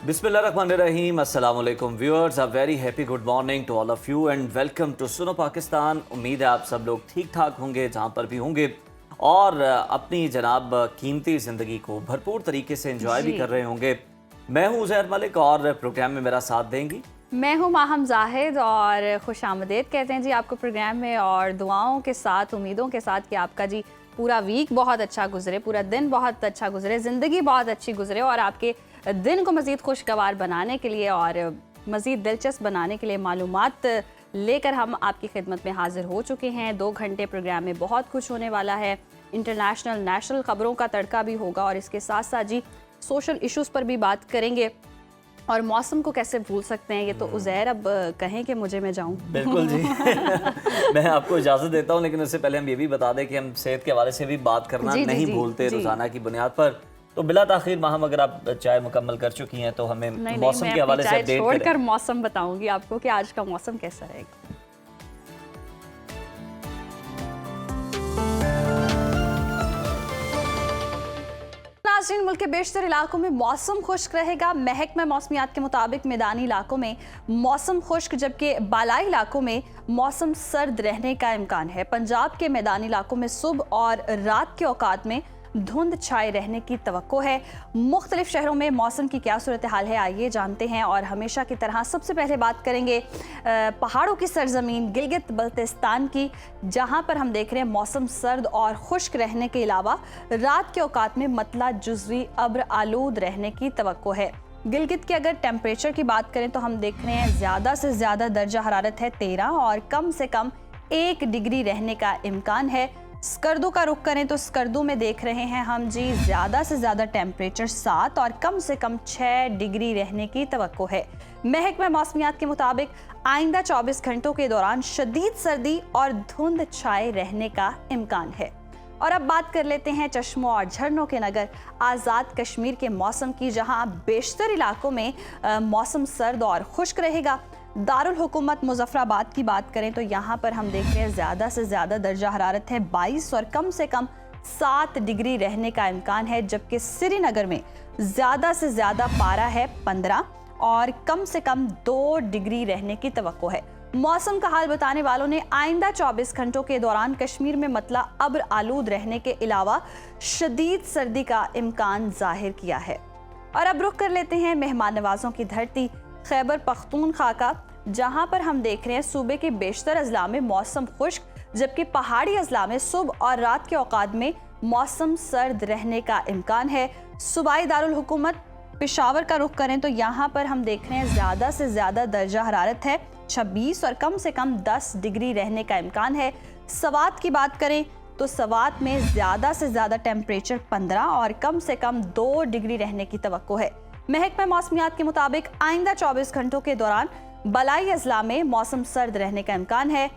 बिस्मिल्लाहिर्रहमानिर्रहीम, अस्सलाम वालेकुम viewers, a very happy good morning to all of you and welcome to Suno Pakistan. उम्मीद है आप सब लोग ठीक ठाक होंगे जहाँ पर भी होंगे और अपनी जनाब कीमती ज़िंदगी को भरपूर तरीके से एंजॉय भी कर रहे होंगे। मैं हूँ उज़ैर मलिक और प्रोग्राम में मेरा साथ देंगी। मैं हूँ माहम जाहिद और खुश आमदेद कहते हैं जी आपको प्रोग्राम में, और दुआओं के साथ, उम्मीदों के साथ कि आपका जी पूरा वीक बहुत अच्छा गुजरे, पूरा दिन बहुत अच्छा गुजरे, ज़िंदगी बहुत अच्छी गुजरे और आपके दिन को मज़ीद खुशगवार बनाने के लिए और मज़ीद दिलचस्प बनाने के लिए मालूमात लेकर हम आपकी खिदमत में हाजिर हो चुके हैं। 2 घंटे प्रोग्राम में बहुत कुछ होने वाला है। इंटरनेशनल नेशनल ख़बरों का तड़का भी होगा और इसके साथ साथ जी सोशल इश्यूज़ पर भी बात करेंगे और मौसम को कैसे भूल सकते हैं। ये तो उज़ैर अब कहें कि मैं जाऊं। बिल्कुल जी मैं आपको इजाज़त देता हूं, लेकिन उससे पहले हम ये भी बता दें कि हम सेहत के हवाले से भी बात करना नहीं भूलते रोज़ाना की बुनियाद पर। तो बिला ताखीर माहम, अगर आप चाय मुकम्मल कर चुकी हैं तो हमें मौसम के हवाले से अपडेट छोड़कर मौसम बताऊंगी आपको कि आज का मौसम कैसा रहेगा। नाज़रीन, मुल्क के बेशतर इलाकों में मौसम खुश्क रहेगा। महकमा मौसमियात के मुताबिक मैदानी इलाकों में मौसम खुश्क, जबकि बालाई इलाकों में मौसम सर्द रहने का इम्कान है। पंजाब के मैदानी इलाकों में सुबह और रात के औकात में धुंध छाए रहने की तवक्को है। मुख्तलिफ शहरों में मौसम की क्या सूरत हाल है, आइए जानते हैं। और हमेशा की तरह सबसे पहले बात करेंगे पहाड़ों की सरजमीन गिलगित बल्तिस्तान की, जहां पर हम देख रहे हैं मौसम सर्द और खुश्क रहने के अलावा रात के औकात में मतला जुज़वी अब्र आलूद रहने की तवक्को है। गिलगित के अगर टेम्परेचर की बात करें तो हम देख रहे हैं ज़्यादा से ज़्यादा दर्जा हरारत है 13 और कम से कम 1 डिग्री रहने का इम्कान है। स्कर्दू का रुख करें तो स्कर्दू में देख रहे हैं हम जी ज़्यादा से ज़्यादा टेम्परेचर 7 और कम से कम 6 डिग्री रहने की तवक्को है। महकमा मौसमियात के मुताबिक आइंदा 24 घंटों के दौरान शदीद सर्दी और धुंध छाए रहने का इम्कान है। और अब बात कर लेते हैं चश्मों और झरनों के नगर आज़ाद कश्मीर के मौसम की, जहां बेशतर इलाकों में मौसम सर्द और खुश्क रहेगा। दारुल हुकूमत मुजफ्फराबाद की बात करें तो यहाँ पर हम देख रहे हैं ज़्यादा से ज़्यादा दर्जा हरारत है 22 और कम से कम 7 डिग्री रहने का इम्कान है, जबकि श्रीनगर में ज़्यादा से ज़्यादा पारा है 15 और कम से कम 2 डिग्री रहने की तवक्को है। मौसम का हाल बताने वालों ने आइंदा 24 घंटों के दौरान कश्मीर में मतला अब्र आलूद रहने के अलावा शदीद सर्दी का इम्कान जाहिर किया है। और अब रुख कर लेते हैं मेहमान नवाजों की धरती खैबर पख्तूनख्वा का, जहां पर हम देख रहे हैं सूबे के बेशतर अजला में मौसम खुश्क, जबकि पहाड़ी अजला में सुबह और रात के औकात में मौसम सर्द रहने का इम्कान है। सूबाई दारुल हुकूमत पेशावर का रुख करें तो यहाँ पर हम देख रहे हैं ज़्यादा से ज़्यादा दर्जा हरारत है 26 और कम से कम 10 डिग्री रहने का इम्कान है। सवात की बात करें तो सवात में ज़्यादा से ज़्यादा टेम्परेचर 15 और कम से कम 2 डिग्री रहने की तवक्को है। महकमा मौसमियात के मुताबिक आइंदा 24 घंटों के दौरान बलाई अजला में मौसम सर्द रहने का इम्कान है।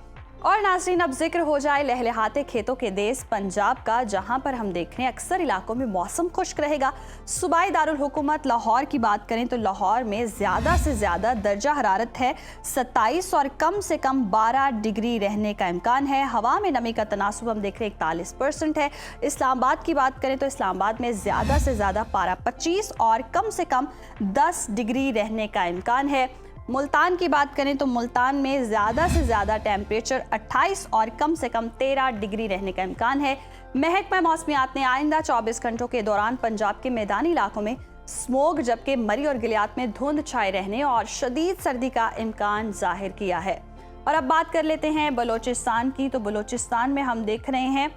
और नाज़रीन, अब जिक्र हो जाए लहलहाते खेतों के देश पंजाब का, जहां पर हम देख रहे हैं अक्सर इलाकों में मौसम खुश्क रहेगा। सूबाई दारुल हुकूमत लाहौर की बात करें तो लाहौर में ज़्यादा से ज़्यादा दर्जा हरारत है 27 और कम से कम 12 डिग्री रहने का इम्कान है। हवा में नमी का तनासुब हम देख रहे हैं 41% है। इस्लामाबाद की बात करें तो इस्लामाबाद में ज़्यादा से ज़्यादा पारा 25 और कम से कम 10 डिग्री रहने का इम्कान है। मुल्तान की बात करें तो मुल्तान में ज़्यादा से ज़्यादा टेम्परेचर 28 और कम से कम 13 डिग्री रहने का इम्कान है। महकमा मौसमियात ने आइंदा 24 घंटों के दौरान पंजाब के मैदानी इलाकों में स्मोग, जबकि मरी और गिलियात में धुंध छाए रहने और शदीद सर्दी का इम्कान जाहिर किया है। और अब बात कर लेते हैं बलोचिस्तान की, तो बलोचिस्तान में हम देख रहे हैं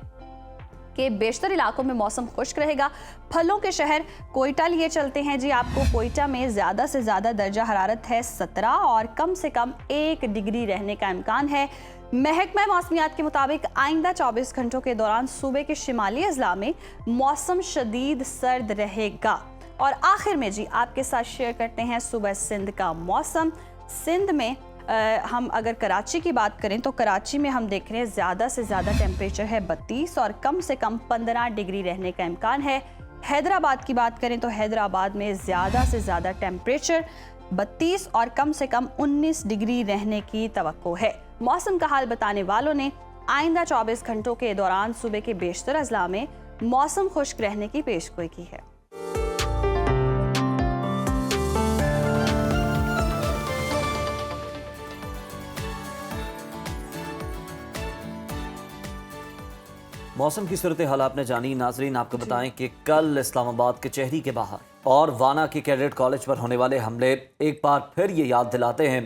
कि बेशतर इलाकों में मौसम खुश्क रहेगा। फलों के शहर कोयटा लिए चलते हैं जी आपको। कोयटा में ज़्यादा से ज़्यादा दर्जा हरारत है 17 और कम से कम 1 डिग्री रहने का इम्कान है। महकमा मौसमियात के मुताबिक आइंदा 24 घंटों के दौरान सूबे के शिमाली अजला में मौसम शदीद सर्द रहेगा। और आखिर में जी आपके साथ शेयर करते हैं सुबह सिंध का मौसम। सिंध में हम अगर कराची की बात करें तो कराची में हम देख रहे हैं ज़्यादा से ज़्यादा टेम्परेचर है 32 और कम से कम 15 डिग्री रहने का इम्कान है। हैदराबाद की बात करें तो हैदराबाद में ज़्यादा से ज़्यादा टेम्परेचर 32 और कम से कम 19 डिग्री रहने की तवक्को है। मौसम का हाल बताने वालों ने आइंदा 24 घंटों के दौरान सूबे के बेशतर अजला में मौसम खुश्क रहने की पेशगोई की है। मौसम की सूरत हाल आपने जानी। नाजरीन आपको बताएं कि कल इस्लामाबाद कचहरी के बाहर और वाना के कैडेट कॉलेज पर होने वाले हमले एक बार फिर ये याद दिलाते हैं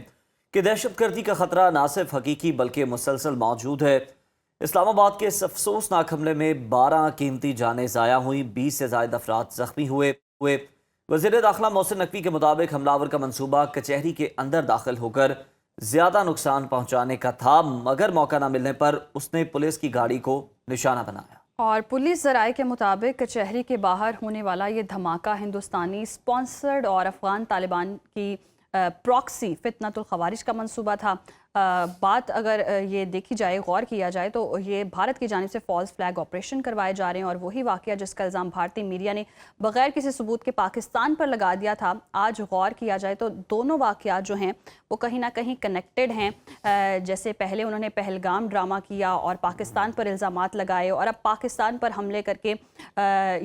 कि दहशतगर्दी का खतरा ना सिर्फ हकीकी बल्कि मुसलसल मौजूद है। इस्लामाबाद के इस अफसोसनाक हमले में 12 कीमती जानें ज़ाया हुई, 20 से ज़ायद अफराद जख्मी हुए। वज़ीर दाखिला मोहसिन नकवी के मुताबिक हमलावर का मंसूबा कचहरी के अंदर दाखिल होकर ज़्यादा नुकसान पहुंचाने का था, मगर मौका न मिलने पर उसने पुलिस की गाड़ी को निशाना बनाया। और पुलिस ज़राए के मुताबिक कचहरी के बाहर होने वाला ये धमाका हिंदुस्तानी स्पॉन्सर्ड और अफ़गान तालिबान की प्रॉक्सी फितनतुल ख़वारिज का मंसूबा था। बात अगर ये देखी जाए, गौर किया जाए तो ये भारत की जानिब से फॉल्स फ्लैग ऑपरेशन करवाए जा रहे हैं और वही वाक़या जिसका इल्ज़ाम भारतीय मीडिया ने बग़ैर किसी सबूत के पाकिस्तान पर लगा दिया था। आज गौर किया जाए तो दोनों वाक़यात जो हैं वो कहीं ना कहीं कनेक्टेड हैं। जैसे पहले उन्होंने पहलगाम ड्रामा किया और पाकिस्तान पर इल्ज़ामात लगाए और अब पाकिस्तान पर हमले करके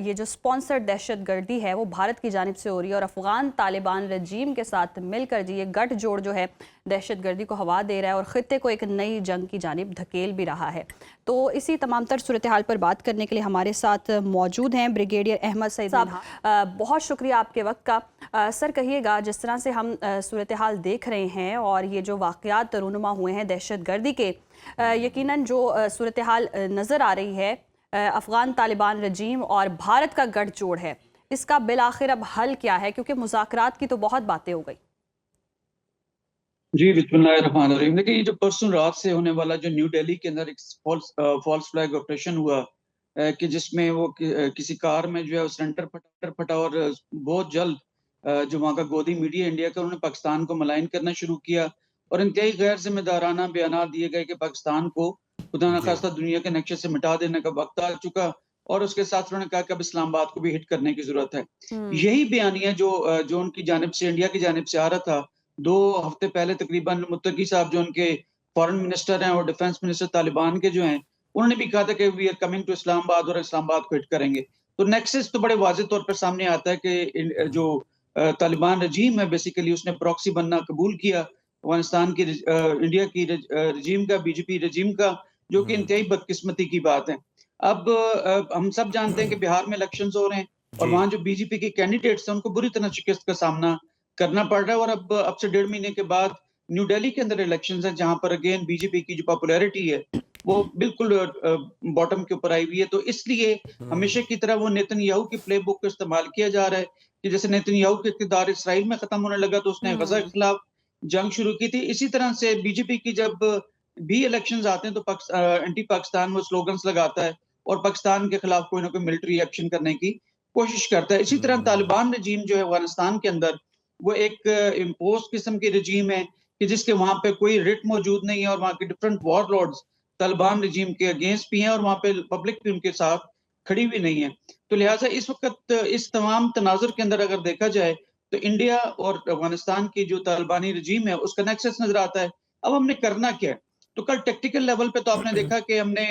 ये जो स्पॉन्सर्ड दहशतगर्दी है वो भारत की जानिब से हो रही है और अफ़गान तालिबान रजीम के साथ मिलकर जी ये गठजोड़ जो है दहशतगर्दी को हवा दे रहा है और ख़ित्ते को एक नई जंग की जानिब धकेल भी रहा है। तो इसी तमाम तर सूरत हाल पर बात करने के लिए हमारे साथ मौजूद हैं ब्रिगेडियर अहमद सईद साहब। बहुत शुक्रिया आपके वक्त का। सर कहिएगा, जिस तरह से हम सूरत हाल देख रहे हैं और ये जो वाक़यात रूनुमा हुए हैं दहशतगर्दी के, यकीनन जो सूरत हाल नज़र आ रही है अफ़गान तालिबान रजीम और भारत का गठजोड़ है, इसका बिल आखिर अब हल क्या है? क्योंकि मुज़ाकरात की तो बहुत बातें हो गई। जी, बिस्मिल्लाहिर्रहमानिर्रहीम। देखिए, ये जो परसों रात से होने वाला जो न्यू दिल्ली के अंदर एक फॉल्स फ्लैग ऑपरेशन हुआ, कि जिसमें वो किसी कार में जो है सिलेंडर फटा और बहुत जल्द जो वहाँ का गोदी मीडिया इंडिया का, उन्होंने पाकिस्तान को मलाइन करना शुरू किया और इंतहाई गैर जिम्मेदाराना बयानात दिए गए कि पाकिस्तान को खुदा न खास्ता दुनिया के नक्शे से मिटा देने का वक्त आ चुका और उसके साथ उन्होंने कहा कि अब इस्लामाबाद को भी हिट करने की जरूरत है। यही बयानिया जो उनकी जानिब से, इंडिया की जानिब से आ रहा था 2 हफ्ते पहले तकरीबन, मुत्तकी साहब जो उनके फॉरेन मिनिस्टर हैं और डिफेंस मिनिस्टर तालिबान के जो हैं, उन्होंने भी कहा था कि we are coming to Islamabad और इस्लामाबाद को हिट करेंगे। तो नेक्सस तो बड़े वाज़ेह तौर पर सामने आता है कि जो तालिबान रजीम है बेसिकली उसने प्रॉक्सी बनना कबूल किया अफ़गानिस्तान की इंडिया की रजीम का, बीजेपी रजीम का, जो कि इंतहाई बदकिस्मती की बात है। अब हम सब जानते हैं कि बिहार में इलेक्शंस हो रहे हैं और जी। वहाँ जो बीजेपी के कैंडिडेट्स हैं उनको बुरी तरह शिकस्त का सामना करना पड़ रहा है और अब से 1.5 महीने के बाद न्यू दिल्ली के अंदर इलेक्शंस हैं जहां पर अगेन बीजेपी की जो पॉपुलैरिटी है वो बिल्कुल बॉटम के ऊपर आई हुई है। तो इसलिए हमेशा की तरह वो नेतन्याहू की प्लेबुक का इस्तेमाल किया जा रहा है कि जैसे नेतन्याहू के इक़्तिदार इसराइल में खत्म होने लगा तो उसने गजा के खिलाफ जंग शुरू की थी। इसी तरह से बीजेपी की जब भी इलेक्शंस आते हैं तो एंटी पाकिस्तान वो स्लोगन्स लगाता है और पाकिस्तान के खिलाफ कोई ना कोई मिलिट्री एक्शन करने की कोशिश करता है। इसी तरह तालिबान रजीम जो है अफगानिस्तान के अंदर वो एक इम्पोज किस्म की रजीम है कि जिसके वहां पे कोई रिट मौजूद नहीं है और वहां के डिफरेंट वॉरलॉर्ड्स तालिबान रजीम के अगेंस्ट भी हैं और वहां पे पब्लिक भी उनके साथ खड़ी भी नहीं है। तो लिहाजा इस वक्त इस तमाम तनाजुर के अंदर अगर देखा जाए तो इंडिया और अफगानिस्तान की जो तालिबानी रजीम है उसका नेक्सस नजर आता है। अब हमने करना क्या है? तो कल टेक्टिकल लेवल पे तो आपने देखा कि हमने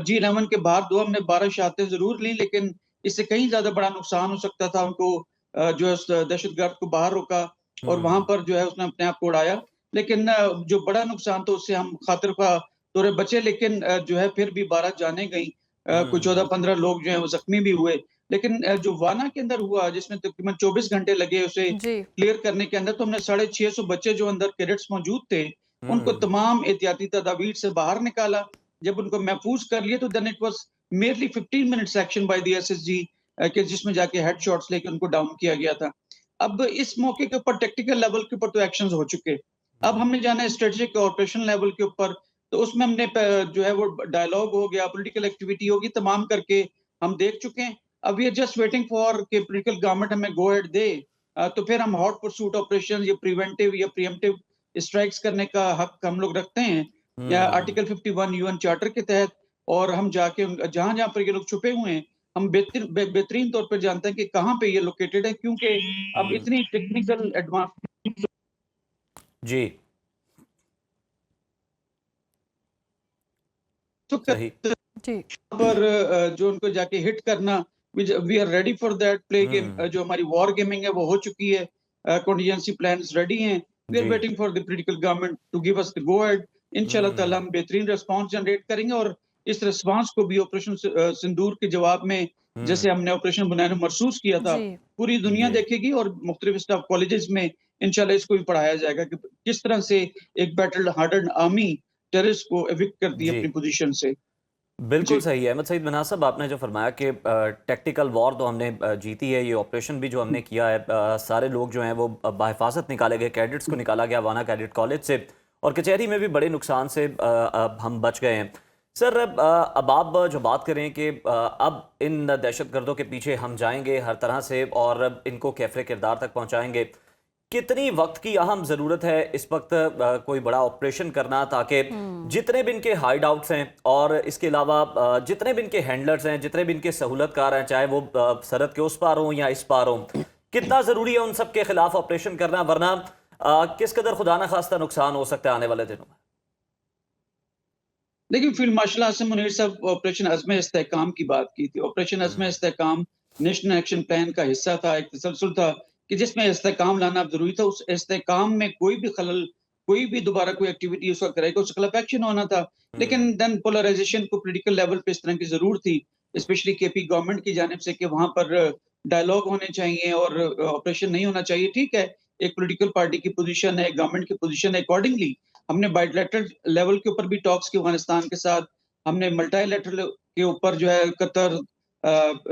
G11 के बाद हमने 12 शहादतें जरूर ली, लेकिन इससे कहीं ज्यादा बड़ा नुकसान हो सकता था। उनको जो है उस दहशतगर्द को बाहर रोका और वहां पर जो है उसने अपने आप को उड़ाया, लेकिन जो बड़ा नुकसान तो उससे हम खातिर का तौर बचे, लेकिन जो है फिर भी 12 जाने गई, कुछ 14-15 लोग जो है वो जख्मी भी हुए। लेकिन जो वाना के अंदर हुआ जिसमें तकरीबन 24 घंटे लगे उसे जी। क्लियर करने के अंदर, तो हमने 650 बच्चे जो अंदर कैडेट्स मौजूद थे उनको तमाम एहतियाती तदाबीर से बाहर निकाला। जब उनको महफूज कर लिया तो then it was merely 15 minutes action by the SSG कि जिसमें जाके हेडशॉट्स लेके उनको डाउन किया गया था। अब इस मौके के ऊपर टेक्निकल लेवल के ऊपर तो एक्शंस हो चुके। अब हमने जाना है स्ट्रेटेजिक ऑपरेशन लेवल के ऊपर, तो उसमें हमने जो है वो डायलॉग हो गया, पॉलिटिकल एक्टिविटी होगी, तमाम करके हम देख चुके हैं। अब we are just waiting for कि पॉलिटिकल गवर्नमेंट हमें गो अहेड दे, तो फिर हम हॉट परसूट ऑपरेशन या प्रिवेंटिव या प्रीएम्प्टिव स्ट्राइक्स करने का हक हम लोग रखते हैं या आर्टिकल 51 यूएन चार्टर के तहत, और हम जाके जहां जहां पर ये लोग छुपे हुए हैं हम बेहतरीन तौर पर जानते हैं कि कहाँ पे ये लोकेटेड है, क्योंकि अब इतनी टेक्निकल एडवांस जी। सही। जी। पर जो उनको जाके हिट करना, we are ready for that play game. जो हमारी वॉर गेमिंग है वो हो चुकी है, कॉन्टिजेंसी प्लान्स रेडी हैं। वी आर जी। Waiting for the political government to give us the go ahead. इंशाल्लाह ताला हम बेहतरीन रिस्पांस जनरेट करेंगे और इस रिस्पांस को भी ऑपरेशन सिंदूर के जवाब में जैसे हमने ऑपरेशन बुनियाद मरसूस किया था, जी। पूरी दुनिया जी। देखेगी और मुख्तलिफ स्टाफ कॉलेजेस में इंशाल्लाह इसको भी पढ़ाया जाएगा कि किस तरह से एक बैटल हार्डन्ड आर्मी टेररिस्ट को एविक्ट करती है जी। अपनी पोजीशन से। बिल्कुल जी। सही है। अहमद सईद मन्हास साहब, आपने जो फरमाया कि टैक्टिकल वॉर तो हमने जीती है, ये ऑपरेशन भी जो हमने किया है, सारे लोग जो हैं वो बाहिफाजत निकाले गए, कैडेट्स को निकाला गया वाना कैडेट कॉलेज से, और कचहरी में भी बड़े नुकसान से हम बच गए हैं। सर, अब आप जो बात करें कि अब इन दहशतगर्दों के पीछे हम जाएंगे हर तरह से और इनको कैफरे किरदार तक पहुंचाएंगे, कितनी वक्त की अहम ज़रूरत है इस वक्त कोई बड़ा ऑपरेशन करना, ताकि जितने भी इनके हाइड आउट्स हैं और इसके अलावा जितने भी इनके हैंडलर्स हैं, जितने भी इनके सहूलतकार हैं, चाहे वो सरहद के उस पार हों या इस पार हों, कितना ज़रूरी है उन सब के खिलाफ ऑपरेशन करना, वरना किस कदर खुदा न खास्ता नुकसान हो सकता है आने वाले दिनों में? देखिए, फील्ड मार्शल आसिम मुनीर साहब ऑपरेशन अज़्म इस्तेहकाम की बात की थी। ऑपरेशन अज़्म हम्म। इस्तेहकाम नेशनल एक्शन प्लान का हिस्सा था, एक तसलसल था कि जिसमें इस्तेहकाम लाना ज़रूरी था। उस इस्तेहकाम में कोई भी खलल, कोई भी दोबारा कोई एक्टिविटी उसका करेगा, उसके खिलाफ एक्शन होना था। लेकिन हम्म। देन पोलराइज़ेशन को पॉलिटिकल लेवल पे इस तरह की ज़रूरत थी, स्पेशली केपी गवर्नमेंट की जानिब से कि वहाँ पर डायलॉग होने चाहिए और ऑपरेशन नहीं होना चाहिए। ठीक है, एक पॉलिटिकल पार्टी की पोज़ीशन है, गवर्नमेंट की पोज़ीशन है, अकॉर्डिंगली हमने बायलैटरल लेवल के ऊपर भी टॉक्स की अफ़गानिस्तान के साथ, हमने मल्टीलैटरल के ऊपर जो है कतर,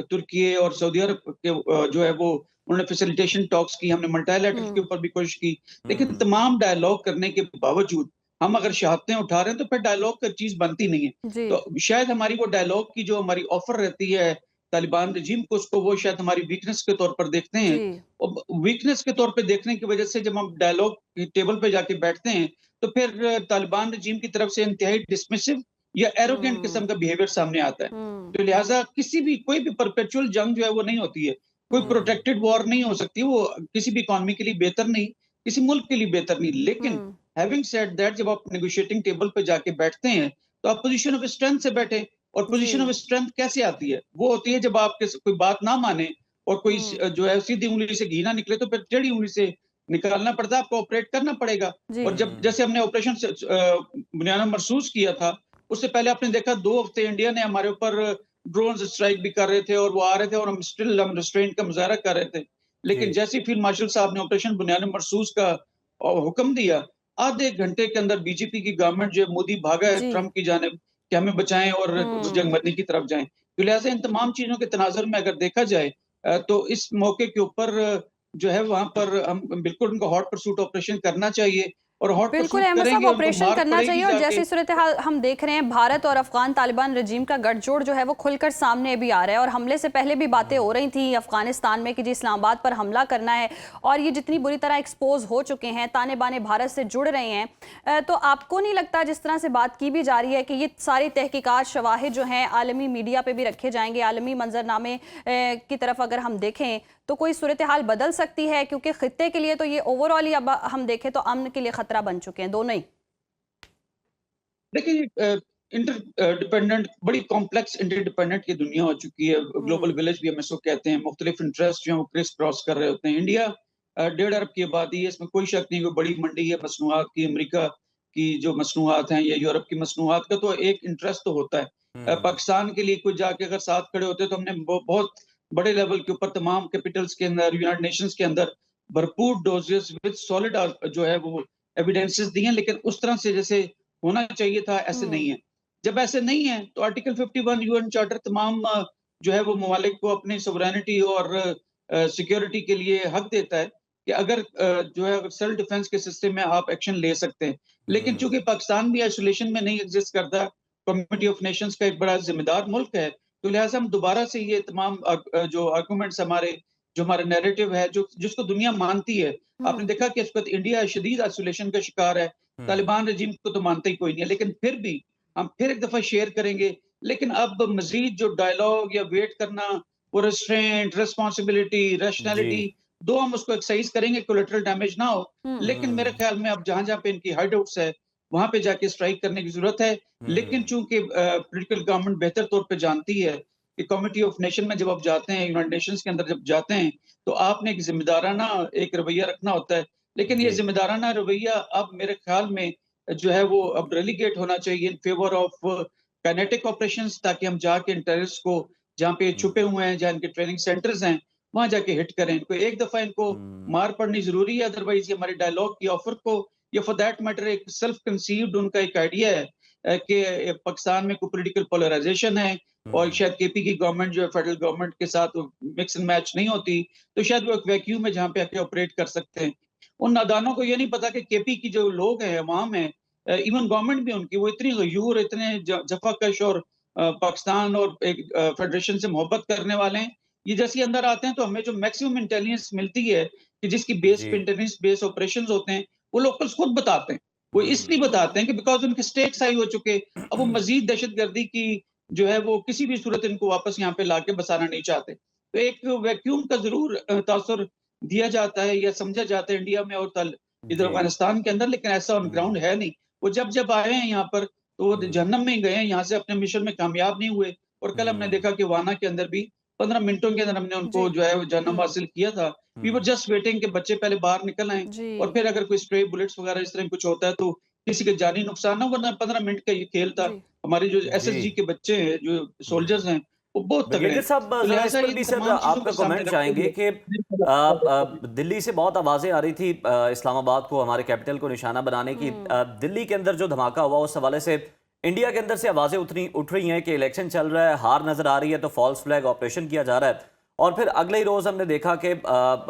तुर्की और सऊदी अरब के जो है वो उन्होंने फैसिलिटेशन टॉक्स की, हमने मल्टीलैटरल के हुँ। ऊपर भी कोशिश की। लेकिन हम्म। तमाम डायलॉग करने के बावजूद हम अगर शहादतें उठा रहे हैं तो फिर डायलॉग का चीज़ बनती नहीं है। जी। तो शायद हमारी वो डायलॉग की जो हमारी ऑफ़र रहती है तालिबान रजीम को, उसको वो शायद हमारी वीकनेस के तौर पर देखते हैं। जी। और वीकनेस के तौर पे देखने की वजह से जब हम डायलॉग की टेबल पे जाके बैठते हैं, तो फिर तालिबान रजीम की तरफ से इंतहाई डिसमिसिव या एरोगेंट किस्म हुँ। का बिहेवियर सामने आता है। हुँ। तो लिहाज़ा किसी भी कोई भी परपेचुअल जंग जो है वो नहीं होती है। कोई हम्म। प्रोट्रैक्टेड वॉर नहीं हो सकती, वो किसी भी इकॉनमी के लिए बेहतर नहीं, किसी मुल्क के लिए बेहतर नहीं। लेकिन हुँ। हैविंग सेड दैट, जब आप नेगोशिएटिंग टेबल पे जाके बैठते हैं, तो आप पोज़ीशन ऑफ स्ट्रेंथ से बैठें। और जी। पोज़ीशन ऑफ स्ट्रेंथ कैसे आती है? वो होती है जब आपके कोई बात ना माने और कोई हुँ। जो है सीधी उँगली से घी ना निकले, तो फिर टेढ़ी उँगली से निकालना पड़ता है, आपको ऑपरेट करना पड़ेगा। जी। और जब जैसे हमने ऑपरेशन बुनियाना मरसूस किया था, उससे पहले आपने देखा 2 हफ्ते इंडिया ने हमारे ऊपर ड्रोन्स स्ट्राइक भी कर रहे थे और वो आ रहे थे और हम रिस्ट्रेंट का मुज़ाहरा कर रहे थे। लेकिन जी। जैसे ही फील्ड मार्शल साहब ने ऑपरेशन बुनियाना मरसूस का हुक्म दिया, आधे घंटे के अंदर बीजेपी की गवर्नमेंट जो है, मोदी भागा है जी। ट्रंप की जानिब कि हमें बचाएँ और उस हुँ। जंगबंदी की तरफ जाएँ। तो लिहाज़ा इन तमाम चीज़ों के तनाज़ुर में अगर देखा जाए, तो इस मौके के ऊपर जो है वहाँ पर हम बिल्कुल उनको हॉट परसूट ऑपरेशन करना चाहिए और हॉट बिल्कुल, परसूट अहमद साहब करेंगे, उनको ऑपरेशन मार करना चाहिए पड़ेगी और जाके। जैसी सूरत-ए-हाल हम देख रहे हैं, भारत और अफ़गान तालिबान रजीम का गठजोड़ जो है वो खुलकर सामने भी आ रहा है और हमले से पहले भी बातें हो रही थी अफ़गानिस्तान में कि जी इस्लामाबाद पर हमला करना है और ये जितनी बुरी तरह एक्सपोज़ हो चुके हैं, ताने-बाने भारत से जुड़ रहे हैं। तो आपको नहीं लगता जिस तरह से बात की भी जा रही है कि ये सारी तहकीकात, शवाहिद जो हैं आलमी मीडिया पे भी रखे जाएँगे, आलमी मंज़रनामे की तरफ अगर हम देखें तो कोई सूरत-ए-हाल बदल सकती है? क्योंकि खित्ते के लिए तो ये ओवरऑल ही अब हम देखें तो अमन के लिए खतरा बन चुके हैं, दोनों ही। देखिए, डिपेंडेंट बड़ी कॉम्प्लेक्स इंटरडिपेंडेंट की दुनिया हो चुकी है। ग्लोबल हुँ। विलेज भी हम इसको कहते हैं। मुख्तलिफ इंटरेस्ट जो हैं वो क्रिस क्रॉस कर रहे होते हैं। इंडिया 1.5 अरब की आबादी है, इसमें कोई शक नहीं, कोई बड़ी मंडी है मसनूआत की। अमेरिका की जो मसनूआत हैं या यूरोप की मसनूआत का तो एक इंटरेस्ट तो होता है। हम्म। पाकिस्तान के लिए कोई जाके अगर साथ खड़े होते तो हमने बहुत बड़े लेवल के ऊपर तमाम कैपिटल्स के अंदर, यूनाइटेड नेशंस के अंदर भरपूर डोजेस विद सॉलिड जो है वो एविडेंसेस दिए हैं, लेकिन उस तरह से जैसे होना चाहिए था, ऐसे नहीं हुँ। है। जब ऐसे नहीं है, तो आर्टिकल 51 यूएन चार्टर तमाम जो है वो ममालिक को अपनी सोवरेनिटी और सिक्योरिटी के लिए हक देता है कि अगर जो है अगर सेल्फ डिफेंस के सिस्टम में आप एक्शन ले सकते हैं। लेकिन हम्म। चूँकि पाकिस्तान भी आइसोलेशन में नहीं एग्ज़िस्ट करता, कम्युनिटी ऑफ नेशंस का एक बड़ा ज़िम्मेदार मुल्क है, तो लिहाज़ा हम दोबारा से ये तमाम जो आर्गुमेंट्स हमारे जो हमारा नैरेटिव है, जो जिसको दुनिया मानती है। आपने हुँ। देखा कि इस वक़्त इंडिया शदीद आइसोलेशन का शिकार है। हम्म। तालिबान रजीम को तो मानता ही कोई नहीं है, लेकिन फिर भी हम फिर एक दफ़ा शेयर करेंगे। लेकिन अब मज़ीद जो डायलॉग या वेट करना, वो रिस्ट्रेंट, रिस्पॉन्सिबिलिटी, जी। रैशनैलिटी, 2 हम उसको एक्सरसाइज़ करेंगे, कोलैटरल डैमेज ना हो। हुँ। लेकिन मेरे हम्म। ख़्याल में अब जहाँ-जहाँ पे इनकी हाइडआउट्स है, वहाँ पे जाके स्ट्राइक करने की ज़रूरत है। लेकिन हम्म। चूँकि पॉलिटिकल गवर्नमेंट बेहतर तौर पे जानती है कि कमिटी ऑफ नेशन में जब आप जाते हैं, यूनाइटेड नेशंस के अंदर जब जाते हैं, तो आपने एक ज़िम्मेदाराना एक रवैया रखना होता है। लेकिन ये जी। ज़िम्मेदाराना रवैया अब मेरे ख़्याल में जो है वो अब रेलीगेट होना चाहिए इन फ़ेवर ऑफ काइनेटिक ऑपरेशंस, ताकि हम जाके इन टेररिस्ट को जहाँ पे ये छुपे हुए हैं, जहाँ इनके ट्रेनिंग सेंटर्स हैं, वहाँ जाके हिट करें इनको। एक दफ़ा इनको मार पड़नी ज़रूरी है, अदरवाइज़ ये हमारे डायलॉग की ऑफर को, या फॉर दैट मैटर एक सेल्फ कंसीव्ड उनका एक आइडिया है कि पाकिस्तान में कोई पॉलिटिकल पोलराइजेशन है और शायद केपी की गवर्नमेंट जो है फेडरल गवर्नमेंट के साथ मिक्स एंड मैच नहीं होती, तो शायद वो एक वैक्यूम है जहाँ पे आके ऑपरेट कर सकते हैं। उन नादानों को ये नहीं पता कि केपी की जो लोग हैं, अवाम है, इवन गवर्नमेंट भी उनकी, वो इतनी गयूर, इतने जफाकश और पाकिस्तान और एक फेडरेशन से मोहब्बत करने वाले हैं। ये जैसे ही अंदर आते हैं तो हमें जो मैक्सिमम इंटेलिजेंस मिलती है कि जिसकी बेस जी। पे इंटेलिजेंस बेस ऑपरेशंस होते हैं, वो लोकल्स खुद बताते हैं। वो इसलिए बताते हैं कि बिकॉज़ उनके स्टेक्स हाई हो चुके, अब वो मज़ीद दहशतगर्दी की जो है वो किसी भी सूरत इनको वापस यहाँ पे लाके बसाना नहीं चाहते। तो एक वैक्यूम का ज़रूर तासुर दिया जाता है या समझा जाता है इंडिया में और इधर जी। अफ़गानिस्तान के अंदर, लेकिन ऐसा ऑन ग्राउंड है नहीं। वो जब आए हैं यहाँ पर तो वो जहन्नम में ही गए हैं, यहाँ से अपने मिशन में कामयाब नहीं हुए। और कल हमने देखा कि वाना के अंदर भी 15 मिनटों के अंदर हमने जी। उनको जो है वो जहन्नम हासिल किया था। वी वर जस्ट वेटिंग कि बच्चे पहले बाहर निकल आएँ जी। और फिर अगर कोई स्ट्रे बुलेट्स वगैरह इस तरह कुछ होता है तो किसी के जानी नुकसान ना हो, वरना 15 मिनट का ये खेल था। जी। हमारे जो जी। एसएसजी के बच्चे हैं, जो सोल्जर्स हैं, वो बहुत तगड़े ब्रिगेडियर हैं। साहब, तो ज़रा इस लिहाज़ा पर इन भी सर तमाम चीज़ों आपका को सामने कमेंट रखते चाहेंगे हुए कि दिल्ली से बहुत आवाज़ें आ रही थी इस्लामाबाद को, हमारे कैपिटल को निशाना बनाने की। दिल्ली के अंदर जो धमाका हुआ उस हवाले से इंडिया के अंदर से आवाज़ें उठ रही हैं कि इलेक्शन चल रहा है, हार नज़र आ रही है, तो फॉल्स फ्लैग ऑपरेशन किया जा रहा है। और फिर अगले ही रोज़ हमने देखा कि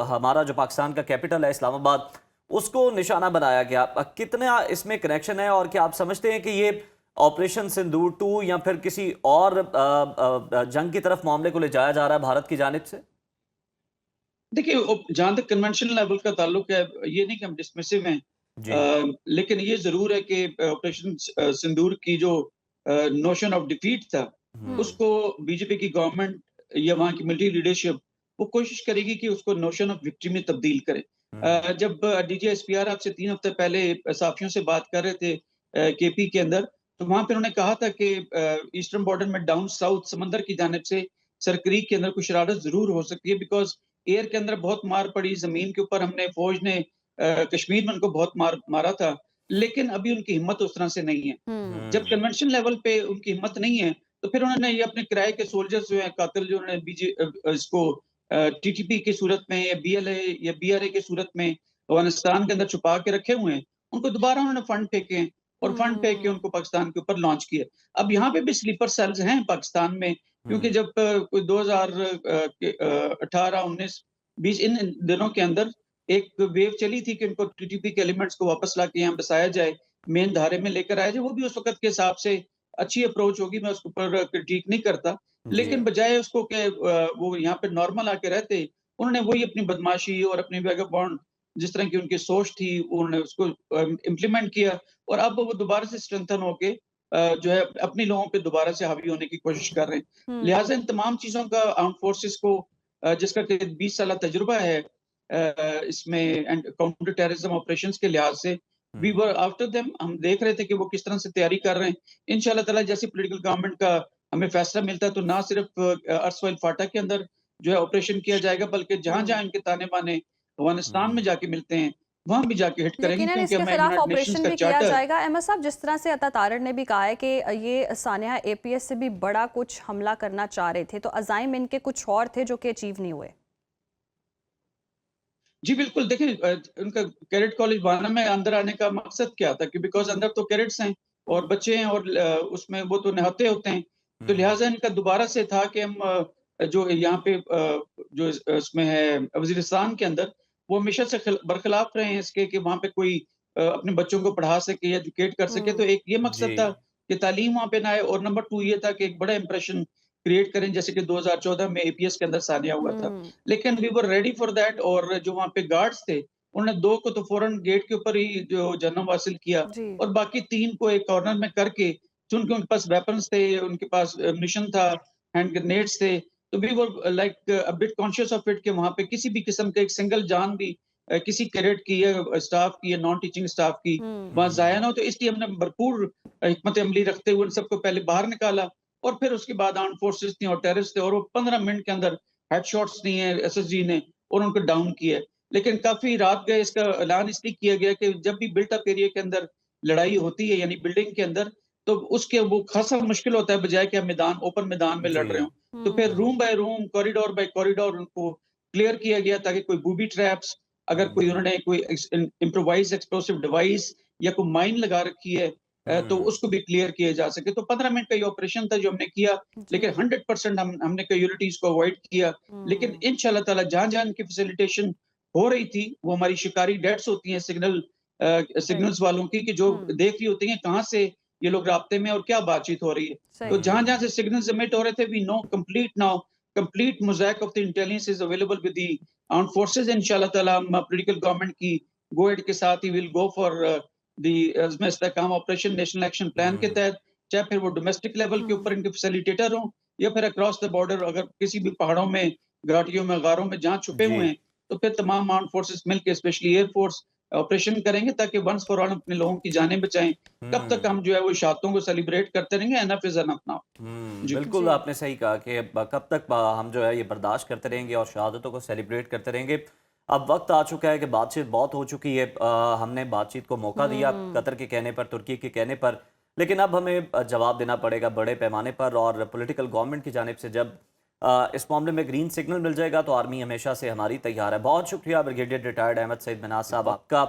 हमारा जो पाकिस्तान का कैपिटल है इस्लामाबाद, उसको निशाना बनाया गया। कितना इसमें कनेक्शन है और क्या आप समझते हैं कि ये ऑपरेशन सिंदूर 2 या फिर किसी और जंग की तरफ मामले को ले जाया जा रहा है भारत की जानिब से? देखिए, जहाँ तक कन्वेंशन लेवल का ताल्लुक है, ये नहीं कि हम डिसमिसिव हैं। जी। लेकिन ये ज़रूर है कि ऑपरेशन सिंदूर की जो नोशन ऑफ डिफीट था, उसको बीजेपी की गवर्नमेंट या वहाँ की मिलिट्री लीडरशिप वो कोशिश करेगी कि उसको नोशन ऑफ विक्ट्री में तब्दील करे। जब डीजीएसपीआर आपसे 3 हफ्ते पहले सहाफ़ियों से बात कर रहे थे केपी के अंदर, तो वहाँ पे उन्होंने कहा था कि ईस्टर्न बॉर्डर में डाउन साउथ समंदर की जानिब से सरक्रीक के अंदर कुछ शरारत ज़रूर हो सकती है, बिकॉज़ एयर के अंदर बहुत मार पड़ी, ज़मीन के ऊपर हमने फ़ौज ने कश्मीर में उनको बहुत मारा था, लेकिन अभी उनकी हिम्मत उस तरह से नहीं है। जब कन्वेंशन लेवल पे उनकी हिम्मत नहीं है, तो फिर उन्होंने ये अपने किराए के सोल्जर्स जो हैं, कातिल जो उन्होंने इसको टीटीपी की सूरत में या बीएलए या बीआरए की सूरत में अफ़गानिस्तान के अंदर छुपा के रखे हुए हैं, उनको दोबारा उन्होंने फंड फेंके हैं और फंड फेंक के उनको पाकिस्तान के ऊपर लॉन्च किया। अब यहाँ पे भी स्लीपर सेल्स हैं पाकिस्तान में, क्योंकि जब कोई 18, 19, 20 इन दिनों के अंदर एक वेव चली थी कि इनको टीटीपी के एलिमेंट्स को वापस लाके यहाँ बसाया जाए, मेन धारे में लेकर आया जाए, वो भी उस वक़्त के हिसाब से अच्छी अप्रोच होगी, मैं उसके ऊपर क्रिटिक नहीं करता। जी। लेकिन बजाय उसको कि वो यहाँ पे नॉर्मल आके रहते, उन्होंने वही अपनी बदमाशी और अपनी वैगाबॉन्ड जिस तरह की उनकी सोच थी, उन्होंने उसको इम्प्लीमेंट किया और अब वो दोबारा से स्ट्रेंथन होके जो है अपने लोगों पे दोबारा से हावी होने की कोशिश कर रहे हैं। लिहाज़ा इन तमाम चीज़ों का आर्म्ड फोर्सेस को जिसका कि 20 साला तजुर्बा है इसमें एंड काउंटर टेररिज्म ऑपरेशंस के लिहाज से, वी वर आफ्टर देम, हम देख रहे थे कि वो किस तरह से तैयारी कर रहे हैं। इंशाल्लाह ताला जैसे पॉलिटिकल गवर्नमेंट का हमें फैसला मिलता है, तो ना सिर्फ अर्सवाइल फाटा के अंदर जो है ऑपरेशन किया जाएगा, बल्कि जहाँ-जहाँ इनके ताने-बाने अफ़गानिस्तान में जाके मिलते हैं, वहाँ भी जाके हिट करेंगे, यकीनन क्योंकि इसके हमें खिलाफ यूनाइटेड नेशंस ऑपरेशन का भी किया चार्टर। जाएगा। अहमद साहब, जिस तरह से अता तारड़ ने भी कहा है कि ये सानिया एपीएस से भी बड़ा कुछ हमला करना चाह रहे थे, तो अज़ाइम इनके कुछ और थे जो कि अचीव नहीं हुए। जी, बिल्कुल, देखिए उनका कैडेट कॉलेज वाना में अंदर आने का मकसद क्या था कि बिकॉज़ अंदर तो कैडेट्स हैं और बच्चे हैं और उसमें वो तो निहत्थे होते हैं। तो लिहाज़ा इनका दोबारा से था कि हम जो यहाँ पे जो इसमें है वज़ीरिस्तान के अंदर, वो हमेशा से बरख़िलाफ़ रहे हैं इसके कि वहाँ पे कोई अपने बच्चों को पढ़ा सके या एजुकेट कर सके। तो एक ये जी। मकसद था कि तालीम वहाँ पे ना आए, और नंबर 2 ये था कि एक बड़ा इंप्रेशन क्रिएट करें, जैसे कि 2014 में एपीएस के अंदर सानिया हुआ था। लेकिन we were ready for that, और जो वहाँ पे गार्ड्स थे, उन्होंने 2 को तो फ़ौरन गेट के ऊपर ही जो जन्म हासिल किया जी। और बाकी 3 को एक कॉर्नर में करके, चूँकि उनके पास वेपन्स थे, उनके पास एम्यूनिशन था, हैंड ग्रेनेड्स थे, तो we were like a bit conscious of it कि वहाँ पे किसी भी किस्म का एक सिंगल जान भी किसी कैडेट की या स्टाफ की या नॉन टीचिंग स्टाफ की वहाँ ज़ाया ना हो। तो इसलिए हमने भरपूर हिकमत अमली रखते हुए उन सबको पहले बाहर निकाला और फिर उसके बाद आर्म्ड फोर्सेस थी और टेररिस्ट थे, और वो 15 मिनट के अंदर हेडशॉट्स दिए हैं एसएसजी ने और उनको डाउन किया है। लेकिन काफ़ी रात गए, इसका ऐलान इसलिए किया गया कि जब भी बिल्ट अप एरिया के अंदर लड़ाई होती है, यानी बिल्डिंग के अंदर, तो उसके वो खासा मुश्किल होता है, बजाय कि हम ओपन मैदान में लड़ जी। रहे हों। तो फिर room by room, corridor by corridor उनको क्लियर किया गया, ताकि कोई बूबी ट्रैप्स, अगर कोई उन्होंने कोई इम्प्रोवाइज्ड एक्सप्लोसिव डिवाइस या कोई माइन लगा रखी है, तो उसको भी क्लियर किया जा सके। तो 15 मिनट का ये ऑपरेशन था जो हमने किया, लेकिन 100% हमने कैजुअलिटीज को अवॉइड किया। लेकिन इंशाल्लाह ताला जहाँ-जहाँ इनकी फैसिलिटेशन हो रही थी, वो हमारी शिकारी डेट्स होती हैं सिग्नल्स वालों की, कि जो देख रही होती हैं कहाँ से ये लोग राब्ते में और क्या बातचीत हो रही है। सही तो है। जहाँ-जहाँ से सिग्नल्स एमिट हो रहे थे, we know complete mosaic of the intelligence is available with the armed forces. इंशाल्लाह ताला हम पॉलिटिकल गवर्नमेंट की गो अहेड के साथ ही will go for the Azm Istehkam operation national action plan के तहत, चाहे फिर वो डोमेस्टिक लेवल के ऊपर इनके फैसिलिटेटर हों, या फिर अक्रॉस द बॉर्डर, अगर किसी भी पहाड़ों में, घाटियों में, गारों में जहाँ छुपे जी। हुए हैं, तो फिर तमाम आर्म्ड फोर्सेस मिलके, स्पेशली एयर फोर्स, ऑपरेशन करेंगे, ताकि वंस फॉर ऑल अपने लोगों की जानें बचाएं। कब तक हम जो है वो शहादतों को सेलिब्रेट करते रहेंगे? Enough is enough now. जी। बिल्कुल जी। आपने सही कहा कि कब तक हम जो है ये बर्दाश्त करते रहेंगे और शहादतों को सेलिब्रेट करते रहेंगे। अब वक्त आ चुका है कि बातचीत बहुत हो चुकी है। हमने बातचीत को मौका दिया कतर के कहने पर, तुर्की के कहने पर, लेकिन अब हमें जवाब देना पड़ेगा बड़े पैमाने पर। और पॉलिटिकल गवर्नमेंट की जानिब से जब इस मामले में ग्रीन सिग्नल मिल जाएगा तो आर्मी हमेशा से हमारी तैयार है। बहुत शुक्रिया ब्रिगेडियर रिटायर्ड अहमद सईद मिनाज साहब आपका।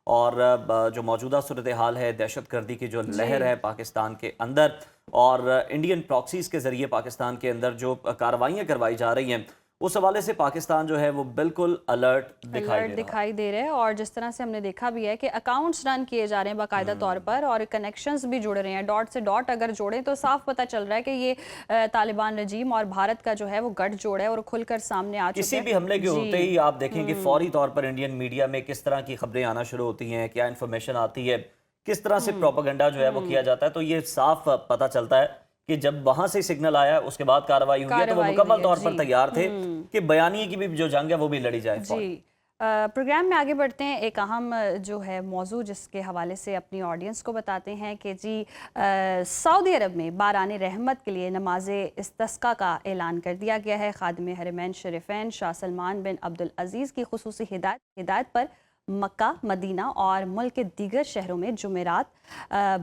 और जो मौजूदा सूरत हाल है, दहशत गर्दी की जो लहर है पाकिस्तान के अंदर, और इंडियन प्रॉक्सीज़ के ज़रिए पाकिस्तान के अंदर जो कार्रवाइयाँ करवाई जा रही हैं, उस हवाले से पाकिस्तान जो है वो बिल्कुल अलर्ट दिखाई दे रहे हैं। और जिस तरह से हमने देखा भी है कि अकाउंट्स रन किए जा रहे हैं बाकायदा तौर पर, और कनेक्शंस भी जुड़ रहे हैं, डॉट से डॉट अगर जोड़ें तो साफ पता चल रहा है कि ये तालिबान रजीम और भारत का जो है वो गठजोड़ है और खुलकर सामने आ चुका है। किसी भी हमले के होते ही आप देखेंगे फौरी तौर पर इंडियन मीडिया में किस तरह की खबरें आना शुरू होती हैं, क्या इन्फॉर्मेशन आती है, किस तरह से प्रोपेगेंडा जो है वो किया जाता है। तो ये साफ पता चलता है कि जब वहां से सिग्नल आया, उसके बाद कार्रवाई हुई है, तो वो मुकम्मल तौर पर तैयार थे कि बयानी की भी जो जंग है वो भी लड़ी जाए। जी। प्रोग्राम में आगे बढ़ते हैं। एक अहम जो है मौजू जिसके हवाले से अपनी ऑडियंस को बताते हैं कि जी सऊदी अरब में बारान रहमत के लिए नमाज इस्तिस्का का ऐलान कर दिया गया है। खादिम हरमैन शरीफैन शाह सलमान बिन अब्दुल अजीज़ की खुसूसी हिदायत पर मक्का, मदीना और मुल्क के दीगर शहरों में जुमेरात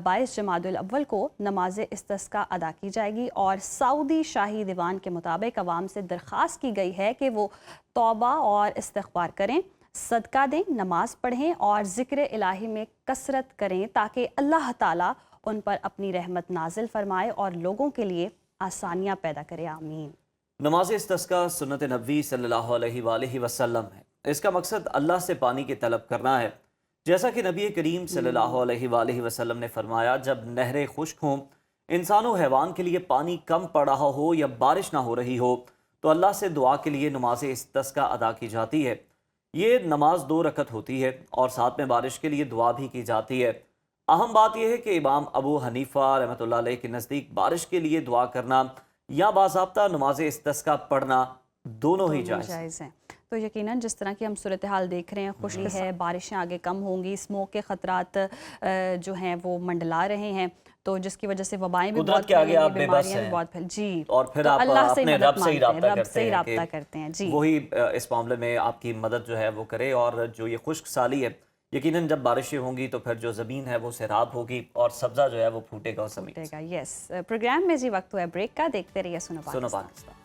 22 जमादुल अव्वल को नमाज इस्तिस्का अदा की जाएगी। और सऊदी शाही दीवान के मुताबिक अवाम से दरख्वास्त की गई है कि वो तौबा और इस्तिग़फ़ार करें, सदका दें, नमाज पढ़ें और ज़िक्र इलाही में कसरत करें, ताकि अल्लाह ताला उन पर अपनी रहमत नाजिल फरमाए और लोगों के लिए आसानियाँ पैदा करे। आमीन। नमाज इस्तिस्का सुन्नत नबी सल्लल्लाहु अलैहि वसल्लम है। इसका मकसद अल्लाह से पानी की तलब करना है। जैसा कि नबी करीम सल्लल्लाहु अलैहि वसल्लम ने फरमाया, जब नहरें खुश्क हों, इंसानों हैवान के लिए पानी कम पड़ रहा हो या बारिश ना हो रही हो, तो अल्लाह से दुआ के लिए नमाज इस्तिस्का अदा की जाती है। ये नमाज 2 रकत होती है और साथ में बारिश के लिए दुआ भी की जाती है। अहम बात यह है कि इमाम अबू हनीफा रहमतुल्लाह अलैह के नज़दीक बारिश के लिए दुआ करना या बाज़ाब्ता नमाज इस्तिस्का पढ़ना दोनों ही जायज़ हैं। तो यकीनन जिस तरह की हम सूरत हाल देख रहे हैं, खुशी है, बारिशें आगे कम होंगी, स्मोक के खतरात जो हैं वो मंडला रहे हैं, तो जिसकी वजह से वबाएं भी बहुत फैलेंगी, बीमारियां भी बहुत फैल जी। और फिर तो आप अल्लाह से अपने रब से ही रब्ता करते हैं जी। वही इस मामले में आपकी मदद जो है वो करे। और जो ये खुश्क साली है, यकीनन जब बारिशें होंगी तो फिर जो ज़मीन है वो सैराब होगी और सब्ज़ा जो है वो फूटेगा और फूटेगा। यस, प्रोग्राम में जी वक्त हुआ ब्रेक का, देखते रहिए सुनो पाकिस्तान।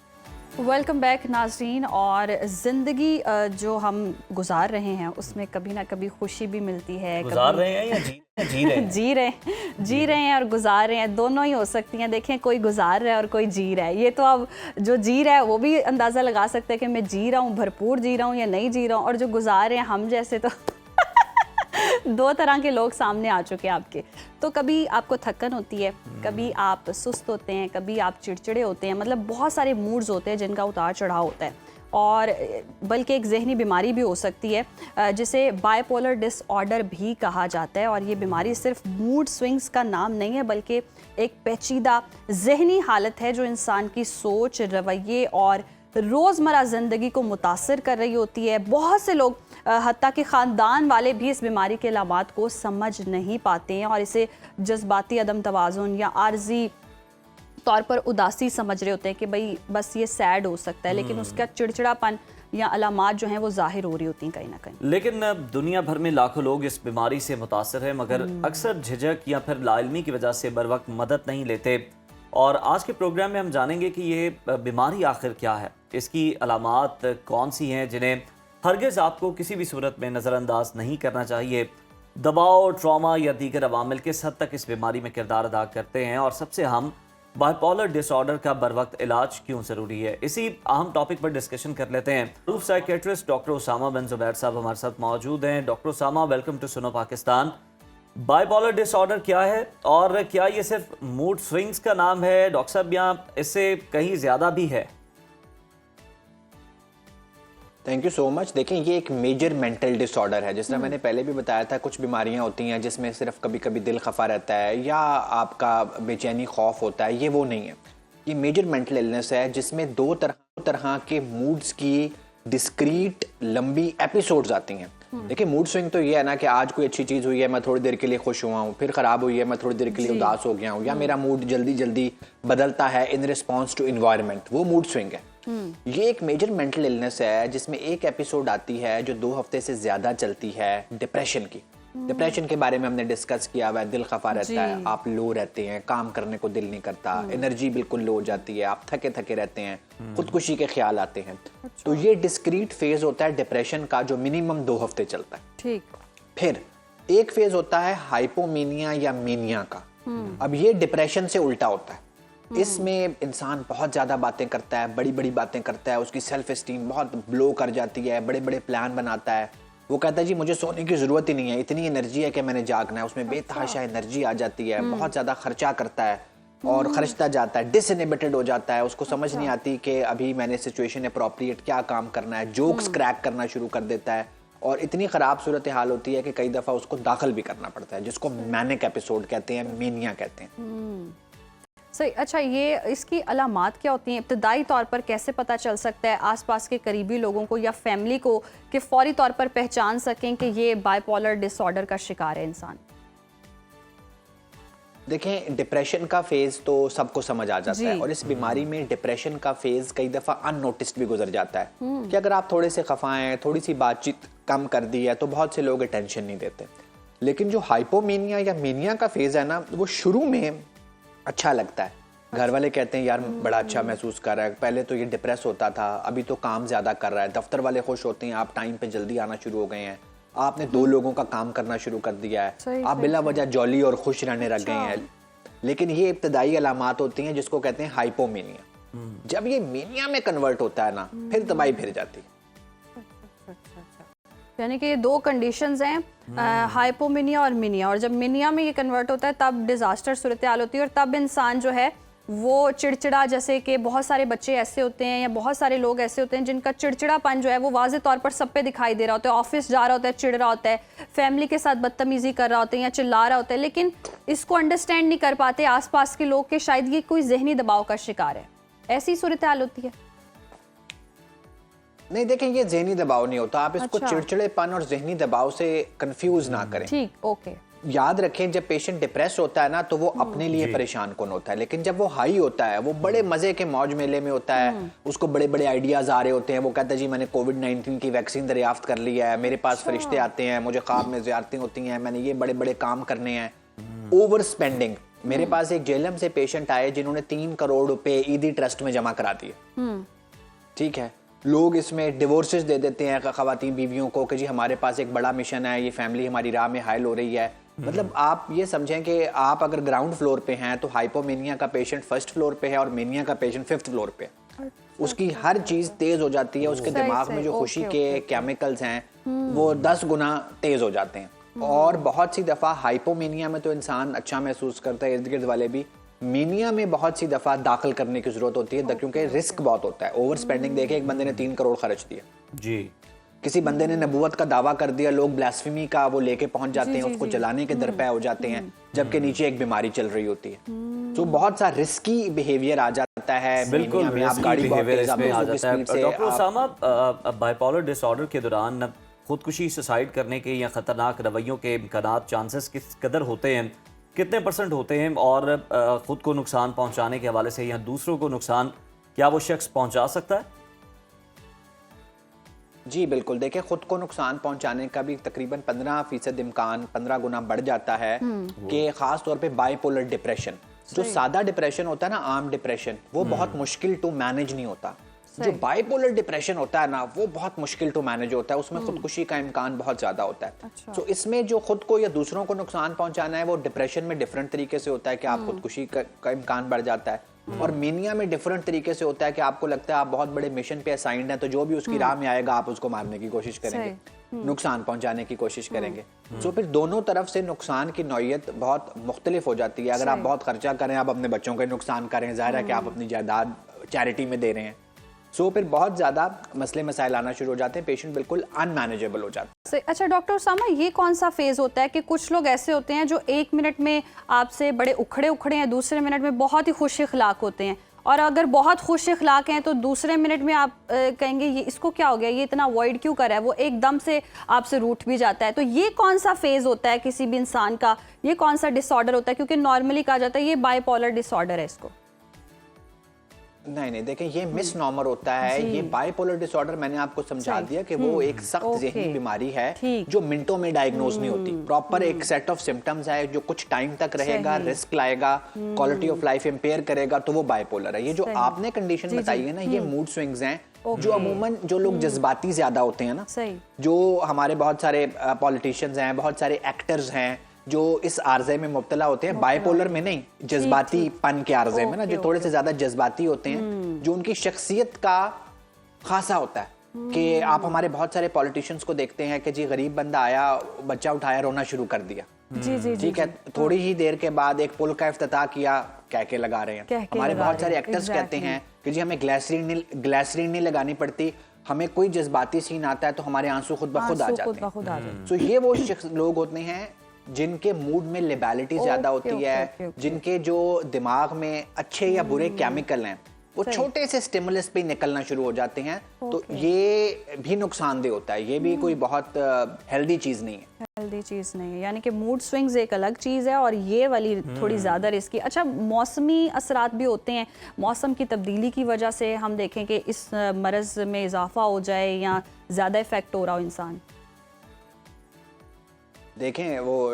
वेलकम बैक नाज़रीन। और ज़िंदगी जो हम गुजार रहे हैं उसमें कभी ना कभी खुशी भी मिलती है। गुजार रहे हैं या जी रहे हैं? जी रहे हैं और गुजार रहे हैं, दोनों ही हो सकती हैं। देखें, कोई गुजार रहा है और कोई जी रहा है। ये तो अब जो जी रहा है वो भी अंदाज़ा लगा सकते हैं कि मैं जी रहा हूँ, भरपूर जी रहा हूँ या नहीं जी रहा हूँ। और जो गुजार रहे हैं हम जैसे, तो 2 तरह के लोग सामने आ चुके हैं आपके। तो कभी आपको थकन होती है, कभी आप सुस्त होते हैं, कभी आप चिड़चिड़े होते हैं। मतलब बहुत सारे मूड्स होते हैं जिनका उतार चढ़ाव होता है। और बल्कि एक जहनी बीमारी भी हो सकती है जिसे बाइपोलर डिसऑर्डर भी कहा जाता है। और ये बीमारी सिर्फ मूड स्विंग्स का नाम नहीं है, बल्कि एक पेचीदा जहनी हालत है जो इंसान की सोच, रवैये और रोज़मर्रा ज़िंदगी को मुतासर कर रही होती है। बहुत से लोग हत्ता कि ख़ानदान वाले भी इस बीमारी के अलामात को समझ नहीं पाते हैं और इसे जज्बाती अदम तवाज़ुन या आर्जी तौर पर उदासी समझ रहे होते हैं कि भाई बस ये सैड हो सकता है, लेकिन उसका चिड़चिड़ापन या अलामात जो हैं वो जाहिर हो रही होती हैं कहीं ना कहीं। लेकिन दुनिया भर में लाखों लोग इस बीमारी से मुतासर हैं, मगर अक्सर झिझक या फिर लाइल्मी की वजह से बर वक्त मदद नहीं लेते। और आज के प्रोग्राम में हम जानेंगे कि ये बीमारी आखिर क्या है, इसकी अलामात कौन सी हैं जिन्हें हरगिज़ आपको किसी भी सूरत में नज़रअंदाज नहीं करना चाहिए। दबाव, ट्रॉमा या दीगर अवामिल किस हद तक इस बीमारी में किरदार अदा करते हैं, और सबसे अहम बाइपोलर डिसऑर्डर का बर वक्त इलाज क्यों ज़रूरी है। इसी अहम टॉपिक पर डिस्कशन कर लेते हैं। रूफ साइकेट्रिस्ट डॉक्टर उसामा बिन जुबैर साहब हमारे साथ मौजूद हैं। Doctor Usama, welcome to Suno Pakistan. Bipolar disorder क्या है और क्या ये सिर्फ मूड स्विंग्स का नाम है डॉक्टर साहब, या इससे कहीं ज़्यादा भी है? Thank you so much. देखें, ये एक मेजर मेंटल डिसऑर्डर है। जिस तरह मैंने पहले भी बताया था, कुछ बीमारियां होती हैं जिसमें सिर्फ कभी कभी दिल खफा रहता है या आपका बेचैनी खौफ होता है, ये वो नहीं है। ये मेजर मेंटल इलनेस है जिसमें दो तरह के मूड्स की डिस्क्रीट लंबी एपिसोड्स आती हैं। देखिए, मूड स्विंग तो ये है ना कि आज कोई अच्छी चीज़ हुई है, मैं थोड़ी देर के लिए खुश हुआ हूँ, फिर ख़राब हुई है, मैं थोड़ी देर के लिए उदास हो गया हूँ, या मेरा मूड जल्दी जल्दी बदलता है इन रिस्पॉन्स टू इन्वायरमेंट, वो मूड स्विंग है। ये एक मेजर मेंटल इलनेस है जिसमें एक एपिसोड आती है जो 2 हफ्ते से ज़्यादा चलती है, डिप्रेशन की। डिप्रेशन के बारे में हमने डिस्कस किया हुआ है। दिल खफा रहता है, आप लो रहते हैं, काम करने को दिल नहीं करता, एनर्जी बिल्कुल लो हो जाती है, आप थके थके रहते हैं, खुदकुशी के ख्याल आते हैं। तो ये डिस्क्रीट फेज होता है डिप्रेशन का, जो मिनिमम 2 हफ्ते चलता है। ठीक। फिर एक फेज होता है हाइपोमेनिया या मेनिया का। अब ये डिप्रेशन से उल्टा होता है। इसमें इंसान बहुत ज्यादा बातें करता है, बड़ी बड़ी बातें करता है, उसकी सेल्फ एस्टीम बहुत ब्लो कर जाती है, बड़े बड़े प्लान बनाता है। वो कहता है जी मुझे सोने की जरूरत ही नहीं है, इतनी एनर्जी है कि मैंने जागना है। उसमें बेतहाशा एनर्जी आ जाती है, बहुत ज्यादा खर्चा करता है और खर्चता जाता है, डिसइनहिबिटेड हो जाता है। उसको समझ नहीं आती कि अभी मैंने सिचुएशन अप्रोप्रिएट क्या काम करना है। जोक्स क्रैक करना शुरू कर देता है और इतनी खराब सूरत हाल होती है कि कई दफा उसको दाखिल भी करना पड़ता है, जिसको मैनिक एपिसोड कहते हैं, मेनिया कहते हैं। सही। अच्छा, ये इसकी अलामात क्या होती हैं? इब्तदाई तौर पर कैसे पता चल सकता है आसपास के करीबी लोगों को या फैमिली को कि फौरी तौर पर पहचान सकें कि ये बाइपोलर डिसऑर्डर का शिकार है इंसान? देखें, डिप्रेशन का फेज तो सबको समझ आ जाता है, और इस बीमारी में डिप्रेशन का फेज कई दफा अननोटिस्ड भी गुजर जाता है कि अगर आप थोड़े से खफा हैं, थोड़ी सी बातचीत कम कर दी है तो बहुत से लोग अटेंशन नहीं देते। लेकिन जो हाइपोमेनिया या मेनिया का फेज है ना, वो शुरू में अच्छा लगता है। घर वाले कहते हैं यार बड़ा अच्छा महसूस कर रहा है, पहले तो ये डिप्रेस होता था, अभी तो काम ज्यादा कर रहा है। दफ्तर वाले खुश होते हैं, आप टाइम पे जल्दी आना शुरू हो गए हैं, आपने 2 लोगों का काम करना शुरू कर दिया है, आप बिला वजह जॉली और खुश रहने लग गए हैं। लेकिन ये इब्तदाई अलामात होती हैं जिसको कहते हैं हाइपोमेनिया। जब ये मेनिया में कन्वर्ट होता है ना, फिर तबाही फिर जाती है। यानी कि ये 2 कंडीशंस हैं, हाइपोमेनिया और मिनिया, और जब मिनिया में ये कन्वर्ट होता है तब डिजास्टर सूरत हाल होती है, और तब इंसान जो है वो चिड़चिड़ा, जैसे कि बहुत सारे बच्चे ऐसे होते हैं या बहुत सारे लोग ऐसे होते हैं जिनका चिड़चिड़ापन जो है वो वाज़े तौर पर सब पे दिखाई दे रहा होता है। ऑफिस जा रहा होता है, चिड़ रहा होता है, फैमिली के साथ बदतमीजी कर रहा होता है या चिल्ला रहा होता है, लेकिन इसको अंडरस्टैंड नहीं कर पाते आसपास के लोग कि शायद ये कोई जहनी दबाव का शिकार है। ऐसी सूरत हाल होती है? नहीं, देखें, ये ज़हनी दबाव नहीं होता। आप इसको चिड़चिड़ेपन और ज़हनी दबाव से कंफ्यूज ना करें। ठीक, ओके। याद रखें, जब पेशेंट डिप्रेस होता है ना तो वो अपने लिए परेशान कौन होता है, लेकिन जब वो हाई होता है, वो बड़े मजे के मौज मेले में होता है, उसको बड़े बड़े आइडियाज आ रहे होते हैं। वो कहता है जी मैंने कोविड-19 की वैक्सीन दरियाफ्त कर लिया है, मेरे पास फरिश्ते आते हैं, मुझे ख्वाब में ज़ियारतें होती हैं, मैंने ये बड़े बड़े काम करने हैं। Over spending. मेरे पास एक जेलम से पेशेंट आए जिन्होंने 3 करोड़ रुपए ईदी ट्रस्ट में जमा करा दिए। ठीक है, लोग इसमें डिवोर्सेस दे देते हैं खवातीन बीवियों को कि जी हमारे पास एक बड़ा मिशन है, ये फैमिली हमारी राह में हायल हो रही है। मतलब आप ये समझें कि आप अगर ग्राउंड फ्लोर पे हैं तो हाइपोमेनिया का पेशेंट 1st फ्लोर पे है और मेनिया का पेशेंट 5th फ्लोर पे है। उसकी हर चीज तेज हो जाती है, उसके दिमाग में जो खुशी के केमिकल्स हैं वो 10 गुना तेज हो जाते हैं। और बहुत सी दफा हाइपोमेनिया में तो इंसान अच्छा महसूस करता है, इर्द गिर्द वाले भी। मीनिया में बहुत सी दफा दाखिल करने की जरूरत होती है क्योंकि रिस्क बहुत होता है। ओवर स्पेंडिंग देखे, एक बंदे ने 3 करोड़ खर्च दिया जी, किसी बंदे ने नबूवत का दावा कर दिया, लोग ब्लास्फेमी का वो लेके पहुंच जाते हैं, उसको जलाने के दरपे हो जाते हैं, जबकि नीचे एक बीमारी चल रही होती है। तो बहुत सा रिस्की बिहेवियर आ जाता है। बिल्कुल, में आप गाड़ी बहुत तेज आप आ जाता है। से डॉक्टर उसामा, बाइपोलर डिसऑर्डर के दौरान खुदकुशी, सुसाइड करने के या खतरनाक रवैयों के इम्कानात, चांसेस किस कदर होते हैं, कितने % होते हैं, और खुद को नुकसान पहुंचाने के हवाले से या दूसरों को नुकसान क्या वो शख्स पहुंचा सकता है? जी बिल्कुल, देखिए खुद को नुकसान पहुंचाने का भी तकरीबन 15% इम्कान 15 गुना बढ़ जाता है कि खास तौर पे बाइपोलर डिप्रेशन, जो सादा डिप्रेशन होता है ना, आम डिप्रेशन, वो बहुत मुश्किल टू मैनेज नहीं होता। जो बाइपोलर डिप्रेशन होता है ना, वो बहुत मुश्किल टू मैनेज होता है, उसमें खुदकुशी का इम्कान बहुत ज्यादा होता है। अच्छा। तो इसमें जो खुद को या दूसरों को नुकसान पहुंचाना है, वो डिप्रेशन में डिफरेंट तरीके से होता है कि आप खुदकुशी का इम्कान बढ़ जाता है, और मेनिया में डिफरेंट तरीके से होता है कि आपको लगता है आप बहुत बड़े मिशन पे असाइंड हैं, तो जो भी उसकी राह में आएगा आप उसको मारने की कोशिश करेंगे, नुकसान पहुंचाने की कोशिश करेंगे। तो फिर दोनों तरफ से नुकसान की नौयत बहुत मुख्तलिफ हो जाती है। अगर आप बहुत खर्चा करें, आप अपने बच्चों का नुकसान करें, जाहिर है कि आप अपनी जायदाद चैरिटी में दे रहे हैं, सो फिर बहुत ज्यादा मसले मसाइल आना शुरू हो जाते हैं, पेशेंट बिल्कुल अनमैनेजेबल हो जाता है। अच्छा डॉक्टर उसामा, ये कौन सा फेज होता है कि कुछ लोग ऐसे होते हैं जो 1 मिनट में आपसे बड़े उखड़े हैं, दूसरे मिनट में बहुत ही खुश इखलाक होते हैं, और अगर बहुत खुश इखलाक हैं तो दूसरे मिनट में आप कहेंगे ये इसको क्या हो गया, ये इतना अवॉइड क्यों कर रहा है, वो एकदम से आपसे रूठ भी जाता है। तो ये कौन सा फेज होता है किसी भी इंसान का, ये कौन सा डिसऑर्डर होता है? क्योंकि नॉर्मली कहा जाता है ये बाइपोलर डिसऑर्डर है इसको। नहीं देखें, ये मिस नॉर्मल होता है। ये बाइपोलर डिसऑर्डर मैंने आपको समझा दिया कि वो एक सख्त ज़हनी बीमारी है जो मिनटों में डायग्नोज नहीं होती। प्रॉपर एक सेट ऑफ सिम्टम्स है जो कुछ टाइम तक रहेगा, रिस्क लाएगा, क्वालिटी ऑफ लाइफ इंपेयर करेगा, तो वो बाइपोलर है। ये जो आपने कंडीशन बताई है ना, ये मूड स्विंग्स हैं जो अमूमन जो लोग जज्बाती ज्यादा होते हैं ना, जो हमारे बहुत सारे पॉलिटिशियंस हैं, बहुत सारे एक्टर्स हैं जो इस आर्जे में मुब्तला होते हैं, बाइपोलर में नहीं, जज्बाती पन के आर्जे में ना, जो थोड़े से ज्यादा जज्बाती होते हैं, जो उनकी शख्सियत का खासा होता है। कि आप हमारे बहुत सारे पॉलिटिशियंस को देखते हैं कि जी गरीब बंदा आया, बच्चा उठाया, रोना शुरू कर दिया, ठीक है, थोड़ी ही देर के बाद एक पुल का इफ्तिताह किया, कह के लगा रहे हैं। हमारे बहुत सारे एक्टर्स कहते हैं कि जी हमें ग्लिसरीन नहीं लगानी पड़ती, हमें कोई जज्बाती सीन आता है तो हमारे आंसू खुद ब खुद आ जाते हैं। तो ये वो लोग होते हैं जिनके मूड में लिबैलिटी ज्यादा होती है, जिनके जो दिमाग में अच्छे या बुरे केमिकल हैं वो छोटे से स्टिमुलस पे निकलना शुरू हो जाते हैं। तो ये भी नुकसानदेह होता है, ये भी कोई बहुत हेल्दी चीज नहीं है। हेल्दी चीज नहीं है, यानी कि मूड स्विंग्स एक अलग चीज है और ये वाली थोड़ी ज्यादा रिस्की। अच्छा, मौसमी असरात भी होते हैं, मौसम की तब्दीली की वजह से हम देखें कि इस मरज में इजाफा हो जाए या ज्यादा इफेक्ट हो रहा हो इंसान। देखें, वो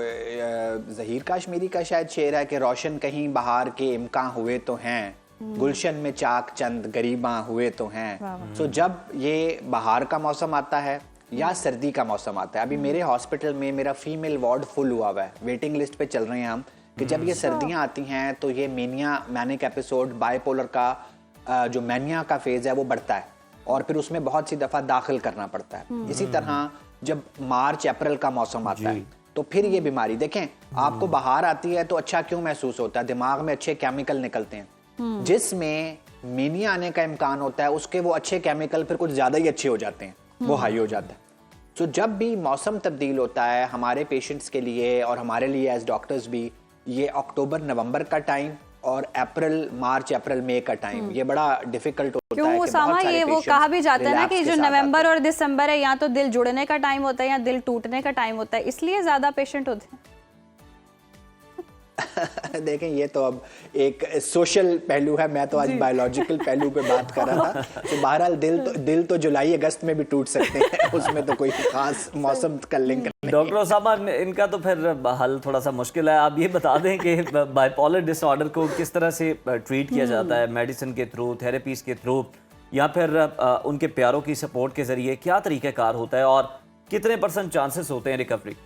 ज़हीर काश्मीरी का शायद शेर है कि रोशन कहीं बहार के इम्कान हुए तो हैं, गुलशन में चाक चंद गरीबा हुए तो हैं। सो जब ये बहार का मौसम आता है या सर्दी का मौसम आता है, अभी मेरे हॉस्पिटल में मेरा फीमेल वार्ड फुल हुआ है, वेटिंग लिस्ट पे चल रहे हैं हम, कि जब ये सर्दियाँ आती हैं तो ये मैनिक एपिसोड, बाइपोलर का जो मैनिया का फेज है वो बढ़ता है, और फिर उसमें बहुत सी दफ़ा दाखिल करना पड़ता है। इसी तरह जब मार्च अप्रैल का मौसम आता है तो फिर ये बीमारी, देखें आपको बाहर आती है तो अच्छा क्यों महसूस होता है, दिमाग में अच्छे केमिकल निकलते हैं, जिसमें मेनिया आने का इम्कान होता है उसके वो अच्छे केमिकल फिर कुछ ज्यादा ही अच्छे हो जाते हैं, वो हाई हो जाता है। तो जब भी मौसम तब्दील होता है हमारे पेशेंट्स के लिए और हमारे लिए एज डॉक्टर्स भी, ये अक्टूबर नवंबर का टाइम और मार्च अप्रैल मई का टाइम ये बड़ा डिफिकल्ट होता है। उसामा, ये वो कहा भी जाता है ना कि जो नवंबर और दिसंबर है या तो दिल जुड़ने का टाइम होता है या दिल टूटने का टाइम होता है, इसलिए ज्यादा पेशेंट होते हैं। देखें, ये तो अब एक सोशल पहलू है, मैं तो आज बायोलॉजिकल पहलू पे बात कर रहा था। तो बहरहाल दिल तो जुलाई अगस्त में भी टूट सकते हैं, उसमें तो कोई खास मौसम का लिंक नहीं। डॉक्टर उसामा, इनका तो फिर हल थोड़ा सा मुश्किल है। आप ये बता दें कि बाइपोलर डिसऑर्डर को किस तरह से ट्रीट किया जाता है, मेडिसिन के थ्रू, थेरेपीज के थ्रू, या फिर उनके प्यारों की सपोर्ट के जरिए क्या तरीक़ाकार होता है और कितने % चांसेस होते हैं रिकवरी?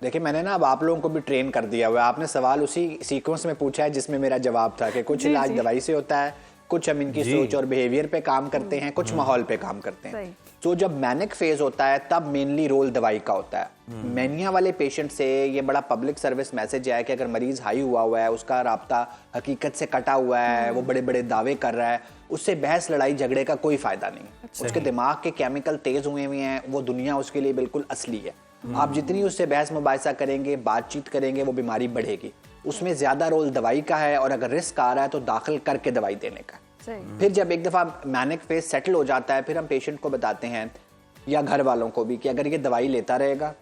देखिए, मैंने ना अब आप लोगों को भी ट्रेन कर दिया हुआ है। आपने सवाल उसी सीक्वेंस में पूछा है जिसमें मेरा जवाब था कि कुछ इलाज दवाई से होता है, कुछ हम इनकी सोच और बिहेवियर पे काम करते हैं, कुछ माहौल पे काम करते हैं। तो जब मैनिक फेज होता है तब मेनली रोल दवाई का होता है। मैनिया वाले पेशेंट से ये बड़ा पब्लिक सर्विस मैसेज है कि अगर मरीज हाई हुआ है, उसका राब्ता हकीकत से कटा हुआ है, वो बड़े बड़े दावे कर रहा है, उससे बहस लड़ाई झगड़े का कोई फायदा नहीं। उसके दिमाग के केमिकल तेज हुए हुए हैं, वो दुनिया उसके लिए बिल्कुल असली है। आप जितनी उससे बहस मुबाहिसा करेंगे, बातचीत करेंगे, वो बीमारी बढ़ेगी। उसमें ज्यादा रोल दवाई का है, और अगर रिस्क आ रहा है तो दाखिल करके दवाई देने का। फिर जब एक दफा मैनिक फेज सेटल हो जाता है, फिर हम पेशेंट को बताते हैं या घर वालों को भी कि अगर ये दवाई लेता रहेगा,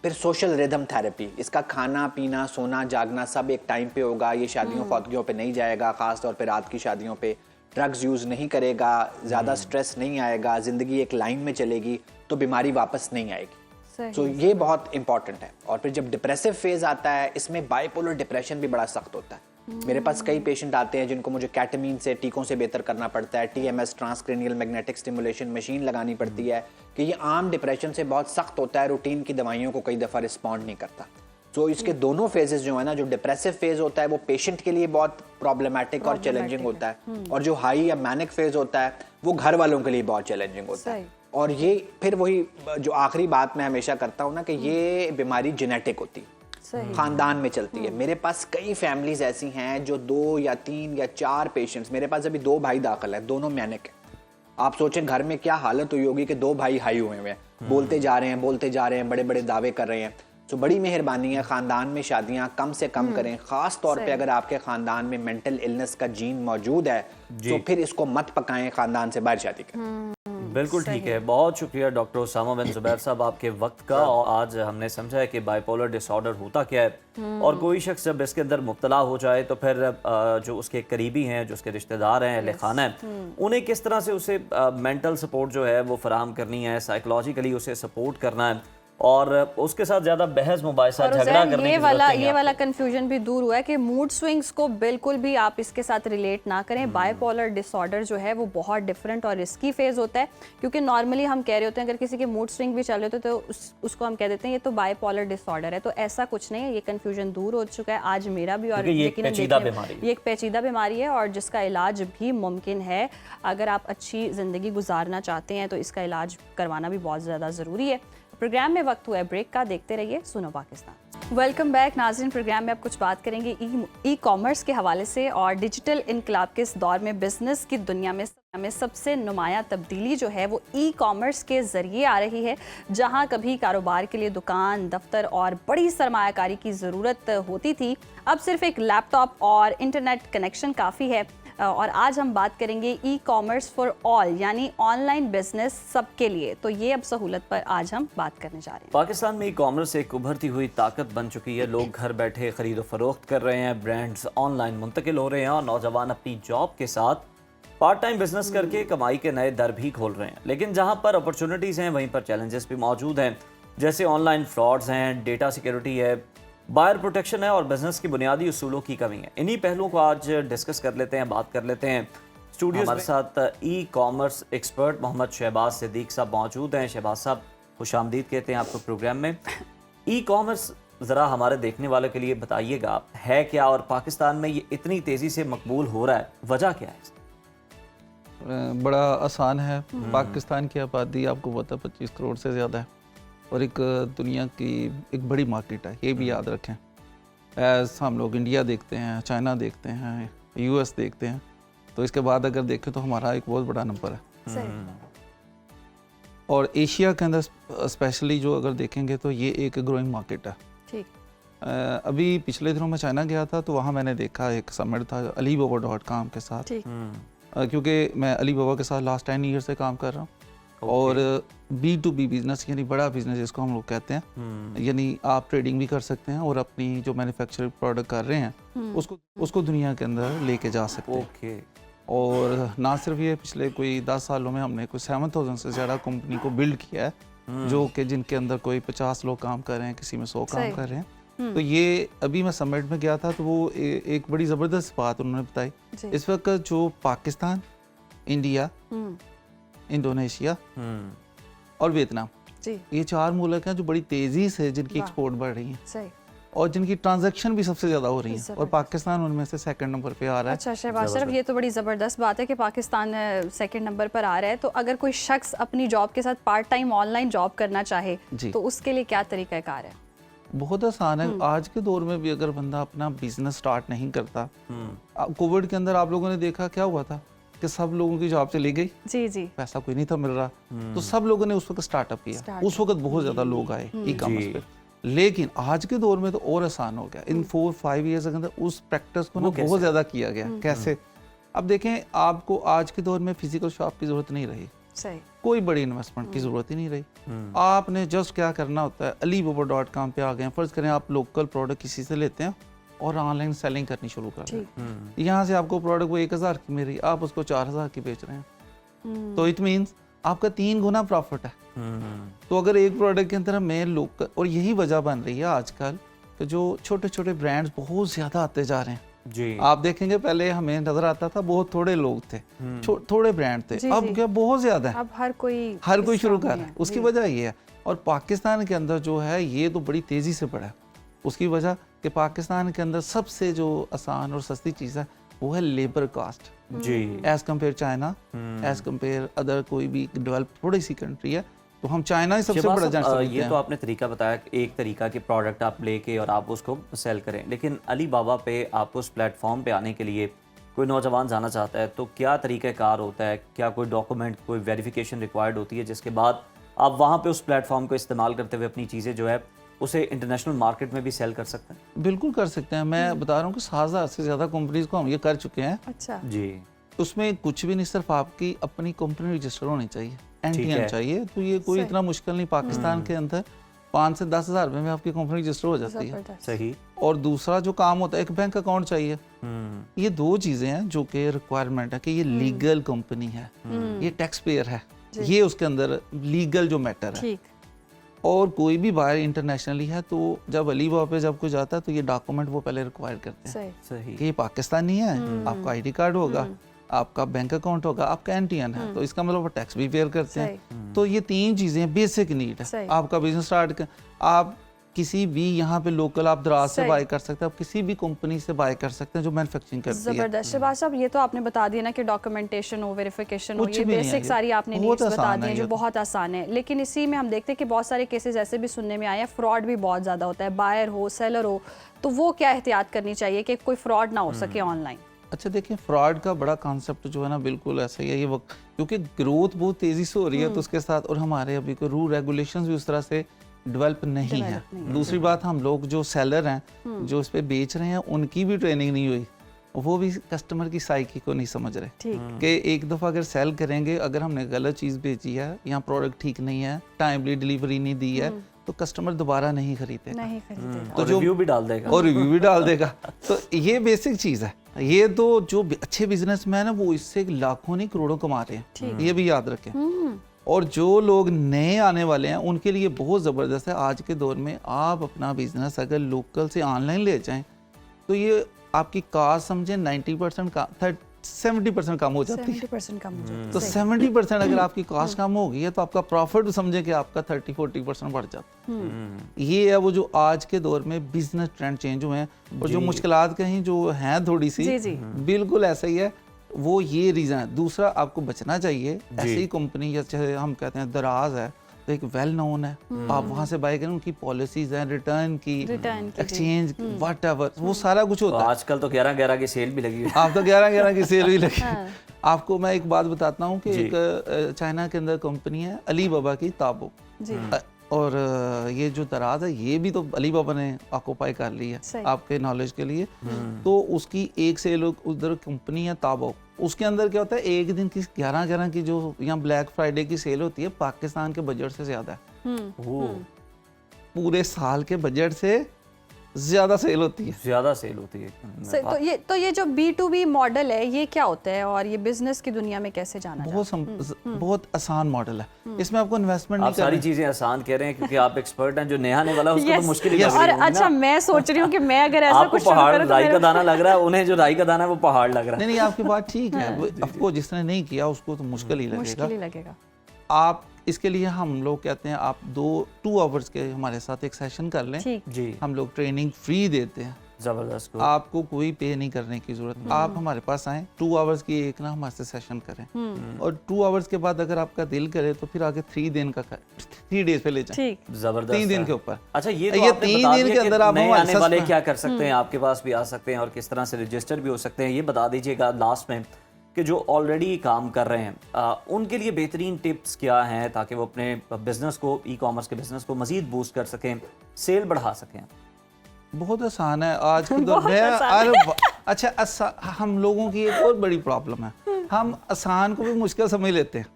फिर सोशल रिदम थेरेपी, इसका खाना पीना सोना जागना सब एक टाइम पे होगा, ये शादियों फौतगियों पे नहीं जाएगा, खास तौर पे रात की शादियों पे, ड्रग्स यूज़ नहीं करेगा, ज़्यादा स्ट्रेस नहीं आएगा, ज़िंदगी एक लाइन में चलेगी, तो बीमारी वापस नहीं आएगी। तो ये बहुत इंपॉर्टेंट है। और फिर जब डिप्रेसिव फेज आता है, इसमें बाइपोलर डिप्रेशन भी बड़ा सख्त होता है। मेरे पास कई पेशेंट आते हैं जिनको मुझे कैटामीन से, टीकों से बेहतर करना पड़ता है, TMS transcranial magnetic stimulation machine लगानी पड़ती है, कि ये आम डिप्रेशन से बहुत सख्त होता है, रूटीन की दवाइयों को कई दफ़ा रिस्पॉन्ड नहीं करता। तो इसके दोनों फेजेस जो है ना, जो डिप्रेसिव फेज होता है वो पेशेंट के लिए बहुत प्रॉब्लमेटिक और चैलेंजिंग होता है, और जो हाई या मैनिक फेज होता है वो घर वालों के लिए बहुत चैलेंजिंग होता है। और ये फिर वही जो आखिरी बात मैं हमेशा करता हूँ ना, कि ये बीमारी जेनेटिक होती है, खानदान में चलती है। मेरे पास कई फैमिलीज ऐसी हैं जो 2 या 3 या 4 पेशेंट्स, मेरे पास अभी 2 भाई दाखिल है, दोनों मैनिक है। आप सोचें घर में क्या हालत हुई होगी कि 2 भाई हाई हुए हैं, बोलते जा रहे हैं, बड़े बड़े दावे कर रहे हैं। तो बड़ी मेहरबानी है, खानदान में शादियां कम से कम करें, खास तौर पे अगर आपके खानदान में मेंटल इलनेस का जीन मौजूद है, तो फिर इसको मत पकाएं, खानदान से बाहर शादी करें। बिल्कुल ठीक है। बहुत शुक्रिया डॉक्टर उसामा बिन जुबैर साहब आपके वक्त का। और आज हमने समझा है कि बाइपोलर डिसऑर्डर होता क्या है, और कोई शख्स जब इसके अंदर मुब्तला हो जाए तो फिर जो उसके करीबी हैं, जो उसके रिश्तेदार हैं, अहले खाना है, उन्हें किस तरह से उसे मेंटल सपोर्ट जो है वो फराहम करनी है, साइकोलॉजिकली उसे सपोर्ट करना है, और उसके साथ ज्यादा बहस मुबाहिसा झगड़ा करने की जरूरत नहीं है। ये वाला कंफ्यूजन भी दूर हुआ है कि मूड स्विंग्स को बिल्कुल भी आप इसके साथ रिलेट ना करें। बाइपोलर डिसऑर्डर जो है वो बहुत डिफरेंट और रिस्की फेज होता है, क्योंकि नॉर्मली हम कह रहे होते हैं अगर किसी के मूड स्विंग भी चल रहे होते हैं तो उसको हम कह देते हैं ये तो बाइपोलर डिसऑर्डर है। तो ऐसा कुछ नहीं है, ये कंफ्यूजन दूर हो चुका है आज मेरा भी, और ये एक पेचीदा बीमारी है और जिसका इलाज भी मुमकिन है। अगर आप अच्छी जिंदगी गुजारना चाहते हैं तो इसका इलाज करवाना भी बहुत ज़्यादा ज़रूरी है। प्रोग्राम में वक्त हुआ है ब्रेक का, देखते रहिए सुनो पाकिस्तान। वेलकम बैक नाज़रीन। प्रोग्राम में अब कुछ बात करेंगे ई कॉमर्स के हवाले से, और डिजिटल इनकलाब के इस दौर में बिजनेस की दुनिया में सबसे नुमायां तब्दीली जो है वो ई कॉमर्स के ज़रिए आ रही है। जहां कभी कारोबार के लिए दुकान, दफ्तर और बड़ी सरमायाकारी की ज़रूरत होती थी, अब सिर्फ एक लैपटॉप और इंटरनेट कनेक्शन काफ़ी है। और आज हम बात करेंगे ई कॉमर्स फॉर ऑल, यानी ऑनलाइन बिजनेस सबके लिए। तो ये अब सहूलत पर आज हम बात करने जा रहे हैं। पाकिस्तान में ई कॉमर्स एक उभरती हुई ताकत बन चुकी है। लोग घर बैठे खरीदो फरोख्त कर रहे हैं, ब्रांड्स ऑनलाइन मुंतकिल हो रहे हैं, और नौजवान अपनी जॉब के साथ पार्ट टाइम बिजनेस करके कमाई के नए दर भी खोल रहे हैं। लेकिन जहां पर अपॉर्चुनिटीज़ हैं वहीं पर चैलेंजेस भी मौजूद हैं, जैसे ऑनलाइन फ्रॉड्स हैं, डेटा सिक्योरिटी है, बायर प्रोटेक्शन है, और बिजनेस की बुनियादी उसूलों की कमी है। इन्हीं पहलुओं को आज डिस्कस कर लेते हैं, बात कर लेते हैं। स्टूडियो हमारे साथ e commerce expert Mohammad Shahbaz Siddique sahab मौजूद हैं। शहबाज साहब, खुशामदीद कहते हैं आपको प्रोग्राम में। ई कॉमर्स ज़रा हमारे देखने वालों के लिए बताइएगा, है क्या, और पाकिस्तान में ये इतनी तेज़ी से मकबूल हो रहा है, वजह क्या है? बड़ा आसान है। पाकिस्तान की आबादी आपको पता 25 करोड़ से ज़्यादा है, और एक दुनिया की एक बड़ी मार्केट है, ये भी याद रखें। एज हम लोग इंडिया देखते हैं, चाइना देखते हैं, US देखते हैं, तो इसके बाद अगर देखें तो हमारा एक बहुत बड़ा नंबर है। और एशिया के अंदर स्पेशली जो अगर देखेंगे तो ये एक ग्रोइंग मार्केट है। ठीक। अभी पिछले दिनों में चाइना गया था, तो वहाँ मैंने देखा एक समिट था Alibaba.com के साथ, क्योंकि मैं Alibaba के साथ लास्ट 10 ईयर से काम कर रहा हूँ। और B2B बिजनेस यानी बड़ा बिजनेस जिसको हम लोग कहते हैं, यानी आप ट्रेडिंग भी कर सकते हैं और अपनी जो मैन्युफैक्चरिंग प्रोडक्ट कर रहे हैं उसको दुनिया के अंदर लेके जा सकते हैं। और ना सिर्फ ये, पिछले कोई 10 सालों में हमने कोई 7,000 से ज़्यादा कंपनी को बिल्ड किया है, जो कि जिनके अंदर कोई 50 लोग काम कर रहे हैं, किसी में 100 काम कर रहे हैं। तो ये अभी मैं समिट में गया था, तो वो एक बड़ी ज़बरदस्त बात उन्होंने बताई। इस वक्त जो पाकिस्तान, इंडिया, इंडोनेशिया और वियतनाम, ये 4 मुल्क हैं जो बड़ी तेजी से जिनकी एक्सपोर्ट बढ़ रही है और जिनकी ट्रांजैक्शन भी सबसे ज्यादा हो रही है, और पाकिस्तान उनमें से सेकंड नंबर पे आ रहा है। अच्छा शहबाज साहब, ये तो बड़ी ज़बरदस्त बात है कि पाकिस्तान सेकंड नंबर पर आ रहा है। तो अगर कोई शख्स अपनी जॉब के साथ पार्ट टाइम ऑनलाइन जॉब करना चाहे तो उसके लिए क्या तरीक़ाकार है? बहुत आसान है। आज के दौर में भी अगर बंदा अपना बिजनेस स्टार्ट नहीं करता, कोविड के अंदर आप लोगों ने देखा क्या हुआ था कि सब लोगों की जॉब चली गई, जी पैसा कोई नहीं था मिल रहा, तो सब लोगों ने उस वक्त स्टार्टअप किया। उस वक्त बहुत ज्यादा लोग आए ई कॉमर्स पे। लेकिन आज के दौर में तो और आसान हो गया। इन 4-5 ईयर्स के अंदर उस प्रैक्टिस को ना बहुत ज्यादा किया गया। कैसे? अब देखें, आपको आज के दौर में फिजिकल शॉप की जरूरत नहीं रही, कोई बड़ी इन्वेस्टमेंट की जरूरत ही नहीं रही। आपने जस्ट क्या करना होता है, Alibaba.com पे आ गए, फर्ज करें आप लोकल प्रोडक्ट किसी से लेते हैं, और ऑनलाइन सेलिंग करनी शुरू कर रहे हैं। यहाँ से आपको प्रोडक्ट वो 1000 की मिल रही है, आप उसको 4000 की बेच रहे हैं, तो इट मीन्स आपका 3 गुना प्रॉफिट है। तो अगर एक प्रोडक्ट के अंदर मैं लोकल, और यही वजह बन रही है आजकल कि जो छोटे छोटे ब्रांड्स बहुत ज़्यादा आते जा रहे हैं जी। आप देखेंगे पहले हमें नजर आता था बहुत थोड़े लोग थे, थोड़े ब्रांड थे, अब क्या बहुत ज्यादा है, अब हर कोई शुरू कर रहा है। उसकी वजह ये है, और पाकिस्तान के अंदर जो है ये तो बड़ी तेजी से बढ़ा है। उसकी वजह कि पाकिस्तान के अंदर सबसे जो आसान और सस्ती चीज़ है वो है लेबर कास्ट जी, as compare China, as compare other कोई भी डेवलप थोड़ी सी कंट्री है, तो हम चाइना ही सबसे बड़ा जान सकते हैं। ये तो आपने तरीका बताया कि एक तरीका कि प्रोडक्ट आप लेके और आप उसको सेल करें, लेकिन अली बाबा पे आप उस प्लेटफॉर्म पे आने के लिए कोई नौजवान जाना चाहता है तो क्या तरीक़ाकार होता है? क्या कोई डॉक्यूमेंट, कोई वेरिफिकेशन रिक्वायर्ड होती है जिसके बाद आप वहाँ पे उस प्लेटफॉर्म को इस्तेमाल करते हुए अपनी चीज़ें जो है उसे इंटरनेशनल मार्केट में भी सेल कर सकते हैं? बिल्कुल कर सकते हैं। मैं बता रहा हूँ कि 7,000 से ज़्यादा कंपनीज को हम ये कर चुके हैं। अच्छा जी। उसमें कुछ भी नहीं, सिर्फ आपकी अपनी कंपनी रजिस्टर होनी चाहिए, एनटीएन चाहिए, तो ये कोई सही। इतना मुश्किल नहीं। पाकिस्तान के अंदर 5 से 10 हज़ार रुपये में आपकी कंपनी रजिस्टर हो जाती है। जबरदस्त। सही। और दूसरा जो काम होता है, एक बैंक अकाउंट चाहिए। ये 2 चीज़ें हैं जो कि रिक्वायरमेंट है कि ये लीगल कंपनी है, ये टैक्स पेयर है, ये उसके अंदर लीगल जो मैटर है। ठीक। और कोई भी बाहर इंटरनेशनली है तो जब अली बाबा पे जब कुछ जाता है तो ये डॉक्यूमेंट वो पहले रिक्वायर करते हैं सही। सही। कि ये पाकिस्तानी है, आपका आईडी कार्ड होगा, आपका बैंक अकाउंट होगा, आपका एनटीएन है, तो इसका मतलब वो टैक्स भी पेयर करते हैं। तो ये 3 चीज़ें बेसिक नीड है। सही। आपका बिजनेस स्टार्ट आप किसी भी यहाँ पे लोकल आप दराज से सही। बाय कर सकते हैं, आप किसी भी कंपनी से बाय कर सकते हैं जो मैन्युफैक्चरिंग करती है। जबरदस्त। शहबाज साहब, ये तो आपने बता दिया ना कि डॉक्यूमेंटेशन हो, वेरिफिकेशन हो, कुछ ये भी नहीं है बेसिक ये। सारी आपने बहुत नीड्स बता आसान दी है हैं जो ये तो। बहुत आसान है। लेकिन इसी में हम देखते हैं कि बहुत सारे केसेस ऐसे भी सुनने में आए हैं, फ्रॉड भी बहुत ज़्यादा होता है, बायर हो, सेलर हो, तो वो क्या एहतियात करनी चाहिए कि कोई फ्रॉड ना हो सके ऑनलाइन? अच्छा देखिए, फ्रॉड का बड़ा कॉन्सेप्ट जो है ना बिल्कुल ऐसा ही है ये वक्त, क्योंकि ग्रोथ बहुत तेज़ी से हो रही है तो उसके साथ, और हमारे अभी कोई रूल रेगुलेशंस भी उस तरह से डेवलप नहीं है। दूसरी बात, हम लोग जो सेलर हैं जो इस पे बेच रहे हैं उनकी भी ट्रेनिंग नहीं हुई, वो भी कस्टमर की साइकी को नहीं समझ रहे ठीक। कि एक दफ़ा अगर सेल करेंगे, अगर हमने गलत चीज़ बेची है या प्रोडक्ट ठीक नहीं है, टाइमली डिलीवरी नहीं दी है, तो कस्टमर दोबारा नहीं खरीदेगा, नहीं खरीदेगा। तो रिव्यू भी डाल देगा। और रिव्यू भी डाल देगा। तो ये बेसिक चीज़ है। ये तो जो अच्छे बिजनेसमैन है वो इससे लाखों नहीं करोड़ों कमा रहे हैं, ये भी याद रखें। और जो लोग नए आने वाले हैं उनके लिए बहुत ज़बरदस्त है। आज के दौर में आप अपना बिजनेस अगर लोकल से ऑनलाइन ले जाएं तो ये आपकी कॉस्ट समझें 90% का 70% कम हो जाती है। 70% कम हो जाता है। तो 70% अगर आपकी कॉस्ट कम हो गई है तो आपका प्रॉफिट समझे कि आपका 30-40% बढ़ जाता है। ये है वो जो आज के दौर में बिजनेस ट्रेंड चेंज हुए हैं, और जो मुश्किलात कहीं जो हैं थोड़ी सी, जी, जी। बिल्कुल ऐसा ही है, वो ये रीज़न है। दूसरा, आपको बचना चाहिए ऐसी कंपनी, जैसे हम कहते हैं दराज है तो एक वेल नोन है, आप वहाँ से बाय करें, उनकी पॉलिसीज हैं रिटर्न की, एक्सचेंज, वट एवर, वो सारा कुछ होता है। आजकल तो 11-11 की सेल भी लगी हुई है। आप तो 11-11 की सेल भी लगी। आपको मैं एक बात बताता हूँ कि एक चाइना के अंदर कंपनी है अली बाबा की, ताबो, और ये जो दराज है ये भी तो अली बाबा ने ऑक्यूपाई कर ली है आपके नॉलेज के लिए। तो उसकी एक सेल उधर कंपनी है ताबो, उसके अंदर क्या होता है, एक दिन की 11-11 की जो यहाँ ब्लैक फ्राइडे की सेल होती है पाकिस्तान के बजट से ज्यादा है। पूरे साल के बजट से ज्यादा सेल होती है, ज्यादा सेल होती है। तो ये जो B2B मॉडल है ये क्या होता है और ये बिजनेस की दुनिया में कैसे जाना जाता है? बहुत आसान मॉडल है, इसमें आपको इन्वेस्टमेंट नहीं आप सारी चीजें आसान कह रहे हैं क्योंकि आप एक्सपर्ट हैं, जो नया आने वाला है उसको तो मुश्किल ही लग रही और होगी अच्छा, ना। मैं सोच रही हूँ कि मैं अगर ऐसा आपको कुछ शुरू पहाड़ करूं तो राई का दाना लग रहा है, उन्हें जो राई का दाना है वो पहाड़ लग रहा है। नहीं, आपकी बात ठीक है। आपको जिसने नहीं किया उसको तो मुश्किल ही लगेगा। आप इसके लिए हम लोग कहते हैं आप 2 आवर्स के हमारे साथ एक सेशन कर लें, जी। हम लोग ट्रेनिंग फ्री देते हैं, जबरदस्त। आपको कोई पे नहीं करने की जरूरत। आप हमारे पास आएं, 2 आवर्स की एक ना हमारे से सेशन करें, और 2 आवर्स के बाद अगर आपका दिल करे तो फिर आगे 3 दिन का 3 डेज पे ले जाएं, जबरदस्त। 3 दिन के ऊपर। अच्छा, ये तो ये आपने 3 बता दिन दिया के कि अंदर आप नए हमारे आने साथ वाले क्या कर सकते हैं, आपके पास भी आ सकते हैं और किस तरह से रजिस्टर भी हो सकते हैं, ये बता दीजिएगा लास्ट में कि जो ऑलरेडी काम कर रहे हैं उनके लिए बेहतरीन टिप्स क्या हैं ताकि वो अपने बिजनेस को, ई कॉमर्स के बिजनेस को मजीद बूस्ट कर सकें, सेल बढ़ा सकें। बहुत आसान है आज के दौर में। अच्छा, हम लोगों की एक और बड़ी प्रॉब्लम है, हम आसान को भी मुश्किल समझ लेते हैं,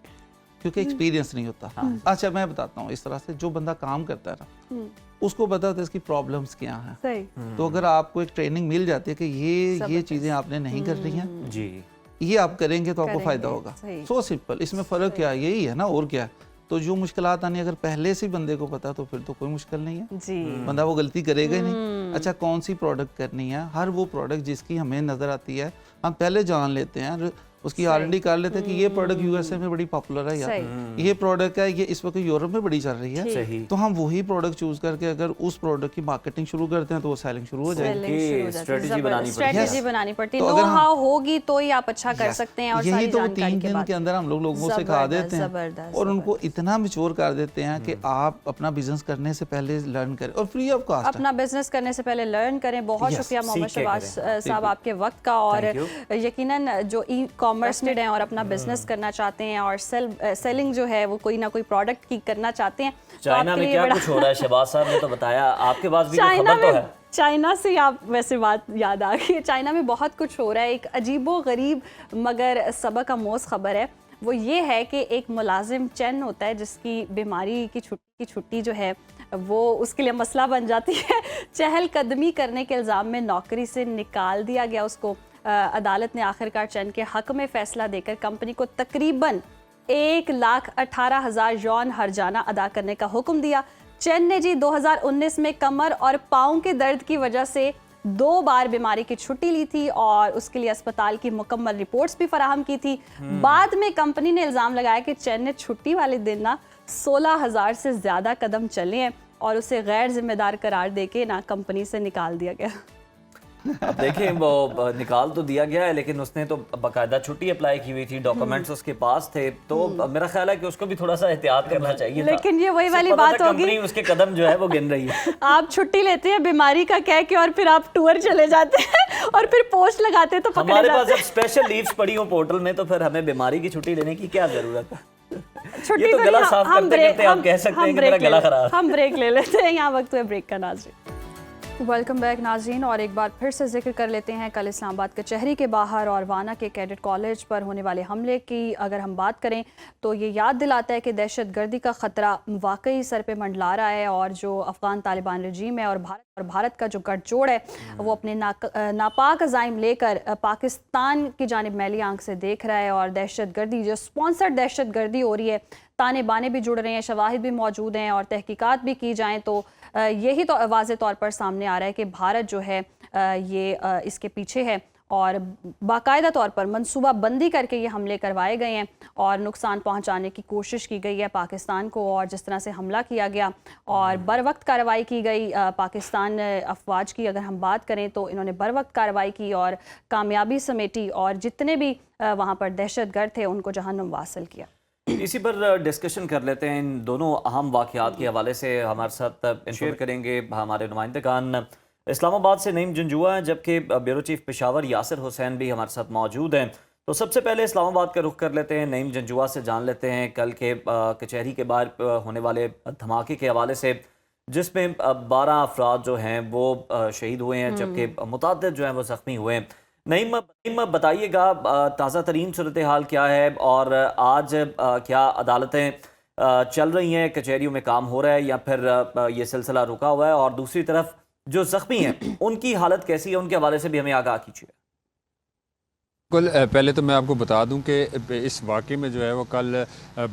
क्योंकि एक्सपीरियंस नहीं होता। अच्छा मैं बताता हूँ इस तरह से, जो बंदा काम करता है ना उसको पता होता है इसकी प्रॉब्लम्स क्या हैं। सही। तो अगर आपको एक ट्रेनिंग मिल जाती है कि ये चीज़ें आपने नहीं करनी है, जी, ये आप करेंगे तो आपको फ़ायदा होगा। सही। सो सिंपल, इसमें फ़र्क क्या है, यही है ना, और क्या है। तो जो मुश्किलात आनी अगर पहले से बंदे को पता तो फिर तो कोई मुश्किल नहीं है, जी। बंदा वो गलती करेगा ही नहीं। अच्छा कौन सी प्रोडक्ट करनी है, हर वो प्रोडक्ट जिसकी हमें नज़र आती है हम पहले जान लेते हैं, उसकी R&D कर लेते हैं कि ये प्रोडक्ट यूएसए में बड़ी पॉपुलर है यार, ये प्रोडक्ट है ये इस वक्त यूरोप में बड़ी चल रही है, तो हम वही प्रोडक्ट चूज करके अगर उस प्रोडक्ट की मार्केटिंग शुरू करते हैं तो वो सेलिंग शुरू हो जाएगी। स्ट्रेटजी बनानी पड़ती है, नो हाउ होगी तो ही आप अच्छा कर सकते हैं। और यही तो 3 दिन के अंदर हम लोगों को सिखा देते हैं और उनको इतना मैच्योर कर देते हैं कि आप अपना बिजनेस करने से पहले लर्न करें और फ्री ऑफ कॉस्ट अपना बिजनेस करने से पहले लर्न करें। बहुत शुक्रिया मोहम्मद शहबाज साहब आपके वक्त का, और यकीनन जो ई कॉमर्स में हैं और अपना बिजनेस करना चाहते हैं और सेलिंग जो है वो कोई ना कोई प्रोडक्ट की करना चाहते हैं, चाइना में क्या कुछ हो रहा है शहबाज साहब ने तो बताया, आपके पास भी कोई खबर तो है? चाइना से आप वैसे बात याद आ गई, चाइना में बहुत कुछ हो रहा है। एक अजीबो गरीब मगर सबक आमोज खबर है, वो ये है कि एक मुलाजिम चेन होता है जिसकी बीमारी की छुट्टी जो है वो उसके लिए मसला बन जाती है। चहलकदमी करने के इल्ज़ाम में नौकरी से निकाल दिया गया उसको। अदालत ने आखिरकार चेन के हक में फैसला देकर कंपनी को तकरीबन 1,18,000 यौन हर्जाना अदा करने का हुक्म दिया। चेन ने जी 2019 में कमर और पाँव के दर्द की वजह से 2 बार बीमारी की छुट्टी ली थी और उसके लिए अस्पताल की मुकम्मल रिपोर्ट्स भी फराहम की थी। बाद में कंपनी ने इल्ज़ाम लगाया कि चेन ने छुट्टी वाले दिन ना 16,000 से ज़्यादा कदम चले हैं और उसे गैर जिम्मेदार करार देके ना कंपनी से निकाल दिया गया। अब देखें वो निकाल तो दिया गया है लेकिन उसने तो बाकायदा छुट्टी अप्लाई की हुई थी, डॉक्यूमेंट्स उसके पास थे, तो मेरा ख्याल है कि उसको भी थोड़ा सा एहतियात करना चाहिए। लेकिन ये वही वाली बात होगी, उसके कदम जो है वो गिन रही है। आप छुट्टी लेते हैं बीमारी का कह के और फिर आप टूर चले जाते हैं और फिर पोस्ट लगाते हैं तो पकड़े हमारे पास जाते जब स्पेशल लीव्स पड़ी हो पोर्टल में तो फिर हमें बीमारी की छुट्टी लेने की क्या जरूरत है? छुट्टी ये तो गला साफ करते करते आप कह सकते हैं कि मेरा गला खराब। हम ब्रेक ले लेते हैं, यहाँ वक्त है ब्रेक का। नाज़रीन वेलकम बैक नाज़रीन, और एक बार फिर से जिक्र कर लेते हैं कल इस्लामाबाद कचहरी के बाहर और वाना के कैडेट कॉलेज पर होने वाले हमले की अगर हम बात करें तो ये याद दिलाता है कि दहशत गर्दी का ख़तरा वाकई सर पे मंडला रहा है और जो अफ़गान तालिबान रजीम है और भारत का जो गठजोड़ है वो अपने नापाक अज़ाइम लेकर पाकिस्तान की जानिब मैली आंख से देख रहा है और दहशत गर्दी जो स्पॉन्सर्ड दहशत गर्दी हो रही है, ताने बाने भी जुड़ रहे हैं, शवाहिद भी मौजूद हैं और तहकीकात भी की जाएँ तो यही तो वाज़े तौर पर सामने आ रहा है कि भारत जो है ये इसके पीछे है और बाकायदा तौर पर मंसूबा बंदी करके ये हमले करवाए गए हैं और नुकसान पहुंचाने की कोशिश की गई है पाकिस्तान को। और जिस तरह से हमला किया गया और बर वक्त कार्रवाई की गई पाकिस्तान अफवाज की अगर हम बात करें तो इन्होंने बर वक्त कार्रवाई की और कामयाबी समेटी और जितने भी वहाँ पर दहशतगर्द थे उनको जहन्नुम वासिल किया। इसी पर डिस्कशन कर लेते हैं, इन दोनों अहम वाक़यात के हवाले से हमारे साथ शेयर करेंगे हमारे नुमाइंदगान इस्लामाबाद से नईम जंजुआ हैं, जबकि ब्यूरो चीफ पेशावर यासिर हुसैन भी हमारे साथ मौजूद हैं। तो सबसे पहले इस्लामाबाद का रुख कर लेते हैं, नईम जंजुआ से जान लेते हैं कल के कचहरी के बाहर होने वाले धमाके के हवाले से जिसमें 12 अफराद जो हैं वो शहीद हुए हैं जबकि मुतअद्दिद जो हैं वो ज़ख्मी हुए हैं। नईम बताइएगा ताज़ा तरीन सूरत हाल क्या है और आज क्या अदालतें चल रही हैं, कचहरियों में काम हो रहा है या फिर ये सिलसिला रुका हुआ है, और दूसरी तरफ जो ज़ख्मी हैं उनकी हालत कैसी है, उनके हवाले से भी हमें आगाह कीजिए। बिल्कुल, पहले तो मैं आपको बता दूं कि इस वाक़े में जो है वो कल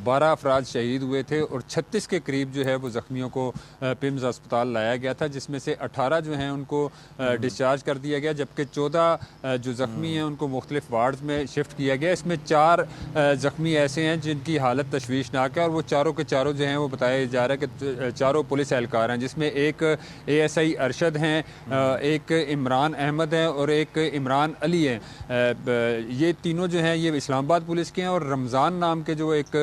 12 अफराद शहीद हुए थे और 36 के करीब जो है वो ज़ख्मियों को पिम्स अस्पताल लाया गया था, जिसमें से 18 जो हैं उनको डिस्चार्ज कर दिया गया, जबकि 14 जो ज़ख्मी हैं उनको मुख्तलिफ वार्ड्स में शिफ्ट किया गया। इसमें 4 ज़ख्मी ऐसे हैं जिनकी हालत तशवीशनाक है और वो चारों के चारों जो हैं वो बताया जा रहा है कि चारों पुलिस एहलकार हैं, जिसमें एक ASI अरशद हैं, एक इमरान अहमद हैं और एक इमरान अली हैं। ये तीनों जो हैं ये इस्लामाबाद पुलिस के हैं और रमज़ान नाम के जो एक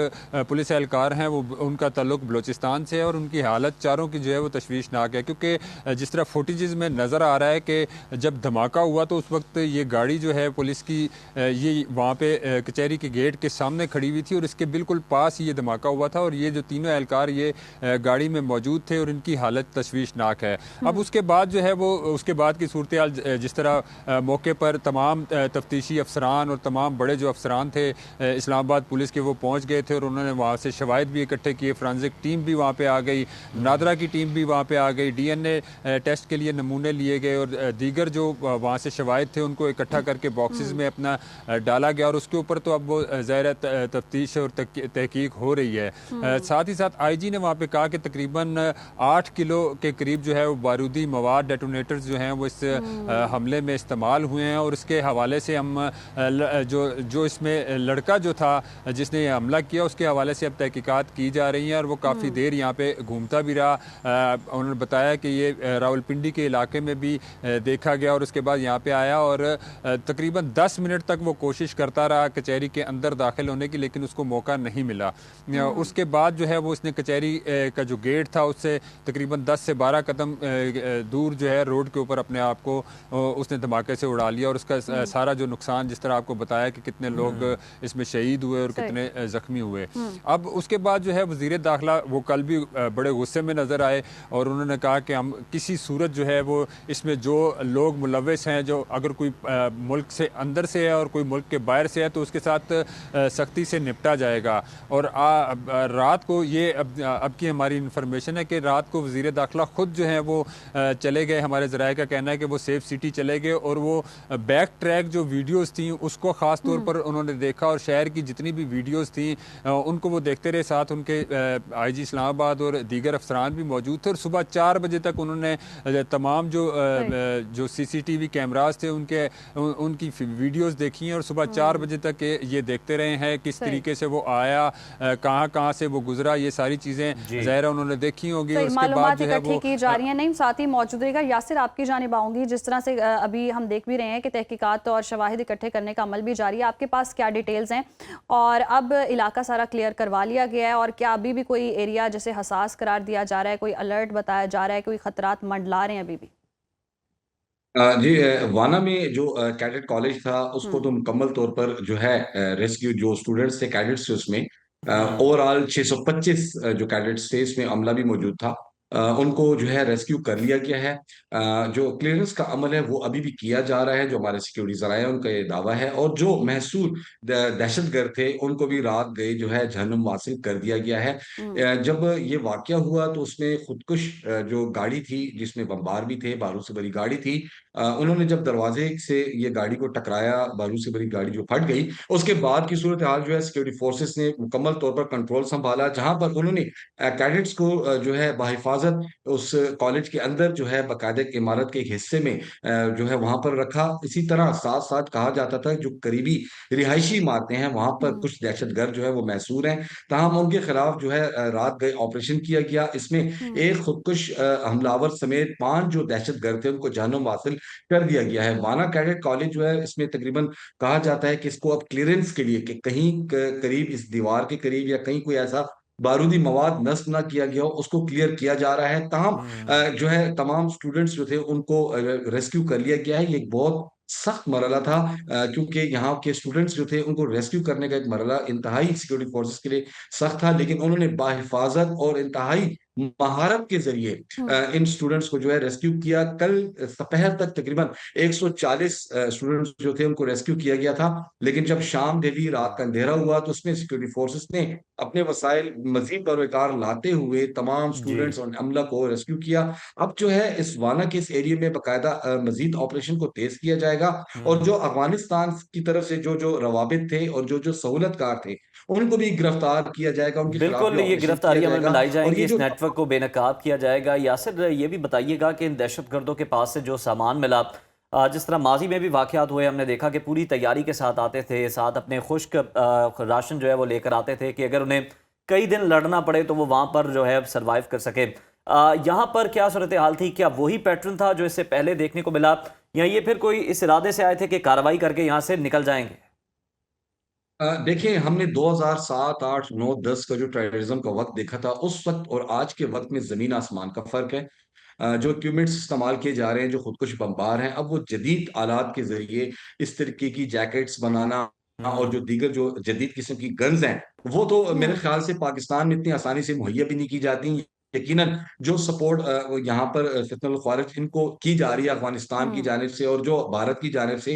पुलिस एहलकार हैं वो उनका ताल्लुक बलूचिस्तान से है और उनकी हालत चारों की जो है वो तशवीशनाक है, क्योंकि जिस तरह फुटेजेस में नज़र आ रहा है कि जब धमाका हुआ तो उस वक्त ये गाड़ी जो है पुलिस की ये वहाँ पे कचहरी के गेट के सामने खड़ी हुई थी और इसके बिल्कुल पास ये धमाका हुआ था और ये जो तीनों एहलकार ये गाड़ी में मौजूद थे और इनकी हालत तशवीशनाक है। अब उसके बाद जो है वो उसके बाद की सूरत हाल जिस तरह मौके पर तमाम तफ्तीशी अफसरान और तमाम बड़े जो अफसरान थे इस्लामाबाद पुलिस के, वो पहुँच गए थे और उन्होंने वहाँ से शवाहिद भी इकट्ठे किए। फ्रांसिक टीम भी वहाँ पे आ गई, नादरा की टीम भी वहाँ पे आ गई, DNA टेस्ट के लिए नमूने लिए गए और दीगर जो वहाँ से शवाहिद थे उनको इकट्ठा करके बॉक्सेस में अपना डाला गया और उसके ऊपर तो अब वो ज़ाहिर तफ्तीश और तहकीक हो रही है। साथ ही साथ IG ने वहाँ पे कहा कि तकरीबन 8 किलो के करीब जो है वो बारूदी मवाद, डेटोनेटर्स जो हैं वो इस हमले में इस्तेमाल हुए हैं और इसके हवाले से हम जो इसमें लड़का जो था जिसने ये हमला किया उसके हवाले से अब तहकीकात की जा रही हैं और वो काफ़ी देर यहाँ पे घूमता भी रहा। उन्होंने बताया कि ये रावलपिंडी के इलाके में भी देखा गया और उसके बाद यहाँ पे आया और तकरीबन 10 मिनट तक वो कोशिश करता रहा कचहरी के अंदर दाखिल होने की, लेकिन उसको मौका नहीं मिला। उसके बाद जो है वो उसने कचहरी का जो गेट था उससे तकरीबन 10 से 12 कदम दूर जो है रोड के ऊपर अपने आप को उसने धमाके से उड़ा लिया और उसका सारा जो नुकसान, जिस तरह आपको बताया कि कितने लोग इसमें शहीद हुए और कितने जख्मी हुए। अब उसके बाद जो है वज़ीर दाखिला वो कल भी बड़े गुस्से में नज़र आए और उन्होंने कहा कि हम किसी सूरत जो है वो इसमें जो लोग मुलव्वस हैं, जो अगर कोई मुल्क से अंदर से है और कोई मुल्क के बाहर से है तो उसके साथ सख्ती से निपटा जाएगा। और रात को ये अब की हमारी इंफॉर्मेशन है कि रात को वज़ीर दाखिला ख़ुद जो है वो चले गए, हमारे ज़राए का कहना है कि वो सेफ सिटी चले गए और वो बैक ट्रैक जो वीडियोस थी उसको ख़ास तौर पर उन्होंने देखा और शहर की जितनी भी वीडियोस थी उनको वो देखते रहे। साथ उनके IG इस्लामाबाद और दीगर अफसरान भी मौजूद थे और सुबह 4 बजे तक उन्होंने तमाम जो CCTV कैमराज थे उनकी वीडियोस देखी हैं और सुबह 4 बजे तक ये देखते रहे हैं किस तरीके से वो आया, कहाँ से वो गुजरा, ये सारी चीज़ें ज़ाहिर उन्होंने देखी होगी। उसके बाद जो है वो की जा रही है। नहीं, साथ ही मौजूद रहेगा यासिर, आपकी जानिब आऊंगी। जिस तरह से अभी हम देख भी रहे हैं कि तहकीकात और शवाहिद इकट्ठे करने का अमल भी जारी है, आपके पास क्या डिटेल्स हैं और अब इलाका सारा क्लियर करवा लिया गया है और क्या अभी भी कोई एरिया जैसे हसास करार दिया जा रहा है, कोई अलर्ट बताया जा रहा है, कोई खतरात मंडला रहे हैं अभी भी? जी, वाना में जो कैडेट कॉलेज था उसको तो मुकम्मल तौर पर जो है रेस्क्यू जो स्टूडेंट्स थे, कैडेट्स थे, उसमें ओवरऑल 625 जो कैडेट्स थे, इसमें अमला भी मौजूद था। उनको जो है रेस्क्यू कर लिया गया है। जो क्लियरेंस का अमल है वो अभी भी किया जा रहा है, जो हमारे सिक्योरिटी ज़राए हैं उनका ये दावा है। और जो महसूर दहशतगर्द थे उनको भी रात गए जो है जहन्नुम वासिल कर दिया गया है। जब ये वाकया हुआ तो उसमें खुदकुश जो गाड़ी थी जिसमें बम्बार भी थे, बारूद से भरी गाड़ी थी, उन्होंने जब दरवाजे से ये गाड़ी को टकराया, बारूद से भरी गाड़ी जो फट गई, उसके बाद की सूरत हाल जो है सिक्योरिटी फोर्सेस ने मुकम्मल तौर पर कंट्रोल संभाला, जहां पर उन्होंने कैडेट्स को जो है बाहिफाजत उस कॉलेज के अंदर जो है बाकायदा इमारत के एक हिस्से में जो है वहां पर रखा। इसी तरह साथ साथ कहा जाता था जो करीबी रिहायशी इमारतें हैं वहां पर कुछ दहशतगर्द जो है वो मैसूर हैं, ताहम उनके खिलाफ जो है रात गए ऑपरेशन किया गया। इसमें एक खुदकुश हमलावर समेत 5 जो दहशतगर्द थे उनको जहन्नुम वासिल कर दिया गया है। वाना कैडेट कॉलेज जो है इसमें तकरीबन कहा जाता है कि इसको अब क्लियरेंस के लिए कि कहीं करीब इस दीवार के करीब या कहीं कोई ऐसा बारूदी मवाद नष्ट ना किया गया हो उसको क्लियर किया जा रहा है। ताहम जो है तमाम स्टूडेंट्स जो थे उनको रेस्क्यू कर लिया गया है। ये एक बहुत सख्त मरला था क्योंकि यहाँ के स्टूडेंट्स जो थे उनको रेस्क्यू करने का एक मरला इंतहाई सिक्योरिटी फोर्सेस के लिए सख्त था, लेकिन उन्होंने बाहिफाजत और इंतहाई महारत के जरिए इन स्टूडेंट्स को जो है रेस्क्यू किया। कल दोपहर तक तकरीबन 140 स्टूडेंट्स जो थे उनको रेस्क्यू किया गया था, लेकिन जब शाम ढली, रात का अंधेरा हुआ तो उसमें सिक्योरिटी फोर्सेस ने अपने वसाइल मजीद बरकार लाते हुए तमाम स्टूडेंट्स और अमला को रेस्क्यू किया। अब जो है इस वाना के इस एरिया में बाकायदा मजीद ऑपरेशन को तेज किया जाएगा और जो अफगानिस्तान की तरफ से जो जो रवाबित थे और जो जो सहूलतकार थे उनको भी गिरफ्तार किया जाएगा, उनके खिलाफ बिल्कुल भी ये ऑपरेशन गिरफ्तारियां किया अमल में जाएगा। लाई और जाएंगी, ये इस जो नेटवर्क को बेनकाब किया जाएगा। यासिर, ये भी बताइएगा कि इन दहशतगर्दों के पास से जो सामान मिला, जिस तरह माजी में भी वाकयात हुए, हमने देखा कि पूरी तैयारी के साथ आते थे, साथ अपने खुश्क राशन जो है वो लेकर आते थे कि अगर उन्हें कई दिन लड़ना पड़े तो वो वहाँ पर जो है सर्वाइव कर सके। यहाँ पर क्या सूरत हाल थी? क्या वही पैटर्न था जो इससे पहले देखने को मिला, या ये फिर कोई इस इरादे से आए थे कि कार्रवाई करके यहाँ से निकल जाएंगे? देखिए, हमने 2007, 8, 9, 10 का जो टेररिज्म का वक्त देखा था, उस वक्त और आज के वक्त में जमीन आसमान का फर्क है। जो इक्विपमेंट्स इस्तेमाल किए जा रहे हैं, जो खुदकुश बमबार हैं, अब वो जदीद आलात के जरिए इस तरीके की जैकेट्स बनाना और जो दीगर जो जदीद किस्म की गन्स हैं, वो तो मेरे ख्याल से पाकिस्तान में इतनी आसानी से मुहैया भी नहीं की जाती। यकीनन जो सपोर्ट यहाँ पर फितनुल ख्वारिज इनको की जा रही है अफगानिस्तान की जानिब से और जो भारत की जानिब से,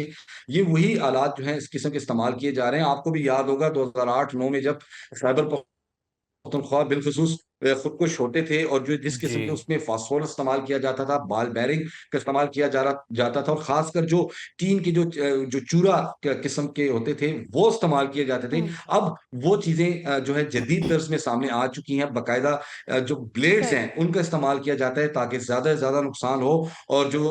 ये वही आलात जो हैं इस किस्म के इस्तेमाल किए जा रहे हैं। आपको भी याद होगा 2008-9 में जब खैबर पख्तूनख्वा बिलखुसूस खुद को छोटे थे और जो जिस जी। किस्म के उसमें फास्फोरस इस्तेमाल किया जाता था, बॉल बेयरिंग का इस्तेमाल किया जाता था और खासकर जो टीन की जो चूरा किस्म के होते थे वो इस्तेमाल किए जाते थे। अब वो चीजें जो है जदीद तर्ज में सामने आ चुकी हैं। बाकायदा जो ब्लेड्स सही। हैं उनका इस्तेमाल किया जाता है ताकि ज्यादा से ज्यादा नुकसान हो, और जो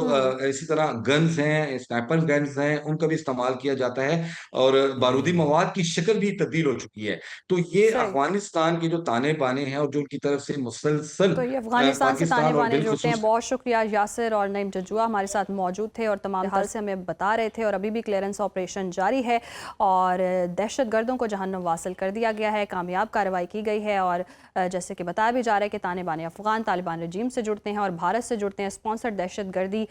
इसी तरह गन्स हैं, स्नाइपर गन्स हैं, उनका भी इस्तेमाल किया जाता है और बारूदी मवाद की शक्ल भी तब्दील हो चुकी है। तो ये सही। अफगानिस्तान के जो ताने बाने हैं और जो उनकी तरफ से मुसलसल तो ये अफगानिस्तान से ताने पाकिस्तान और बाने जुड़ते हैं। बिलखुसूस बहुत शुक्रिया यासिर और नईम जजुआ हमारे साथ मौजूद थे और तमाम हाल से हमें बता रहे थे। और अभी भी क्लियरेंस ऑपरेशन जारी है और दहशत गर्दों को जहन्नुम वासिल कर दिया गया है, कामयाब कार्रवाई की गई है। और जैसे कि बताया भी जा रहा है कि ताने बाने अफगान तालिबान रजीम से जुड़ते हैं और भारत से जुड़ते हैं। स्पॉन्सर्ड दहशत गर्दी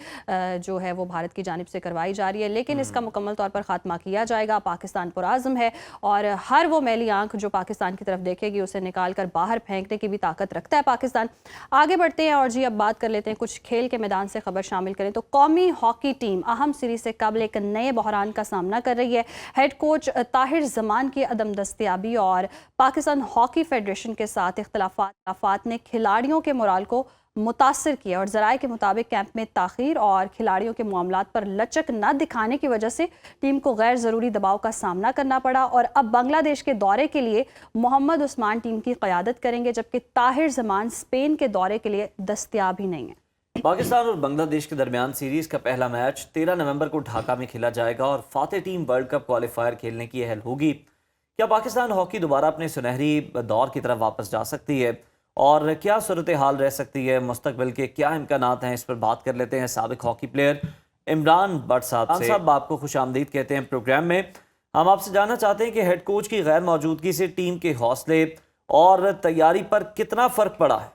जो है वो भारत की जानिब से करवाई जा रही है, लेकिन इसका मुकम्मल तौर पर खात्मा किया जाएगा। पाकिस्तान पुराज़म है और हर वो मैली आंख जो पाकिस्तान की तरफ देखेगी उसे निकाल कर बाहर फेंकने की भी ताकत रखता है पाकिस्तान। आगे बढ़ते हैं और जी अब बात कर लेते हैं कुछ खेल के मैदान से खबर शामिल करें तो कौमी हॉकी टीम अहम सीरीज से कबल एक नए बहरान का सामना कर रही है। हेड कोच ताहिर जमान की अदम दस्तयाबी और पाकिस्तान हॉकी फेडरेशन के साथ इख्तलाफात ने खिलाड़ियों के मोराल को मुतासर किया और जराये के मुताबिक कैंप में ताखीर और खिलाड़ियों के मामलात पर लचक न दिखाने की वजह से टीम को गैर ज़रूरी दबाव का सामना करना पड़ा। और अब बांग्लादेश के दौरे के लिए मोहम्मद उस्मान टीम की क़यादत करेंगे, जबकि ताहिर जमान स्पेन के दौरे के लिए दस्तयाब ही नहीं है। पाकिस्तान और बांग्लादेश के दरमियान सीरीज का पहला मैच 13 नवंबर को ढाका में खेला जाएगा और Fateh team world cup qualifier खेलने की अहल होगी। क्या पाकिस्तान हॉकी दोबारा अपने सुनहरी दौर की तरफ वापस जा सकती है और क्या सूरत हाल रह सकती है, मुस्तकबिल के क्या इम्कानात हैं, इस पर बात कर लेते हैं साबिक हॉकी प्लेयर इमरान भट्ट साहब से। साहब आपको खुश आमदीद कहते हैं प्रोग्राम में। हम आपसे जानना चाहते हैं कि हेड कोच की गैर मौजूदगी से टीम के हौसले और तैयारी पर कितना फ़र्क पड़ा है?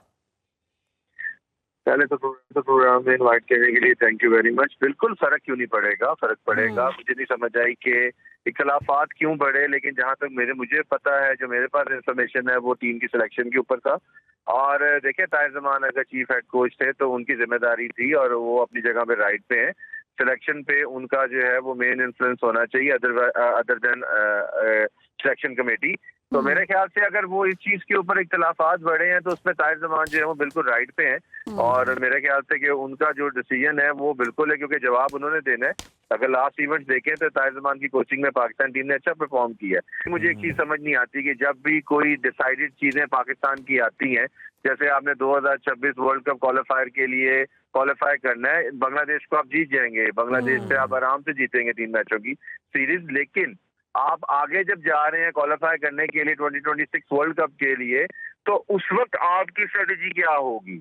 पहले तो प्रोग्राम में इनवाइट करने के लिए थैंक यू वेरी मच। बिल्कुल फर्क क्यों नहीं पड़ेगा, फर्क पड़ेगा। मुझे नहीं समझ आई कि इख्तलाफात क्यों बढ़े, लेकिन जहां तक मुझे पता है, जो मेरे पास इंफॉर्मेशन है वो टीम की सिलेक्शन के ऊपर था। और देखिए ताहिर जमान अगर चीफ हेड कोच थे तो उनकी जिम्मेदारी थी और वो अपनी जगह पे राइट पे हैं। सिलेक्शन पे उनका जो है वो मेन इन्फ्लुएंस होना चाहिए अदर देन सिलेक्शन कमेटी। तो मेरे ख्याल से अगर वो इस चीज के ऊपर इख्तलाफात बढ़े हैं तो उसमें ताहिर जमान जो है वो बिल्कुल राइट पे हैं और मेरे ख्याल से कि उनका जो डिसीजन है वो बिल्कुल है, क्योंकि जवाब उन्होंने देना है। अगर लास्ट इवेंट देखें तो ताहिर जमान की कोचिंग में पाकिस्तान टीम ने अच्छा परफॉर्म किया है। मुझे एक चीज समझ नहीं आती कि जब भी कोई डिसाइडेड चीजें पाकिस्तान की आती हैं, जैसे आपने 2026 वर्ल्ड कप क्वालिफायर के लिए क्वालिफाई करना है, बांग्लादेश को आप जीत जाएंगे, बांग्लादेश से आप आराम से जीतेंगे 3 मैचों की सीरीज। लेकिन आप आगे जब जा रहे हैं क्वालिफाई करने के लिए 2026 वर्ल्ड कप के लिए, तो उस वक्त आपकी स्ट्रेटेजी क्या होगी?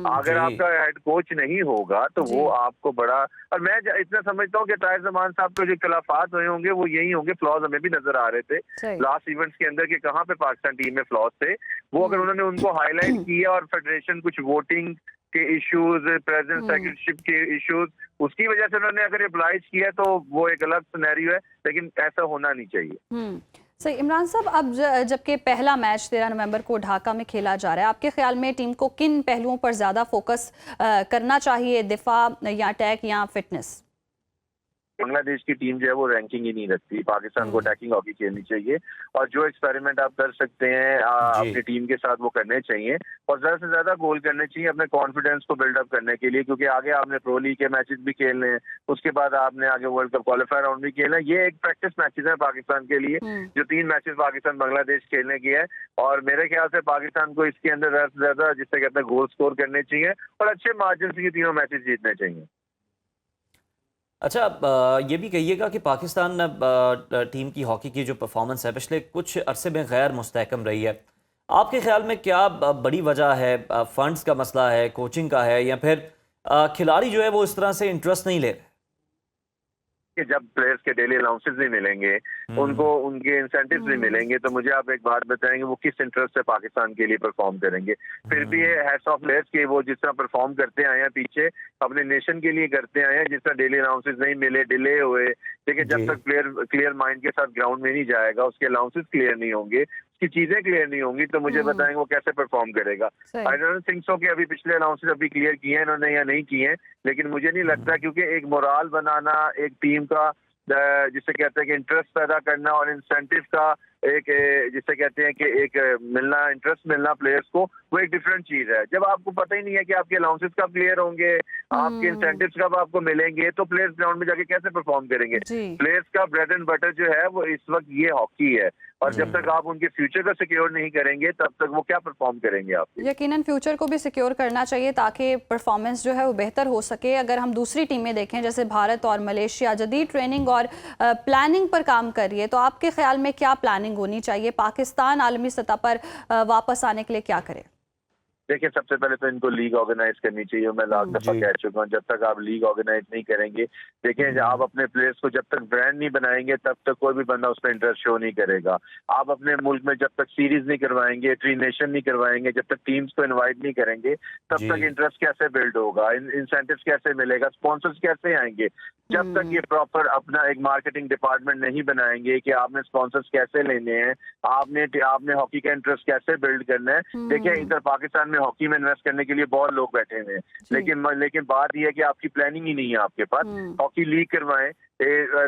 अगर आपका हेड कोच नहीं होगा तो वो आपको बड़ा, और मैं इतना समझता हूँ कि ताहिर जमान साहब के जो इख्तलाफात हुए होंगे वो यही होंगे। फ्लॉज हमें भी नजर आ रहे थे लास्ट इवेंट्स के अंदर कि कहाँ पे पाकिस्तान टीम में फ्लॉज थे। वो अगर उन्होंने उनको हाईलाइट किया और फेडरेशन कुछ वोटिंग के इश्यूज, प्रेजेंट सेक्रेटरीशिप के इश्यूज, उसकी वजह से उन्होंने अगर अप्लाइज किया तो वो एक अलग सिनेरियो है, लेकिन ऐसा होना नहीं चाहिए। सही। इमरान साहब, अब जबकि पहला मैच 13 नवंबर को ढाका में खेला जा रहा है, आपके ख्याल में टीम को किन पहलुओं पर ज़्यादा फोकस करना चाहिए, दिफा या अटैक या फिटनेस? बांग्लादेश की टीम जो है वो रैंकिंग ही नहीं रखती। पाकिस्तान को अटैकिंग हॉकी खेलनी चाहिए और जो एक्सपेरिमेंट आप कर सकते हैं अपनी टीम के साथ वो करने चाहिए और ज्यादा से ज्यादा गोल करने चाहिए अपने कॉन्फिडेंस को बिल्डअप करने के लिए, क्योंकि आगे आपने प्रो लीग के मैचेस भी खेलने हैं, उसके बाद आपने आगे वर्ल्ड कप क्वालिफायर राउंड भी खेलना है। ये एक प्रैक्टिस मैचेस है पाकिस्तान के लिए, जो 3 मैचेस पाकिस्तान बांग्लादेश खेलने की है और मेरे ख्याल से पाकिस्तान को इसके अंदर ज्यादा से ज्यादा जिससे कहते हैं गोल स्कोर करने चाहिए और अच्छे मार्जिन से ये तीनों मैचेस जीतने चाहिए। अच्छा, ये भी कहिएगा कि पाकिस्तान टीम की हॉकी की जो परफॉर्मेंस है पिछले कुछ अरसे में गैर मुस्तहकम रही है। आपके ख्याल में क्या बड़ी वजह है? फंड्स का मसला है, कोचिंग का है, या फिर खिलाड़ी जो है वो इस तरह से इंटरेस्ट नहीं ले रहे? कि जब प्लेयर्स के डेली अलाउंसेस भी मिलेंगे, उनको उनके इंसेंटिव्स भी मिलेंगे, तो मुझे आप एक बात बताएंगे वो किस इंटरेस्ट से पाकिस्तान के लिए परफॉर्म करेंगे। फिर भी ये हैट्स ऑफ प्लेयर्स के वो जिस तरह परफॉर्म करते आए हैं पीछे अपने नेशन के लिए करते आए हैं, जिस तरह डेली अलाउंसेस नहीं मिले, डिले हुए, लेकिन जब तक प्लेयर क्लियर माइंड के साथ ग्राउंड में नहीं जाएगा, उसके अलाउंसेस क्लियर नहीं होंगे, उसकी चीजें क्लियर नहीं होंगी तो मुझे बताएंगे वो कैसे परफॉर्म करेगा। सही। आई डोंट थिंक सो कि अभी पिछले अनाउंसेस अभी क्लियर किए हैं इन्होंने या नहीं किए हैं, लेकिन मुझे नहीं लगता, क्योंकि एक मोराल बनाना एक टीम का जिसे कहते हैं कि इंटरेस्ट पैदा करना और इंसेंटिव का एक जिसे कहते हैं कि एक मिलना, इंटरेस्ट मिलना प्लेयर्स को, वो एक डिफरेंट चीज है। जब आपको पता ही नहीं है कि आपके अलाउंसेस कब क्लियर होंगे, आपके इंसेंटिव्स कब आपको मिलेंगे, तो प्लेयर्स ग्राउंड में जाके कैसे परफॉर्म करेंगे। प्लेयर्स का ब्रेड एंड बटर जो है वो इस वक्त ये हॉकी है, और जब तक आप उनके फ्यूचर को सिक्योर नहीं करेंगे तब तक वो क्या परफॉर्म करेंगे आप। यकीनन फ्यूचर को भी सिक्योर करना चाहिए ताकि परफॉर्मेंस जो है वो बेहतर हो सके। अगर हम दूसरी टीमें देखें जैसे भारत और मलेशिया जदीद ट्रेनिंग और प्लानिंग पर काम कर रही है, तो आपके ख्याल में क्या प्लानिंग होनी चाहिए? पाकिस्तान आलमी सतह पर वापस आने के लिए क्या करे? देखिए, सबसे पहले तो इनको लीग ऑर्गेनाइज करनी चाहिए। मैं लाख दफा कह चुका हूँ, जब तक आप लीग ऑर्गेनाइज नहीं करेंगे, देखिए आप अपने प्लेयर्स को जब तक ब्रांड नहीं बनाएंगे तब तक कोई भी बंदा उस पर इंटरेस्ट शो नहीं करेगा। आप अपने मुल्क में जब तक सीरीज नहीं करवाएंगे, ट्री नेशन नहीं करवाएंगे, जब तक टीम्स को इन्वाइट नहीं करेंगे, तब तक इंटरेस्ट कैसे बिल्ड होगा, इंसेंटिव्स कैसे मिलेगा, स्पॉन्सर्स कैसे आएंगे। जब तक ये प्रॉपर अपना एक मार्केटिंग डिपार्टमेंट नहीं बनाएंगे कि आपने स्पॉन्सर्स कैसे लेने हैं, आपने हॉकी का इंटरेस्ट कैसे बिल्ड करना है। देखिए, इधर पाकिस्तान में हॉकी में इन्वेस्ट करने के लिए बहुत लोग बैठे हुए हैं, लेकिन बात यह है कि आपकी प्लानिंग ही नहीं है आपके पास। हॉकी लीग करवाएं,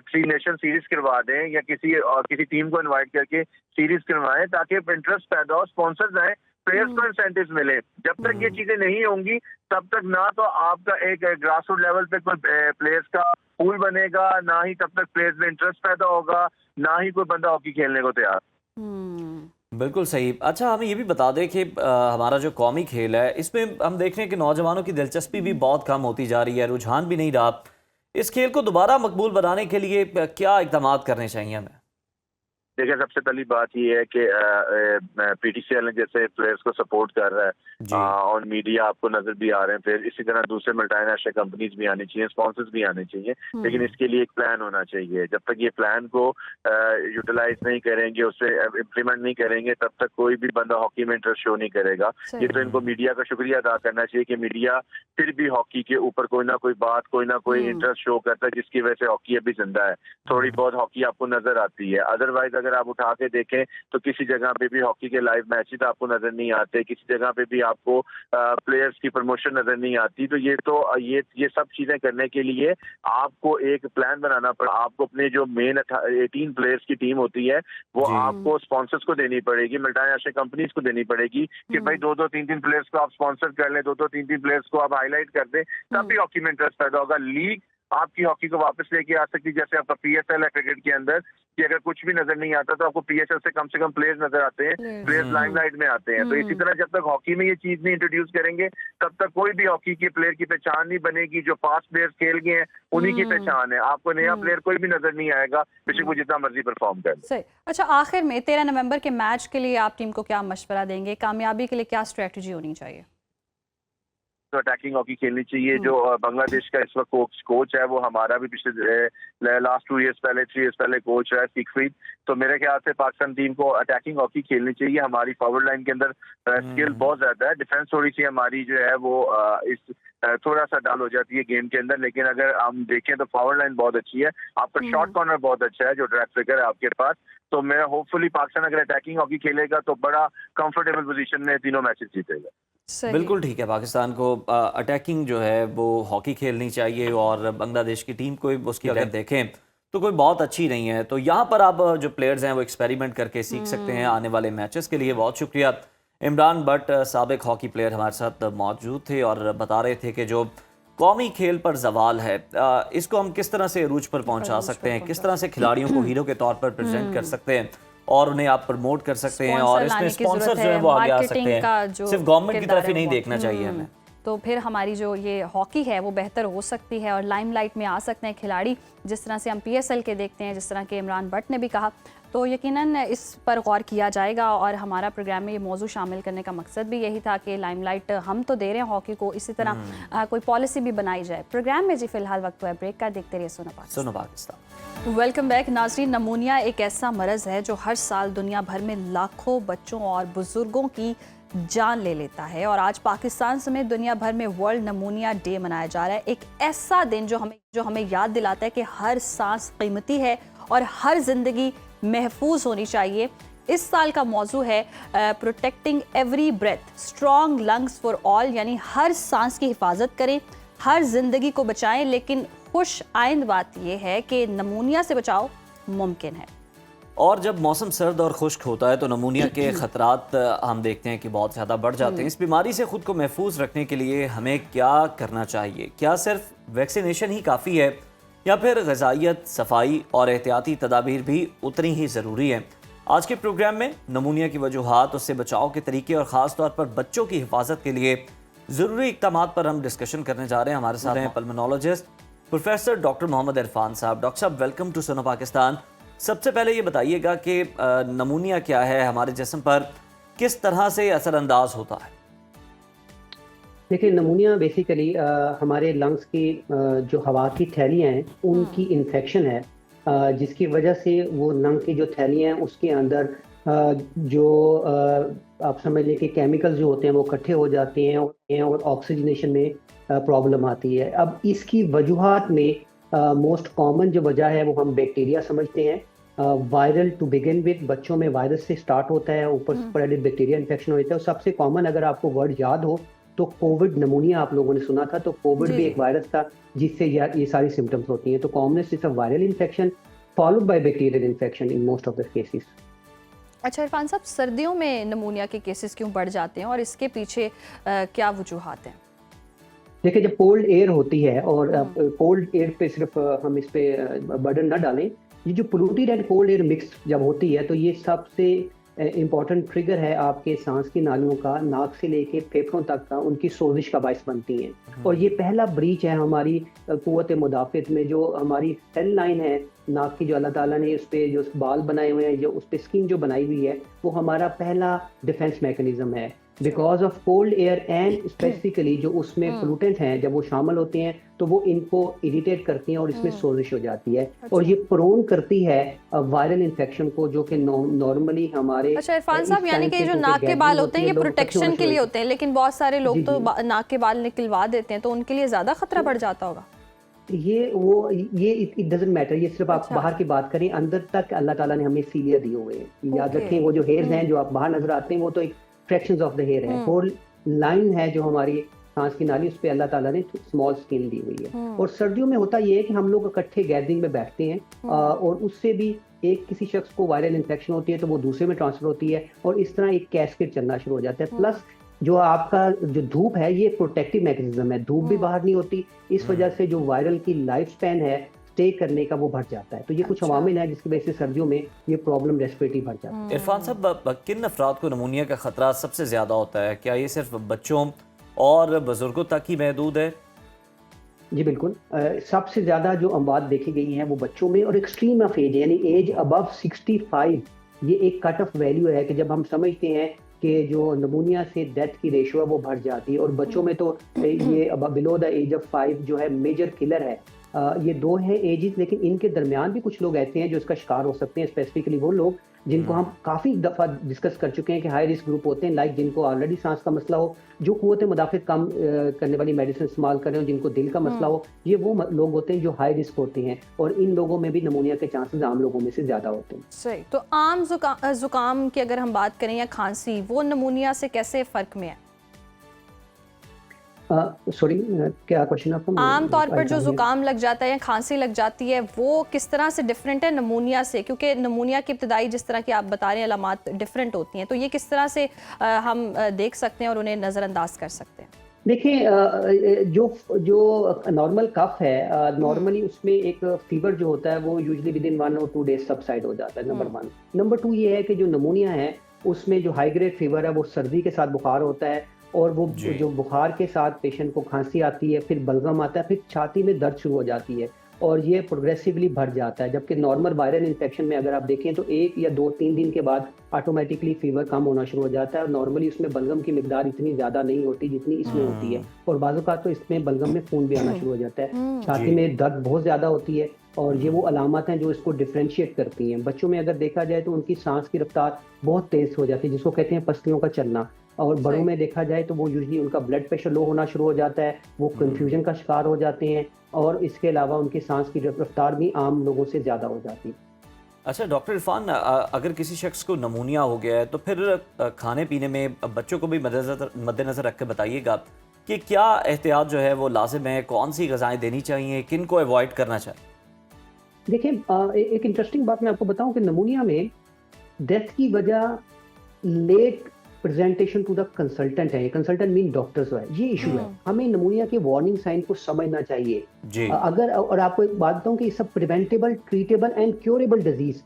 थ्री नेशन सीरीज करवा दें, या किसी टीम को इनवाइट करके सीरीज करवाएं ताकि इंटरेस्ट पैदा हो, स्पॉन्सर्स आए, प्लेयर्स को इंसेंटिव्स मिले। जब तक ये चीजें नहीं होंगी तब तक ना तो आपका एक ग्रास रूट लेवल पे कोई प्लेयर्स का पूल बनेगा, ना ही तब तक प्लेयर्स में इंटरेस्ट पैदा होगा, ना ही कोई बंदा हॉकी खेलने को तैयार। बिल्कुल सही। अच्छा, हमें ये भी बता दें कि हमारा जो कौमी खेल है इसमें हम देख रहे हैं कि नौजवानों की दिलचस्पी भी बहुत कम होती जा रही है, रुझान भी नहीं रहा। इस खेल को दोबारा मकबूल बनाने के लिए क्या इक़दाम करने चाहिए हमें? देखिए, सबसे पहली बात ये है कि पीटीसीएल जैसे प्लेयर्स को सपोर्ट कर रहा है और मीडिया आपको नजर भी आ रहे हैं, फिर इसी तरह दूसरे मल्टीनेशनल कंपनीज भी आनी चाहिए, स्पॉन्सर्स भी आने चाहिए, लेकिन इसके लिए एक प्लान होना चाहिए। जब तक ये प्लान को यूटिलाइज नहीं करेंगे, उसे इम्प्लीमेंट नहीं करेंगे, तब तक कोई भी बंदा हॉकी में इंटरेस्ट शो नहीं करेगा। ये तो इनको मीडिया का शुक्रिया अदा करना चाहिए कि मीडिया फिर भी हॉकी के ऊपर कोई ना कोई बात, कोई ना कोई इंटरेस्ट शो करता है, जिसकी वजह से हॉकी अभी जिंदा है। थोड़ी बहुत हॉकी आपको नजर आती है, अदरवाइज अगर आप उठा के देखें तो किसी जगह पे भी हॉकी के लाइव मैचेस आपको नजर नहीं आते, किसी जगह पे भी आपको प्लेयर्स की प्रमोशन नजर नहीं आती। तो ये सब चीजें करने के लिए आपको एक प्लान बनाना पड़ा। आपको अपने जो मेन 18 प्लेयर्स की टीम होती है वो आपको स्पॉन्सर्स को देनी पड़ेगी, मल्टीनेशनल कंपनीज को देनी पड़ेगी कि भाई 2-2, 3-3 प्लेयर्स को आप स्पॉन्सर कर लें, 2-2, 3-3 प्लेयर्स को आप हाईलाइट कर दें, तब भी हॉकी में इंटरेस्ट पैदा होगा। लीग आपकी हॉकी को वापस लेके आ सकती है, जैसे आपका पीएसएल है क्रिकेट के अंदर, कि अगर कुछ भी नजर नहीं आता तो आपको पीएसएल से कम प्लेयर्स नजर आते हैं, प्लेयर्स लाइमलाइट में आते हैं। तो इसी तरह जब तक हॉकी में ये चीज नहीं इंट्रोड्यूस करेंगे तब तक कोई भी हॉकी के प्लेयर की पहचान नहीं बनेगी। जो पास्ट प्लेयर्स खेल गए हैं उन्हीं की पहचान है, आपको नया प्लेयर कोई भी नजर नहीं आएगा, बेशक वो जितना मर्जी परफॉर्म कर। सही। अच्छा, आखिर में 13 नवंबर के मैच के लिए आप टीम को क्या मशवरा देंगे? कामयाबी के लिए क्या स्ट्रेटजी होनी चाहिए? तो अटैकिंग हॉकी खेलनी चाहिए। जो बांग्लादेश का इस वक्त कोच है वो हमारा भी पिछले लास्ट 2 इयर्स पहले 3 इयर्स पहले कोच है सिकफरीद। तो मेरे ख्याल से पाकिस्तान टीम को अटैकिंग हॉकी खेलनी चाहिए। हमारी फॉरवर्ड लाइन के अंदर स्किल बहुत ज्यादा है, डिफेंस थोड़ी सी हमारी जो है वो थोड़ा सा डाल हो जाती है गेम के अंदर, लेकिन अगर हम देखें तो फॉरवर्ड लाइन बहुत अच्छी है, आपका शॉर्ट कॉर्नर बहुत अच्छा है, जो ट्रैक फिगर है आपके पास। तो मैं होपफुली पाकिस्तान अगर अटैकिंग हॉकी खेलेगा तो बड़ा कंफर्टेबल पोजीशन में तीनों मैचेस जीतेगा। बिल्कुल ठीक है, पाकिस्तान को अटैकिंग जो है वो हॉकी खेलनी चाहिए, और बांग्लादेश की टीम को उसकी अगर देखें तो कोई बहुत अच्छी नहीं है। तो यहाँ पर आप जो प्लेयर्स हैं वो एक्सपेरिमेंट करके सीख सकते हैं आने वाले मैचेस के लिए। बहुत शुक्रिया। इमरान भट्ट साबिक हॉकी प्लेयर हमारे साथ मौजूद थे और बता रहे थे कि जो कौमी खेल पर जवाल है इसको हम किस तरह से अरूज पर पहुंचा सकते हैं, किस तरह से खिलाड़ियों को हीरो के तौर पर प्रेजेंट कर सकते हैं और उन्हें आप प्रमोट कर सकते हैं, और इसमें स्पॉन्सर जो है वो आगे आ सकते हैं। सिर्फ गवर्नमेंट की तरफ ही नहीं देखना चाहिए हमें। तो फिर हमारी जो ये हॉकी है वो बेहतर हो सकती है और लाइमलाइट में आ सकते हैं खिलाड़ी, जिस तरह से हम पीएसएल के देखते हैं, जिस तरह के इमरान भट्ट ने भी कहा। तो यकीनन इस पर गौर किया जाएगा, और हमारा प्रोग्राम में ये मौजू शामिल करने का मकसद भी यही था कि लाइमलाइट हम तो दे रहे हैं हॉकी को, इसी तरह कोई पॉलिसी भी बनाई जाए। प्रोग्राम में जी फिलहाल वक्त है ब्रेक का, देखते रहिए सुनो पाकिस्तान। वेलकम बैक नाज़रीन। नमूनिया एक ऐसा मरज़ है जो हर साल दुनिया भर में लाखों बच्चों और बुजुर्गों की जान ले लेता है, और आज पाकिस्तान समेत दुनिया भर में वर्ल्ड नमूनिया डे मनाया जा रहा है। एक ऐसा दिन जो हमें याद दिलाता है कि हर सांस कीमती है और हर जिंदगी महफूज होनी चाहिए। इस साल का मौजू है protecting every breath, strong lungs for all, यानी हर सांस की हिफाजत करें, हर जिंदगी को बचाएं। लेकिन खुश आइंद बात यह है कि नमूनिया से बचाव मुमकिन है। और जब मौसम सर्द और खुश्क होता है तो नमूनिया के खतरात हम देखते हैं कि बहुत ज़्यादा बढ़ जाते हैं। इस बीमारी से ख़ुद को महफूज रखने के लिए हमें क्या करना चाहिए? क्या सिर्फ वैक्सीनेशन ही काफ़ी है या फिर ग़िज़ाइयत, सफाई और एहतियाती तदाबीर भी उतनी ही ज़रूरी है? आज के प्रोग्राम में नमूनिया की वजूहात, उससे बचाव के तरीके और ख़ास तौर पर बच्चों की हिफाजत के लिए ज़रूरी इक़दाम पर हम डिस्कशन करने जा रहे हैं। हमारे साथ हैं pulmonologist professor doctor Mohammad Irfan sahab. Doctor साहब, वेलकम टू सुनो पाकिस्तान। सबसे पहले ये बताइएगा कि नमूनिया क्या है, हमारे जिस्म पर किस तरह से असरअंदाज होता है? देखिए, नमूनिया बेसिकली हमारे लंग्स की जो हवा की थैलियाँ हैं उनकी इन्फेक्शन है, जिसकी वजह से वो लंग की जो थैलियाँ हैं उसके अंदर जो आप समझ लें कि केमिकल्स जो होते हैं वो इकट्ठे हो जाते हैं और ऑक्सीजनेशन में प्रॉब्लम आती है। अब इसकी वजूहात में मोस्ट कॉमन जो वजह है वो हम बैक्टीरिया समझते हैं। वायरल टू बिगिन विद, बच्चों में वायरस से स्टार्ट होता है, ऊपर स्प्रेडेड बैक्टीरिया इन्फेक्शन होता है। और सबसे कॉमन अगर आपको वर्ड याद हो तो कोविड नमूनिया आप लोगों ने सुना था, तो कोविड भी एक वायरस था जिससे ये सारी सिम्टम्स होती हैं। तो commonest is a viral infection followed by bacterial infection in most of the cases. अच्छा इरफान साहब, सर्दियों में नमूनिया के केसेस क्यों बढ़ जाते हैं और इसके पीछे क्या वजूहात हैं? देखिए, जब कोल्ड एयर होती है और कोल्ड एयर पे सिर्फ हम इस पे बर्डन ना डालें, ये जो polluted and cold air mix जब होती है तो ये सबसे इम्पॉर्टेंट ट्रिगर है आपके सांस की नालियों का, नाक से लेके फेफड़ों तक का, उनकी सोजिश का बायस बनती हैं। और ये पहला ब्रीच है हमारी कुव्वत मुदाफ़ित में। जो हमारी सेल लाइन है नाक की, जो अल्लाह ताला ने उस पर जो बाल बनाए हुए हैं, जो उस पर स्किन जो बनाई हुई है, वो हमारा पहला डिफेंस मैकेनिज्म है। Because of cold air and specifically जो उसमें पोल्यूटेंट हैं, जब वो शामिल होते हैं तो वो इनको इरिटेट करती हैं और इसमें सोजिश हो जाती है। और ये प्रोन करती है वायरल इन्फेक्शन को, जो कि नॉर्मली हमारे। अच्छा इरफान साहब, यानी कि जो नाक के बाल होते हैं ये प्रोटेक्शन के लिए होते हैं, लेकिन बहुत सारे लोग तो नाक के बाल निकलवा देते हैं, तो उनके लिए ज्यादा खतरा बढ़ जाता होगा? ये इट डजंट मैटर। ये सिर्फ आप बाहर की बात करें, अंदर तक अल्लाह ताला ने हमें सीलिया दिए हुए हैं। याद रखें, वो जो हेयर्स हैं जो आप बाहर नजर आते हैं वो तो एक फ्रैक्शंस ऑफ द हेयर है। होल लाइन है जो हमारी सांस की नाली, उस पे अल्लाह ताला ने स्मॉल स्किन दी हुई है। और सर्दियों में होता ये है कि हम लोग इकट्ठे गैदरिंग में बैठते हैं और उससे भी एक किसी शख्स को वायरल इन्फेक्शन होती है तो वो दूसरे में ट्रांसफर होती है और इस तरह एक कैस्केड चलना शुरू हो जाता है। प्लस जो आपका जो धूप है ये प्रोटेक्टिव मैकेनिज्म है, धूप भी बाहर नहीं होती, इस वजह से जो वायरल की लाइफ स्पैन है स्टे करने का वो बढ़ जाता है। तो ये कुछ अवामिल है जिसकी वजह से सर्दियों में ये प्रॉब्लम रेस्पिरेटरी बढ़ जाती है। इरफान साहब, किन अफराद को नमूनिया का खतरा सबसे ज़्यादा होता है? क्या ये सिर्फ बच्चों और बुजुर्गों तक ही महदूद है? जी बिल्कुल, सबसे ज़्यादा जो अमवात देखी गई हैं वो बच्चों में और एक्सट्रीम ऑफ एज, यानी एज अबव 65 ये एक कट ऑफ वैल्यू है कि जब हम समझते हैं कि जो नमूनिया से डेथ की रेशो है वो बढ़ जाती है। और बच्चों में तो ये बिलो द एज ऑफ 5 जो है मेजर किलर है। ये दो हैं एजेस, लेकिन इनके दरमियान भी कुछ लोग ऐसे हैं जो इसका शिकार हो सकते हैं। स्पेसिफिकली वो लोग जिनको हम काफ़ी दफ़ा डिस्कस कर चुके हैं कि हाई रिस्क ग्रुप होते हैं, लाइक जिनको ऑलरेडी सांस का मसला हो, जो कुव्वत मुदाफ़ित कम करने वाली मेडिसिन इस्तेमाल कर रहे हो, जिनको दिल का मसला हो, ये वो लोग होते हैं जो हाई रिस्क होते हैं। और इन लोगों में भी नमूनिया के चांसेस आम लोगों में से ज़्यादा होते हैं। सही। तो आम जुकाम की अगर हम बात करें या खांसी, वो नमूनिया से कैसे फ़र्क में है? सॉरी, क्या क्वेश्चन आपका? आम तौर पर जो जुकाम लग जाता है या खांसी लग जाती है वो किस तरह से डिफरेंट है नमूनिया से? क्योंकि नमूनिया की इब्तदाई जिस तरह की आप बता रहे हैं अलामात डिफरेंट होती हैं, तो ये किस तरह से हम देख सकते हैं और उन्हें नज़रअंदाज कर सकते हैं? देखिए, जो नॉर्मल कफ है, नॉर्मली उसमें एक फीवर जो होता है वो यूजुअली विद इन 1 और 2 डेज सबसाइड हो जाता है, नंबर 1। नंबर 2 ये है कि जो नमूनिया है उसमें जो हाई ग्रेड फीवर है वो सर्दी के साथ बुखार होता है और वो जो बुखार के साथ पेशेंट को खांसी आती है, फिर बलगम आता है, फिर छाती में दर्द शुरू हो जाती है और ये प्रोग्रेसिवली बढ़ जाता है। जबकि नॉर्मल वायरल इन्फेक्शन में अगर आप देखें तो 1 या 2-3 दिन के बाद ऑटोमेटिकली फीवर कम होना शुरू हो जाता है और नॉर्मली उसमें बलगम की मिकदार इतनी ज़्यादा नहीं होती जितनी इसमें होती है। और बाज़-औक़ात तो इसमें बलगम में खून भी आना शुरू हो जाता है, छाती में दर्द बहुत ज़्यादा होती है और ये वो अलामत हैं जो इसको डिफ्रेंशिएट करती हैं। बच्चों में अगर देखा जाए तो उनकी सांस की रफ्तार बहुत तेज़ हो जाती है, जिसको कहते हैं पसलियों का चलना। और बड़ों में देखा जाए तो वो यूजली उनका ब्लड प्रेशर लो होना शुरू हो जाता है, वो कंफ्यूजन का शिकार हो जाते हैं और इसके अलावा उनकी सांस की रफ्तार भी आम लोगों से ज़्यादा हो जाती है। अच्छा डॉक्टर इरफान, अगर किसी शख्स को नमूनिया हो गया है तो फिर खाने पीने में बच्चों को भी मद्देनज़र रख के बताइएगा कि क्या एहतियात जो है वो लाजिम है, कौन सी ग़िज़ाएँ देनी चाहिए, किन को अवॉइड करना चाहिए? देखिए, एक इंटरेस्टिंग बात मैं आपको बताऊं कि नमूनिया में डेथ की वजह late presentation to the consultant है। कंसल्टेंट मीन डॉक्टर्स है, ये इशू है। हमें नमूनिया के वार्निंग साइन को समझना चाहिए जी। अगर, और आपको एक बात बताऊं कि ये सब preventable, treatable and curable disease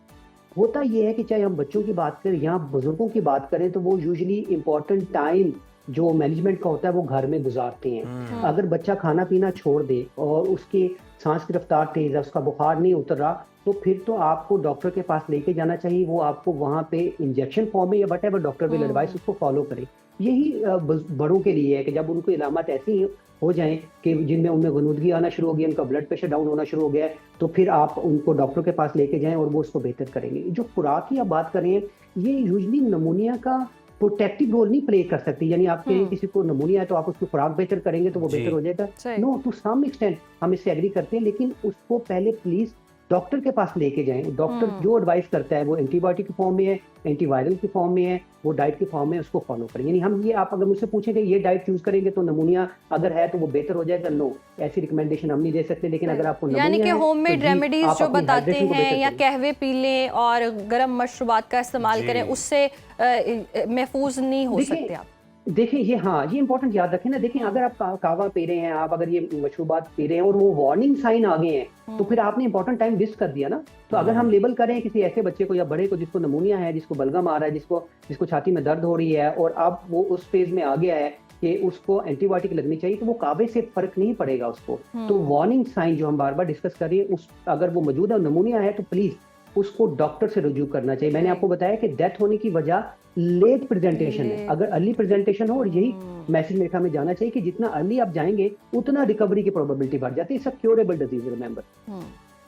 होता ये है कि चाहे हम बच्चों की बात करें या बुजुर्गों की बात करें तो वो यूजुअली इंपॉर्टेंट टाइम जो मैनेजमेंट का होता है वो घर में गुजारते हैं। अगर बच्चा खाना पीना छोड़ दे और उसकी सांस की रफ्तार तेज है, उसका बुखार नहीं उतर रहा, तो फिर तो आपको डॉक्टर के पास लेके जाना चाहिए। वो आपको वहाँ पे इंजेक्शन फॉर्म में या what ever doctor will advice, उसको फॉलो करें। यही बड़ों के लिए है कि जब उनको इलामत ऐसी हो जाएं कि जिनमें उनमें गनुदगी आना शुरू हो गई, उनका ब्लड प्रेशर डाउन होना शुरू हो गया है, तो फिर आप उनको डॉक्टर के पास लेके जाएं और वो उसको बेहतर करेंगे। जो खुराक की आप बात कर रहे हैं, ये यूजुअली नमूनिया का प्रोटेक्टिव रोल नहीं प्ले कर सकती। यानी आप कहें किसी को नमूनिया है तो आप उसकी खुराक बेहतर करेंगे तो वो बेहतर हो जाएगा, नो, टू सम एक्सटेंट हम इससे एग्री करते हैं, लेकिन उसको पहले प्लीज डॉक्टर के पास लेके जाएं। डॉक्टर जो एडवाइस करता है वो एंटीबायोटिक के फॉर्म में है, एंटीवायरल के फॉर्म में है, वो डाइट के फॉर्म में, उसको फॉलो करें। यानी हम ये, आप अगर मुझसे पूछें कि ये डाइट चूज करेंगे तो नमूनिया अगर है तो वो बेहतर हो जाएगा, नो, ऐसी रिकमेंडेशन हम नहीं दे सकते। लेकिन अगर आपको यानी कि होममेड रेमेडीज जो बताते हैं या करें। कहवे पी लें और गर्म मशरूबात का इस्तेमाल करें, उससे महफूज नहीं हो सकते आप। देखिए ये, हाँ, ये इंपॉर्टेंट याद रखें ना। देखिए अगर आप कावा पी रहे हैं, आप अगर ये मशरूबात पी रहे हैं और वो वार्निंग साइन आ गए हैं तो फिर आपने इंपॉर्टेंट टाइम मिस कर दिया ना। तो अगर हम लेबल करें किसी ऐसे बच्चे को या बड़े को जिसको नमूनिया है, जिसको बलगम आ रहा है, जिसको छाती में दर्द हो रही है और अब वो उस फेज में आ गया है कि उसको एंटीबायोटिक लगनी चाहिए, तो वो कावे से फर्क नहीं पड़ेगा उसको। तो वार्निंग साइन जो हम बार बार डिस्कस कर रहे हैं, उस अगर वो मौजूद है, नमूनिया है, तो प्लीज उसको डॉक्टर से रुजू करना चाहिए। मैंने आपको बताया कि डेथ होने की वजह लेट प्रेजेंटेशन है। अगर अर्ली प्रेजेंटेशन हो, और यही मैसेज मेरे में जाना चाहिए कि जितना अर्ली आप जाएंगे उतना रिकवरी की प्रोबेबिलिटी बढ़ जाती है। सब क्योरेबल डिजीज, रिमेंबर।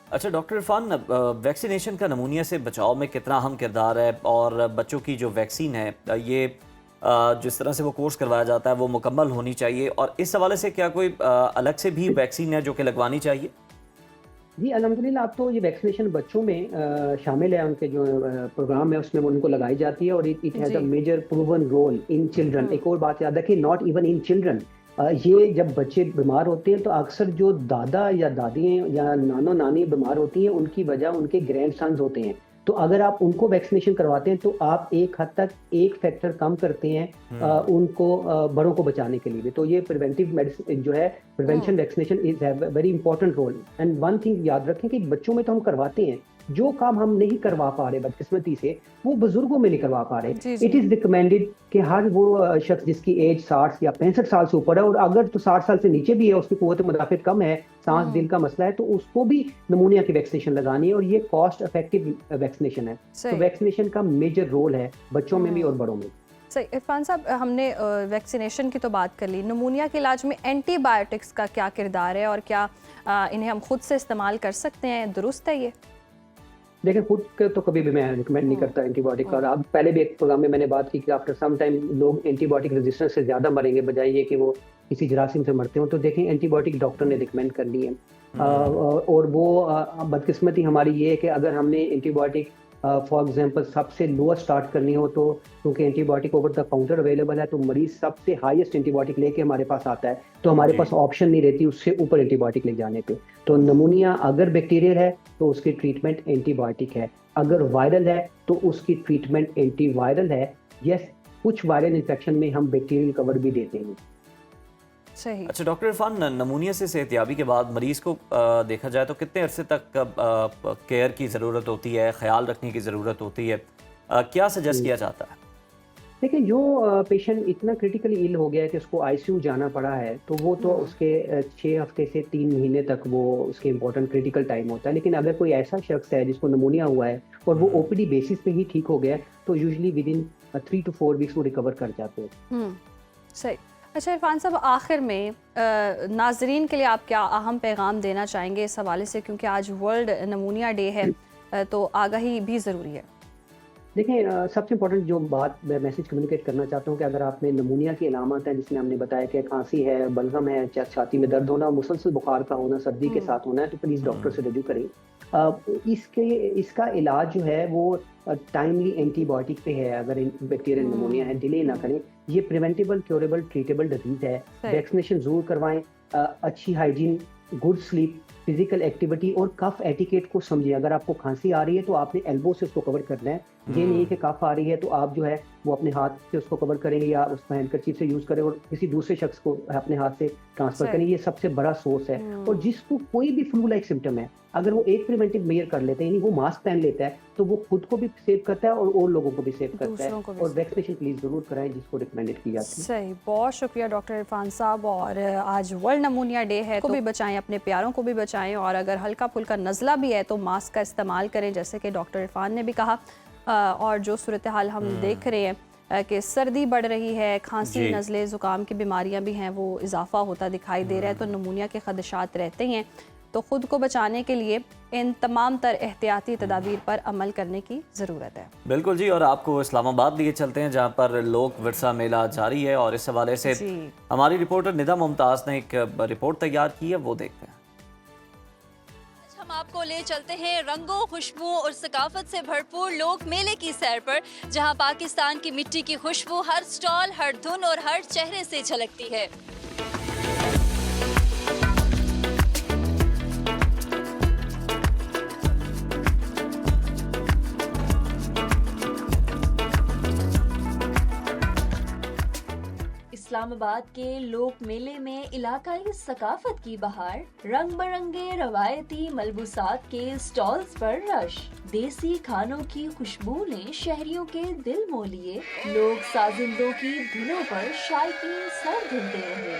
अच्छा डॉक्टर इरफान, वैक्सीनेशन का नमूनिया से बचाव में कितना अहम किरदार है, और बच्चों की जो वैक्सीन है ये जिस तरह से वो कोर्स करवाया जाता है वो मुकम्मल होनी चाहिए, और इस हवाले से क्या कोई अलग से भी वैक्सीन है जो कि लगवानी चाहिए? जी अल्हम्दुलिल्लाह, अब तो ये वैक्सीनेशन बच्चों में शामिल है, उनके जो प्रोग्राम है उसमें उनको लगाई जाती है, और it has a major proven role in children. एक और बात याद रखिए, नॉट इवन इन चिल्ड्रन, ये जब बच्चे बीमार होते हैं तो अक्सर जो दादा या दादी या नानो नानी बीमार होती हैं, उनकी वजह उनके ग्रैंड सन्स होते हैं। तो अगर आप उनको वैक्सीनेशन करवाते हैं तो आप एक हद तक एक फैक्टर कम करते हैं उनको बड़ों को बचाने के लिए भी। तो ये प्रिवेंटिव मेडिसिन जो है, prevention vaccination is have very important role. And one thing याद रखें कि बच्चों में तो हम करवाते हैं, जो काम हम नहीं करवा पा रहे बदकिस्मती से, वो बुजुर्गों में नहीं करवा पा रहे। इट इज रिकमेंडेड कि हर वो शख्स जिसकी एज 60 या 65 साल से ऊपर है, और अगर तो 60 साल से नीचे भी है, उसकी कुव्वत मुदाफ़ित कम है, सांस दिल का मसला है, तो उसको भी नमूनिया की वैक्सीनेशन लगानी है, और ये कॉस्ट इफेक्टिव वैक्सीनेशन है। तो वैक्सीनेशन का मेजर रोल है बच्चों में भी और बड़ों में। सही। इरफान साहब, हमने वैक्सीनेशन की तो बात कर ली, नमूनिया के इलाज में एंटीबायोटिक्स का क्या किरदार है, और क्या इन्हें हम खुद से इस्तेमाल कर सकते हैं, दुरुस्त है ये? देखिए, खुद के तो कभी भी मैं रिकमेंड नहीं करता एंटीबायोटिक का। और अब पहले भी एक प्रोग्राम में मैंने बात की कि आफ्टर सम टाइम लोग एंटीबायोटिक रेजिस्टेंस से ज़्यादा मरेंगे बजाय ये कि वो किसी जरासीम से मरते हो। तो देखें, एंटीबायोटिक डॉक्टर ने रिकमेंड कर ली है, और वो बदकिस्मती हमारी ये है कि अगर हमने एंटीबायोटिक फॉर एग्जांपल सबसे लोअर स्टार्ट करनी हो, तो क्योंकि antibiotic over the counter available है, तो मरीज सबसे हाईएस्ट एंटीबायोटिक लेके हमारे पास आता है, तो हमारे पास ऑप्शन नहीं रहती उससे ऊपर एंटीबायोटिक ले जाने पे। तो नमूनिया अगर बैक्टीरियल है तो उसकी ट्रीटमेंट एंटीबायोटिक है, अगर वायरल है तो उसकी ट्रीटमेंट एंटीवायरल है। यस, कुछ वायरल इन्फेक्शन में हम बैक्टीरियल कवर भी देते हैं। सही। अच्छा डॉक्टर इरफान, नमूनिया से सेहतियाबी के बाद मरीज़ को देखा जाए तो कितने अरसे तक केयर की ज़रूरत होती है, ख्याल रखने की ज़रूरत होती है, क्या सजेस्ट किया जाता है? देखिए, जो पेशेंट इतना क्रिटिकली इल हो गया है कि उसको आईसीयू जाना पड़ा है, तो वो तो उसके 6 हफ्ते से 3 महीने तक वो उसके इम्पोर्टेंट क्रिटिकल टाइम होता है। लेकिन अगर कोई ऐसा शख्स है जिसको नमूनिया हुआ है और वो ओपीडी बेसिस पे ही ठीक हो गया है, तो usually with in 3 to 4 weeks वो रिकवर कर जाते हैं। सही। अच्छा इरफान साहब, आखिर में नाजरीन के लिए आप क्या अहम पैगाम देना चाहेंगे इस हवाले से, क्योंकि आज वर्ल्ड नमूनिया डे है, तो आगाही भी ज़रूरी है। देखें, सबसे इम्पोर्टेंट जो बात मैं मैसेज कम्युनिकेट करना चाहता हूँ कि अगर आप में नमूनिया की अलामत है, जिसमें हमने बताया कि खांसी है, बलगम है, छाती में दर्द होना, मुसलसल बुखार का होना, सर्दी के साथ होना है, तो प्लीज़ डॉक्टर से रिव्यू करें। इसका इलाज जो है वो टाइमली एंटीबायोटिक पे है। अगर बैक्टीरियल नमूनिया है, डिले ना करें। ये प्रिवेंटेबल, क्योरेबल, ट्रीटेबल डिजीज है। वैक्सीनेशन जरूर करवाएं। अच्छी hygiene, good sleep, physical activity और कफ एटिकेट को समझिए। अगर आपको खांसी आ रही है तो आपने एल्बो से उसको कवर करना है। ये नहीं है कि कफ आ रही है तो आप जो है वो अपने हाथ से उसको कवर करेंगे या उस हैंडकरचीफ से यूज करें और किसी दूसरे शख्स को अपने हाथ से ट्रांसफर करें। ये सबसे बड़ा सोर्स है। और जिसको कोई भी फ्लू लाइक सिम्टम है, अगर वो एक प्रिवेंटिव मेजर कर लेते हैं, यानी वो मास्क पहन लेता है, तो वो खुद को भी सेव करता है और लोगों को भी सेव करता है। और वैक्सीनेशन प्लीज जरूर कराएं जिसको रिकमेंडेड की जाती है। सही, बहुत शुक्रिया डॉक्टर इरफान साहब। और आज वर्ल्ड नमूनिया डे है, को भी बचाएं, अपने प्यारों को भी बचाएं। और अगर हल्का फुल्का नज़ला भी है तो मास्क का इस्तेमाल करें, जैसे कि डॉक्टर इरफान ने भी कहा। और जो सूरत हाल हम देख रहे हैं कि सर्दी बढ़ रही है, खांसी, नज़ले, ज़ुकाम की बीमारियां भी हैं, वो इजाफा होता दिखाई दे रहा है, तो नमूनिया के खदशात रहते ही हैं। तो ख़ुद को बचाने के लिए इन तमाम तर एहतियाती तदाबीर पर अमल करने की ज़रूरत है। बिल्कुल जी। और आपको इस्लामाबाद लिए चलते हैं, जहाँ पर लोक विरसा मेला जारी है। और इस हवाले से हमारी रिपोर्टर निदा मुमताज़ ने एक रिपोर्ट तैयार की है, वो देखते हैं। हम आपको ले चलते हैं रंगों, खुशबू और सकाफत से भरपूर लोक मेले की सैर पर, जहां पाकिस्तान की मिट्टी की खुशबू हर स्टॉल, हर धुन और हर चेहरे से झलकती है। इस्लामाबाद के लोक मेले में इलाकाई सकाफत की बहार, रंग बिरंगे रवायती मलबूसात के स्टॉल्स पर रश, देसी खानों की खुशबू ने शहरियों के दिल मोह लिए। लोग साजिंदों की धुनों पर शायकीन सर धुनते रहे।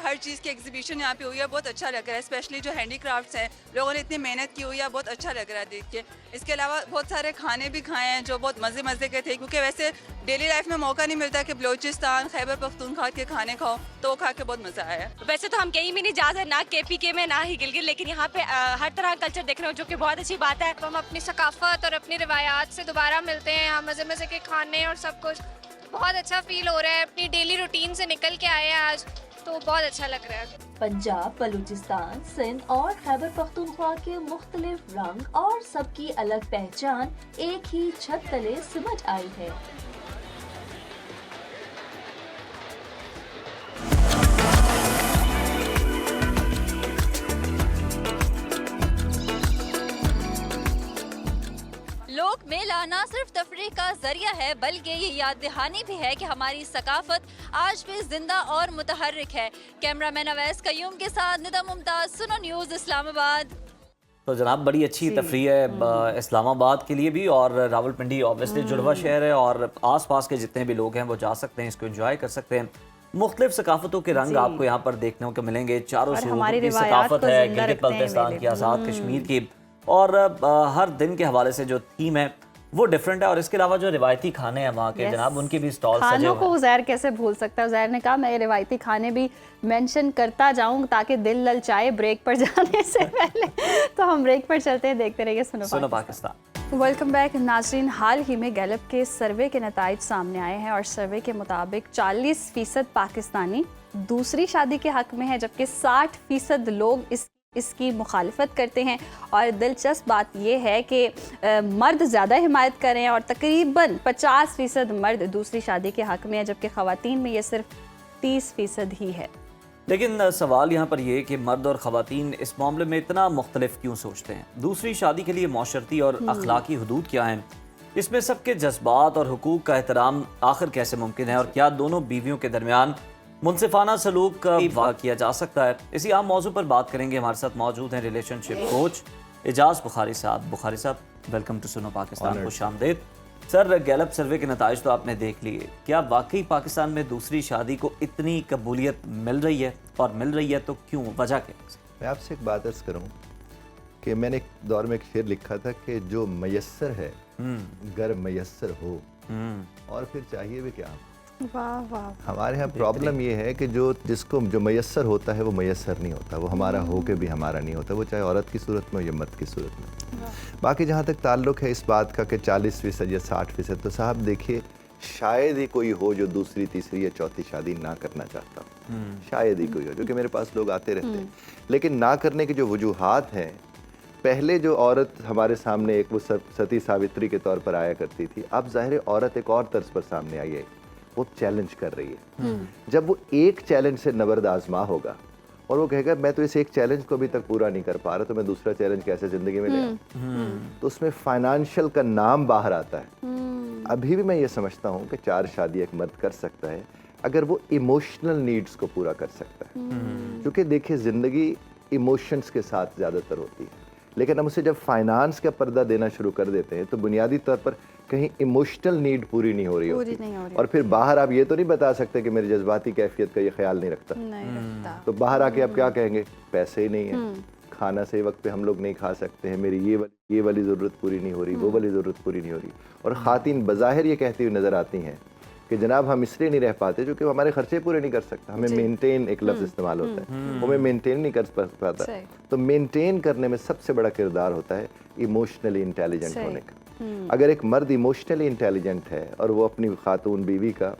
हर चीज़ की एग्जीबिशन यहाँ पे हुई है, बहुत अच्छा लग रहा है। स्पेशली जो हैंडीक्राफ्ट्स हैं, लोगों ने इतनी मेहनत की हुई है, बहुत अच्छा लग रहा है देख के। इसके अलावा बहुत सारे खाने भी खाए हैं जो बहुत मज़े मज़े के थे, क्योंकि वैसे डेली लाइफ में मौका नहीं मिलता कि बलोचिस्तान, खैबर पख्तूनख्वा के खाने खाओ, तो वो खा के बहुत मज़ा आया। वैसे तो हम कहीं भी नहीं जा सकते, ना KPK में ना ही गिलगित, लेकिन यहाँ पे हर तरह का कल्चर देख रहे हो, जो कि बहुत अच्छी बात है। हम अपनी सकाफत और अपनी रिवायात से दोबारा मिलते हैं। यहाँ मज़े मज़े के खाने और सब कुछ बहुत अच्छा फील हो रहा है। अपनी डेली रूटीन से निकल के आए हैं आज, तो बहुत अच्छा लग रहा है। पंजाब, बलूचिस्तान, सिंध और खैबर पख्तूनख्वा के मुख्तलिफ रंग और सबकी अलग पहचान एक ही छत तले सिमट आई है। लोक मेला ना सिर्फ तफरीह का जरिया है, बल्कि ये याद दहानी भी है कि हमारी सकाफत आज भी जिंदा और मुतहर्रिक है। कैमरामैन अवैस कयूम के साथ निदा मुमताज, सुनो न्यूज़, इस्लामाबाद। तो जनाब बड़ी अच्छी तफरीह है इस्लामाबाद के लिए भी, और रावलपिंडी ऑब्वियसली जुड़वा शहर है और आसपास के जितने भी लोग हैं वो जा सकते हैं, इसको एंजॉय कर सकते हैं। मुख्तलिफ सकाफतों के रंग आपको यहाँ पर देखने को मिलेंगे। चारों सूबों की सकाफत है, गिलगित बल्तिस्तान की, आज़ाद कश्मीर की, और हर दिन के हवाले से जो थीम है वो डिफरेंट है। और इसके अलावा जो रिवायती खाने हैं वहाँ के जनाब, उनके भी स्टॉल सजे हुए हैं। खानों को उज़ैर कैसे भूल सकता है। उज़ैर ने कहा मैं रिवायती खाने भी मेंशन करता जाऊं ताकि दिल ललचाए ब्रेक पर जाने से पहले। तो हम ब्रेक पर चलते हैं, देखते रहिए सुनो पाकिस्तान। वेलकम बैक नाजरीन। हाल ही में गैलप के सर्वे के नताइज सामने आए हैं और सर्वे के मुताबिक 40% पाकिस्तानी दूसरी शादी के हक में है, जबकि 60% लोग इसकी मुखालफत करते हैं। और दिलचस्प बात यह है कि मर्द ज़्यादा हिमायत कर रहे हैं और तकरीबन 50% मर्द दूसरी शादी के हक में है, जबकि ख़वातीन में ये सिर्फ 30% ही है। लेकिन सवाल यहाँ पर यह कि मर्द और ख़वातीन इस मामले में इतना मुख्तलिफ क्यों सोचते हैं? दूसरी शादी के लिए मौशरती और अखलाकी हुदूद क्या हैं? इसमें सबके जज्बात और हुकूक का एहतराम आखिर कैसे मुमकिन है? और क्या दोनों बीवियों के दरमियान मुनसिफाना सलूक का किया जा सकता है? इसी आम मौजू पर बात करेंगे। हमारे साथ मौजूद हैं रिलेशनशिप कोच एजाज बुखारी साहब। बुखारी साहब, welcome to Suno Pakistan, खुशामदीद। Sir, Gallup सर्वे के नताइज तो आपने देख लिए, क्या वाकई पाकिस्तान में दूसरी शादी को इतनी कबूलियत मिल रही है? और मिल रही है तो क्यों, वजह क्या है? मैं आपसे एक बात अर्ज करूँ कि मैंने एक दौर में एक शेर लिखा था कि जो मयस्सर है गर मयस्सर हो, और फिर चाहिए भी क्या। वाह वाह। हमारे यहाँ प्रॉब्लम ये है कि जो मयस्सर होता है वो मयस्सर नहीं होता, वो हमारा हो के भी हमारा नहीं होता, वो चाहे औरत की सूरत में हो या मर्द की सूरत में। बाकी जहाँ तक ताल्लुक़ है इस बात का कि 40% या 60%, तो साहब देखिए शायद ही कोई हो जो दूसरी तीसरी या चौथी शादी ना करना चाहता हो, शायद ही कोई हो, जो कि मेरे पास लोग आते रहते हैं। लेकिन ना करने की जो वजूहात हैं, पहले जो औरत हमारे सामने एक वो सती सावित्री के तौर पर आया करती थी, अब ज़ाहिर औरत एक और तर्ज पर सामने आई है, वो चैलेंज कर रही है। जब वो एक चैलेंज से नबर्द आजमा होगा और वो कहेगा मैं तो इस एक चैलेंज को अभी तक पूरा नहीं कर पा रहा, तो मैं दूसरा चैलेंज कैसे जिंदगी में ले, तो उसमें फाइनेंशियल का नाम बाहर आता है। अभी भी मैं ये समझता हूँ कि 4 शादी एक मर्द कर सकता है अगर वो इमोशनल नीड्स को पूरा कर सकता है, क्योंकि देखिए ज़िंदगी इमोशंस के साथ ज़्यादातर होती है, लेकिन हम उसे जब फाइनेंस का पर्दा देना शुरू कर देते हैं तो बुनियादी तौर पर कहीं इमोशनल नीड पूरी नहीं हो रही होती, और फिर बाहर आप ये तो नहीं बता सकते कि मेरी जज्बाती कैफियत का ये ख्याल नहीं रखता, तो बाहर आके आप क्या कहेंगे, पैसे ही नहीं है, खाना सही वक्त पे हम लोग नहीं खा सकते हैं, मेरी ये वाली ज़रूरत पूरी नहीं हो रही, वो वाली ज़रूरत पूरी नहीं हो रही। और ख़ातीन बज़ाहिर ये कहती हुई नज़र आती हैं कि जनाब हम इसलिए नहीं रह पाते क्योंकि हमारे खर्चे पूरे नहीं कर सकता, हमें मेंटेन एक लफ्ज़ इस्तेमाल होता है, वो मैं मेंटेन नहीं कर पाता। तो मेंटेन करने में सबसे बड़ा किरदार होता है इमोशनली इंटेलिजेंट होने का। अगर एक मर्द इमोशनली इंटेलिजेंट है और वो अपनी खातून बीवी का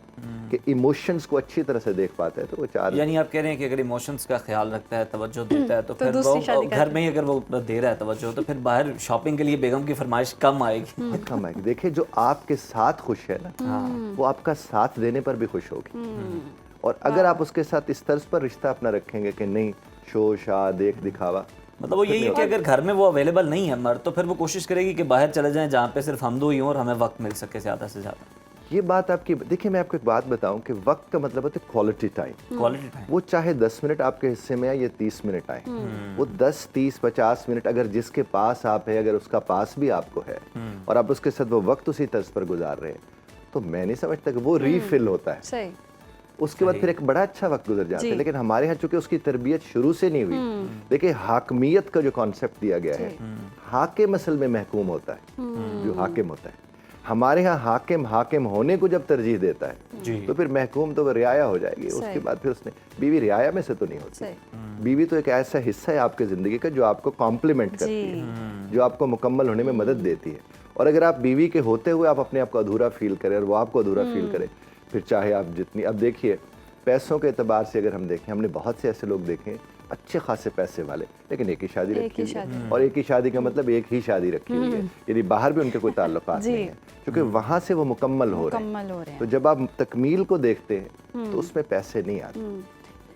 कि इमोशंस को अच्छी तरह से देख पाता है, तो वो 4, यानी आप कह रहे हैं कि अगर इमोशंस का ख्याल रखता है, तवज्जो देता है, तो फिर वो घर में ही अगर वो दे रहा है तवज्जो, तो फिर बाहर शॉपिंग के लिए बेगम की फरमाइश कम आएगी। कम आएगी। देखिए जो आपके साथ खुश है ना, वो आपका साथ देने पर भी खुश होगी, और अगर आप उसके साथ इस तर्ज पर रिश्ता अपना रखेंगे कि नहीं शो शा देख दिखावा, मतलब वो यही है कि अगर घर में वो अवेलेबल नहीं है मर्द, तो फिर वो कोशिश करेगी कि बाहर चले जाएं जहाँ पे सिर्फ हम दो ही हों और हमें वक्त मिल सके ज़्यादा से ज़्यादा। ये बात आपकी, देखिए मैं आपको एक बात बताऊं कि वक्त का मतलब होता है क्वालिटी टाइम। वो चाहे 10 मिनट आपके हिस्से में आए या 30 मिनट आए, वो 10, 30, 50 मिनट अगर जिसके पास आप है, अगर उसका पास भी आपको है और आप उसके साथ वो वक्त उसी तर्ज पर गुजार रहे हैं, तो मैं नहीं समझता कि वो रीफिल होता है। सही। उसके बाद फिर एक बड़ा अच्छा वक्त गुजर जाता है। लेकिन हमारे यहाँ चूंकि उसकी तरबियत शुरू से नहीं हुई, देखिए हाकमियत का जो कॉन्सेप्ट दिया गया है, हाकिम असल में महकूम होता है, जो हाकिम होता है। हमारे यहाँ हाकिम होने को जब तरजीह देता है, तो फिर महकूम तो वो रियाया हो जाएगी। उसके बाद फिर उसने बीवी रियाया में से तो नहीं होती, बीवी तो एक ऐसा हिस्सा है आपके ज़िंदगी का जो आपको कॉम्प्लीमेंट करती है, जो आपको मुकम्मल होने में मदद देती है। और अगर आप बीवी के होते हुए आप अपने आप को अधूरा फील करें और वो आपको अधूरा फील करे, फिर चाहे आप जितनी, अब देखिए पैसों के एतबार से अगर हम देखें, हमने बहुत से ऐसे लोग देखे अच्छे खासे पैसे वाले, लेकिन एक ही शादी रखी हुई है, और एक ही शादी का मतलब एक ही शादी रखी हुई है, यदि बाहर भी उनके कोई ताल्लुकात नहीं है, क्योंकि वहाँ से वो मुकम्मल हो रहे हैं। तो जब आप तकमील को देखते हैं तो उसमें पैसे नहीं आते।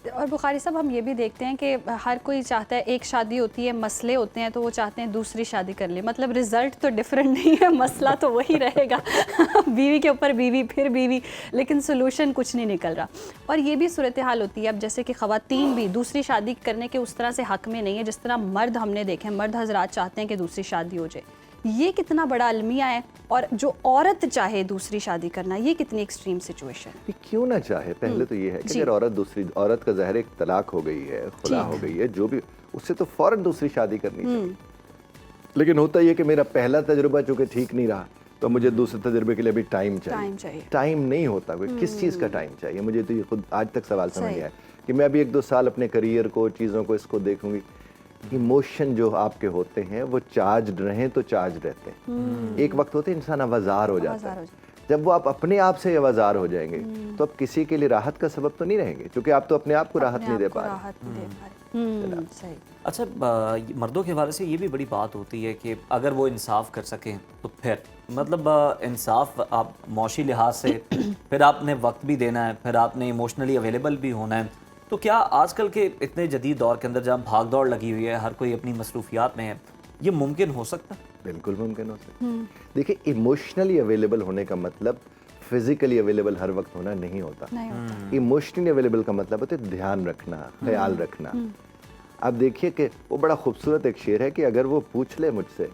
और बुखारी साहब हम ये भी देखते हैं कि हर कोई चाहता है, एक शादी होती है, मसले होते हैं तो वो चाहते हैं दूसरी शादी कर ले, मतलब रिजल्ट तो डिफरेंट नहीं है, मसला तो वही रहेगा बीवी के ऊपर बीवी फिर बीवी, लेकिन सोल्यूशन कुछ नहीं निकल रहा। और ये भी सूरत हाल होती है अब, जैसे कि ख़वातीन भी दूसरी शादी करने के उस तरह से हक़ में नहीं है जिस तरह मर्द हमने देखे, मर्द हजरात चाहते हैं कि दूसरी शादी हो जाए। ये कितना बड़ा अलमिया है, और जो औरत चाहे दूसरी शादी करना, ये कितनी एक्सट्रीम सिचुएशन है। क्यों ना चाहे, पहले तो ये है कि अगर औरत का ज़ाहिर एक तलाक हो गई है, खुला हो गई है, जो भी, उससे तो फौरन दूसरी शादी करनी चाहिए। लेकिन होता ये कि मेरा पहला तजुर्बा चूंकि ठीक नहीं रहा, तो मुझे दूसरे तजुर्बे के लिए भी टाइम चाहिए। टाइम नहीं होता, कोई किस चीज़ का टाइम चाहिए, मुझे तो ये खुद आज तक सवाल समझ नहीं आया कि मैं अभी 1-2 साल अपने करियर को, चीज़ों को, इसको देखूंगी। इमोशन जो आपके होते हैं वो चार्ज रहें तो चार्ज रहते हैं। एक वक्त होते इंसान आवाज़ार हो जाता है, जब वो आप अपने आप से आवाज़ार हो जाएंगे तो आप किसी के लिए राहत का सबब तो नहीं रहेंगे, क्योंकि आप तो अपने आप को राहत नहीं दे पा रहे। अच्छा, मर्दों के हवाले से ये भी बड़ी बात होती है कि अगर वो इंसाफ कर सकें तो फिर मतलब इंसाफ आप मौशी लिहाज से, फिर आपने वक्त भी देना है, फिर आपने इमोशनली अवेलेबल भी होना है। तो क्या आजकल के इतने जदीद दौर के अंदर जहाँ भाग दौड़ लगी हुई है, हर कोई अपनी मसरूफियात में है, ये मुमकिन हो सकता है? बिल्कुल मुमकिन हो सकता है। देखिए इमोशनली अवेलेबल होने का मतलब फिजिकली अवेलेबल हर वक्त होना नहीं होता। इमोशनली अवेलेबल का मतलब होता है ध्यान रखना, ख्याल रखना। अब देखिए कि वो बड़ा खूबसूरत एक शेर है कि अगर वो पूछ ले मुझसे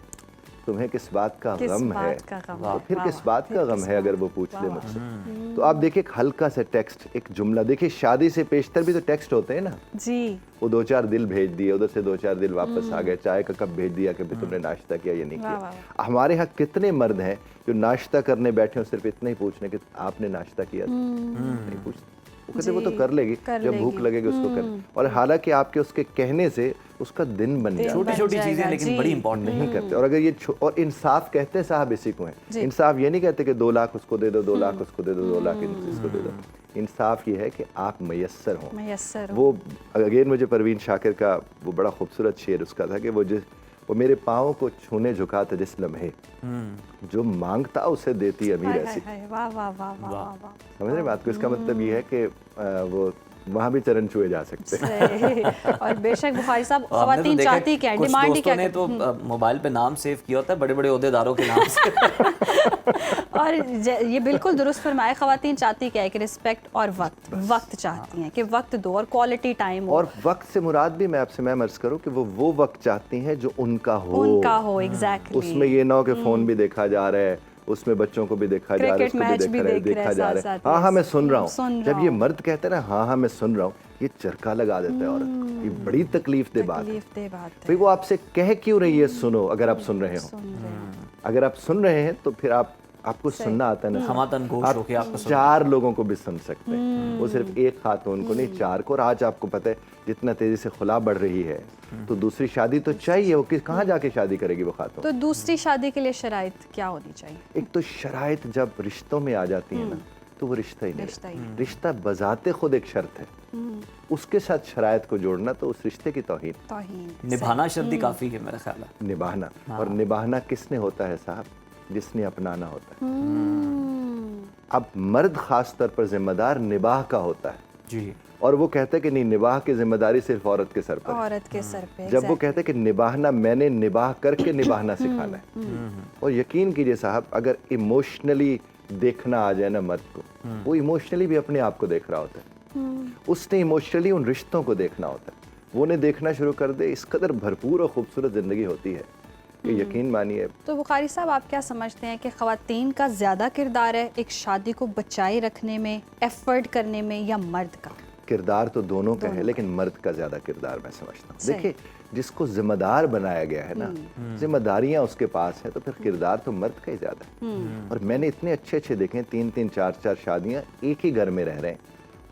तुम्हें किस बात का किस गम है, बात का गम तो है? फिर वाह, किस वाह, बात फिर का गम किस है अगर बात? वो पूछ ले वाह, मुझसे। तो आप देखिए एक हल्का सा टेक्स्ट, एक जुमला, देखिए शादी से पेशतर भी तो टेक्स्ट होते हैं ना, जी, वो 2-4 दिल भेज दिए, उधर से 2-4 दिल वापस आ गए, चाय का कप भेज दिया कि भाई तुमने नाश्ता किया या नहीं वाह, किया। हमारे यहाँ कितने मर्द हैं जो नाश्ता करने बैठे हो सिर्फ इतना ही पूछने कि आपने नाश्ता किया था? नहीं पूछते, वो कहते वो तो कर लेगी, जब भूख लगेगी उसको कर। और हालांकि आपके उसके कहने से उसका दिन बन जाए। छोटी छोटी चीजें लेकिन बड़ी इंपॉर्टेंट नहीं करते। और अगर ये और इंसाफ कहते हैं साहब इसी को है, इंसाफ ये नहीं कहते कि 2 लाख उसको दे दो, 2 लाख उसको दे दो, 2 लाख इसको दे दो। इंसाफ ये है कि आप मयस्सर हों। वो अगेन मुझे परवीन शाकिर का वो बड़ा खूबसूरत शेर उसका था कि वो मेरे पाँव को छूने झुका था जिस लम्हे, जो मांगता उसे देती अमीर ऐसी। वाह वाह वाह वाह वाह। समझ रहे बात को? इसका मतलब ये है कि वो वहाँ भी चरण छुए जा सकते हैं। और बेशक बुखारी साहब, खवातीन चाहती क्या है, डिमांड ही क्या है? तो मोबाइल पे नाम सेव किया होता है बड़े बड़े ओहदेदारों के नाम से। और ये बिल्कुल दुरुस्त फरमाया, खवातीन चाहती क्या है कि रिस्पेक्ट और वक्त चाहती हैं कि वक्त दो और क्वालिटी टाइम हो। और वक्त से मुराद भी मैं अर्ज करूं कि वो वक्त चाहती हैं जो उनका हो। एग्जैक्टली। उसमें ये ना हो कि फोन भी देखा जा रहा है, उसमें बच्चों को भी देखा जा रहा है, उसको भी देखा जा रहा है। हाँ मैं सुन रहा हूँ। जब ये मर्द कहते हैं ना हाँ मैं सुन रहा हूँ, ये चरका लगा देता है औरत। ये बड़ी तकलीफ दे बात है। भाई वो आपसे कह क्यों रही है सुनो, अगर आप सुन रहे हो। अगर आप सुन रहे हैं तो फिर आपको सुनना आता है ना, आप 4 लोगों को भी सुन सकते हैं। वो सिर्फ एक खातून को नहीं, 4 को। और आज आपको पता है जितना तेजी से खुला बढ़ रही है तो दूसरी शादी तो चाहिए। वो कहाँ जाके शादी करेगी वो खातून? तो दूसरी शादी के लिए शराइत क्या होनी चाहिए? एक तो शराइत जब रिश्तों में आ जाती है ना तो वो रिश्ता ही नहीं। रिश्ता बजाते खुद एक शर्त है, उसके साथ शराइत को जोड़ना तो उस रिश्ते की तौहीन। निभाना शर्त ही काफी है मेरा ख्याल है। निभाना, और निभाना किसने होता है साहब? जिसने अपनाना होता है। अब मर्द खास तौर पर जिम्मेदार निबाह का होता है जी। और वो कहते हैं कि नहीं, निबाह की जिम्मेदारी सिर्फ औरत के सर पर है। औरत के सर पे। जब वो कहते हैं कि निभाना, मैंने निबाह करके निभाना सिखाना है। और यकीन कीजिए साहब, अगर इमोशनली देखना आ जाए ना मर्द को, वो इमोशनली भी अपने आप को देख रहा होता है। उसने इमोशनली उन रिश्तों को देखना होता है। वो ने देखना शुरू कर दे, इस कदर भरपूर और खूबसूरत जिंदगी होती है कि यकीन मानिए। तो बुखारी साहब, आप क्या समझते हैं कि खवातीन का ज़्यादा किरदार है एक शादी को बचाए रखने में, एफर्ट करने में, या मर्द का? किरदार तो दोनों का है, लेकिन मर्द का ज्यादा किरदार मैं समझता हूँ। देखिए, जिसको जिम्मेदार बनाया गया है ना, जिम्मेदारियां उसके पास है, तो फिर किरदार तो मर्द का ही ज्यादा है। और मैंने इतने अच्छे देखे, 3-3, 4-4 शादियां एक ही घर में रह रहे हैं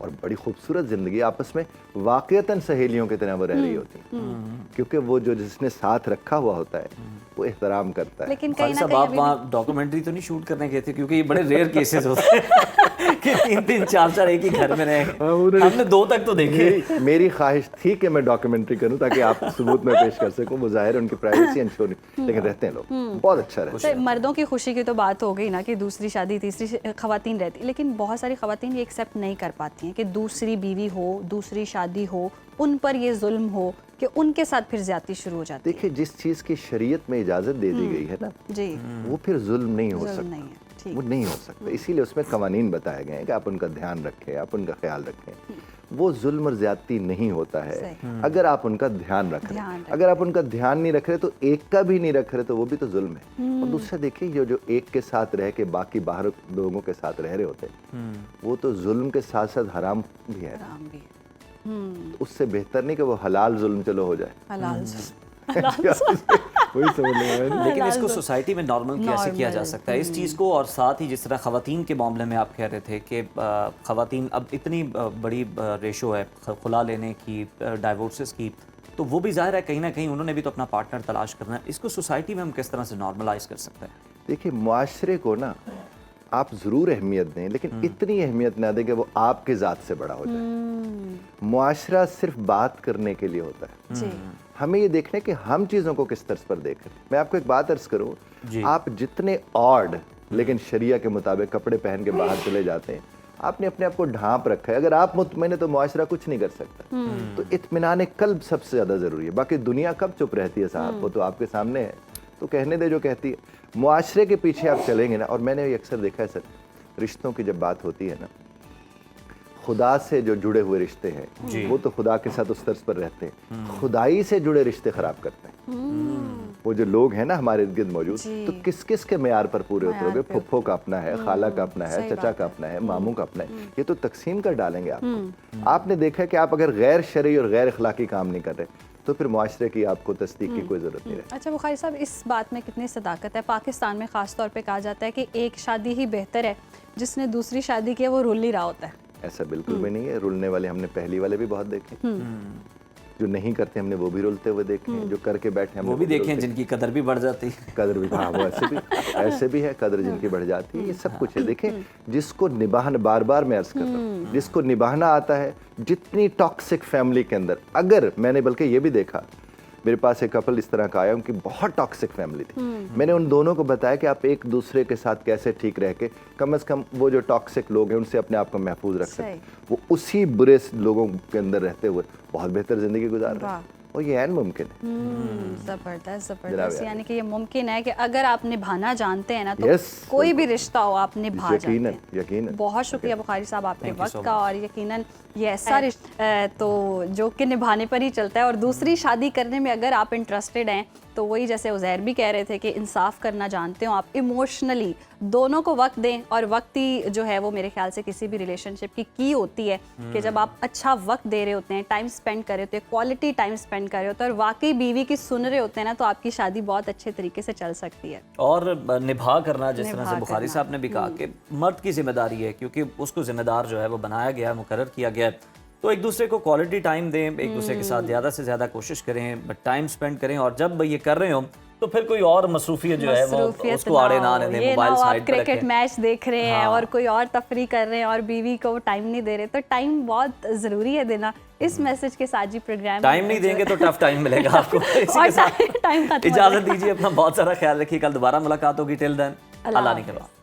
और बड़ी खूबसूरत जिंदगी, आपस में वाकईतन सहेलियों की तरह वो रह रही होती है। क्योंकि वो जो जिसने साथ रखा हुआ होता है वो एहतराम करता है। लेकिन कहीं ना कहीं आप वहाँ डॉक्यूमेंट्री तो नहीं शूट करने गए थे? क्योंकि ये बड़े रेयर केसेस होते हैं कि 3-3, 4-4 एक ही घर में रहे। हमने 2 तक तो देखे। मेरी ख्वाहिश थी कि मैं डॉक्यूमेंट्री करूं ताकि आप सबूत में पेश कर सकूं। वो जाहिर उनकी प्राइवेसी इंश्योर नहीं, लेकिन रहते हैं लोग, बहुत अच्छा रहता है। मर्दों की खुशी की तो बात हो गई ना कि दूसरी शादी, तीसरी खवातीन रहती, लेकिन बहुत सारी खवातीन ये एक्सेप्ट नहीं कर पाती हैं कि दूसरी बीवी हो, दूसरी शादी हो, उन पर ये जुल्म हो कि उनके साथ फिर ज्यादती शुरू हो जाती है। देखिए, जिस चीज की शरीयत में इजाजत दे दी गई है ना जी, वो फिर जुल्म नहीं हो सकता। वो नहीं हो सकता। इसीलिए उसमें कवानीन बताए गए हैं कि आप उनका ध्यान रखें, आप उनका ख्याल रखें। वो जुल्म और ज्यादती नहीं होता है अगर आप उनका ध्यान रख रहे हैं। अगर आप उनका ध्यान नहीं रख रहे तो एक का भी नहीं रख रहे तो वो भी तो जुल्म है। और दूसरा देखिए, जो एक के साथ रह के बाकी बाहर लोगों के साथ रह रहे होते हैं, वो तो जुल्म के साथ साथ हराम भी है। तो उससे बेहतर नहीं कि वो हलाल जुल्म चलो हो जाए। वही समझ लेंगे। लेकिन इसको सोसाइटी में नॉर्मल कैसे किया जा सकता है इस चीज़ को? और साथ ही जिस तरह ख़वातीन के मामले में आप कह रहे थे कि ख़वातीन अब इतनी बड़ी रेशो है खुला लेने की, डाइवोर्सेस की, तो वो भी ज़ाहिर है कहीं ना कहीं उन्होंने भी तो अपना पार्टनर तलाश करना है। इसको सोसाइटी में हम किस तरह से नॉर्मलाइज कर सकते हैं? देखिए, मुआशरे को ना आप ज़रूर अहमियत दें, लेकिन इतनी अहमियत ना दें कि वो आपके ज़ात से बड़ा हो जाए। मुआशरा सिर्फ बात करने के लिए होता है। हमें ये देखना है कि हम चीज़ों को किस तर्ज पर देख रहे हैं। मैं आपको एक बात अर्ज करूँ, आप जितने ऑड लेकिन शरिया के मुताबिक कपड़े पहन के बाहर चले जाते हैं, आपने अपने आप को ढांप रखा है। अगर आप मुतमईन है तो मुआशरा कुछ नहीं कर सकता। तो इत्मीनान कल्ब सबसे ज़्यादा ज़रूरी है। बाकी दुनिया कब चुप रहती है साहब, वो तो आपके सामने है, तो कहने दे जो कहती है। मुआशरे के पीछे आप चलेंगे ना, और मैंने ये अक्सर देखा है सर, रिश्तों की जब बात होती है ना, खुदा से जो जुड़े हुए रिश्ते हैं वो तो खुदा के साथ उस तर्ज पर रहते हैं, खुदाई से जुड़े रिश्ते खराब करते हैं। वो जो लोग हैं ना हमारे इर्द गिर्द मौजूद, तो किस किस के मेयार पर पूरे उतरोगे? फुफ्फो का अपना है, खाला का अपना है, चचा का अपना है, मामू का अपना है, ये तो तकसीम कर डालेंगे आपको। आपने देखा कि आप अगर गैर शरई और गैर अखलाकी काम नहीं कर रहे तो फिर मुआशरे की आपको तस्दीक की कोई ज़रूरत नहीं है। अच्छा बुखारी साहब, इस बात में कितनी सदाकत है? पाकिस्तान में ख़ास तौर पे कहा जाता है कि एक शादी ही बेहतर है, जिसने दूसरी शादी की है वो रुल ही रहा होता है। ऐसा बिल्कुल भी नहीं है। रुलने वाले हमने पहली वाले भी बहुत देखे, जो नहीं करते हमने वो भी रुलते हुए देखे, जो करके बैठे हमने वो भी देखे जिनकी कदर भी बढ़ जाती है। कदर भी, हाँ, वो ऐसे भी है, कदर जिनकी बढ़ जाती है। ये सब कुछ है। देखें, जिसको निभाना, बार बार मैं अर्ज कर रहा हूँ, जिसको निभाना आता है, जितनी टॉक्सिक फैमिली के अंदर, अगर मैंने बल्कि ये भी देखा, मेरे पास एक कपल इस तरह का आया, उनकी बहुत टॉक्सिक फैमिली थी। मैंने उन दोनों को बताया कि आप एक दूसरे के साथ कैसे ठीक रह के कम से कम वो जो टॉक्सिक लोग हैं उनसे अपने आप को महफूज रख सकते, वो उसी बुरे लोगों के अंदर रहते हुए बहुत बेहतर जिंदगी गुजार रहे हैं। और ये ऐन मुमकिन है। जबरदस्त जबरदस्त। यानी कि ये मुमकिन है कि अगर आप निभाना जानते हैं ना तो कोई भी रिश्ता हो आप निभा जाते हैं। यकीनन। बहुत शुक्रिया बुखारी साहब आपके वक्त का, और यकीनन ये ऐसा रिश्ता तो जो कि निभाने पर ही चलता है। और दूसरी शादी करने में अगर आप इंटरेस्टेड हैं तो वही जैसे उज़ैर भी कह रहे थे कि इंसाफ करना जानते हो आप, इमोशनली दोनों को वक्त दें। और वक्त ही जो है वो मेरे ख्याल से किसी भी रिलेशनशिप की होती है कि जब आप अच्छा वक्त दे रहे होते हैं, टाइम स्पेंड कर रहे होते हैं, क्वालिटी टाइम स्पेंड कर रहे होते हैं और वाकई बीवी की सुन रहे होते हैं ना, तो आपकी शादी बहुत अच्छे तरीके से चल सकती है। और निभा करना, जिस तरह से बुखारी साहब ने भी कहा कि मर्द की जिम्मेदारी है, क्योंकि उसको जिम्मेदार जो है वो बनाया गया है, मुकर्रर किया गया है। तो एक दूसरे को क्वालिटी टाइम दें, एक दूसरे के साथ ज़्यादा से ज़्यादा कोशिश करें, बट टाइम स्पेंड करें। और जब ये कर रहे हो तो फिर कोई और मसरूफियत जो है वो उसको आड़े ना आने दें, मोबाइल साइड पे रखें। क्रिकेट मैच देख रहे हैं और कोई और तफरी कर रहे हैं और बीवी को टाइम नहीं दे रहे, तो टाइम बहुत ज़रूरी है देना। इस मैसेज के साथ जी प्रोग्राम टाइम नहीं देंगे तो टफ टाइम मिलेगा आपको। इसी के साथ टाइम इजाज़त दीजिए, अपना बहुत सारा ख्याल रखिए। कल दोबारा मुलाकात होगी। टिल देन, अल्लाह ने के बाद।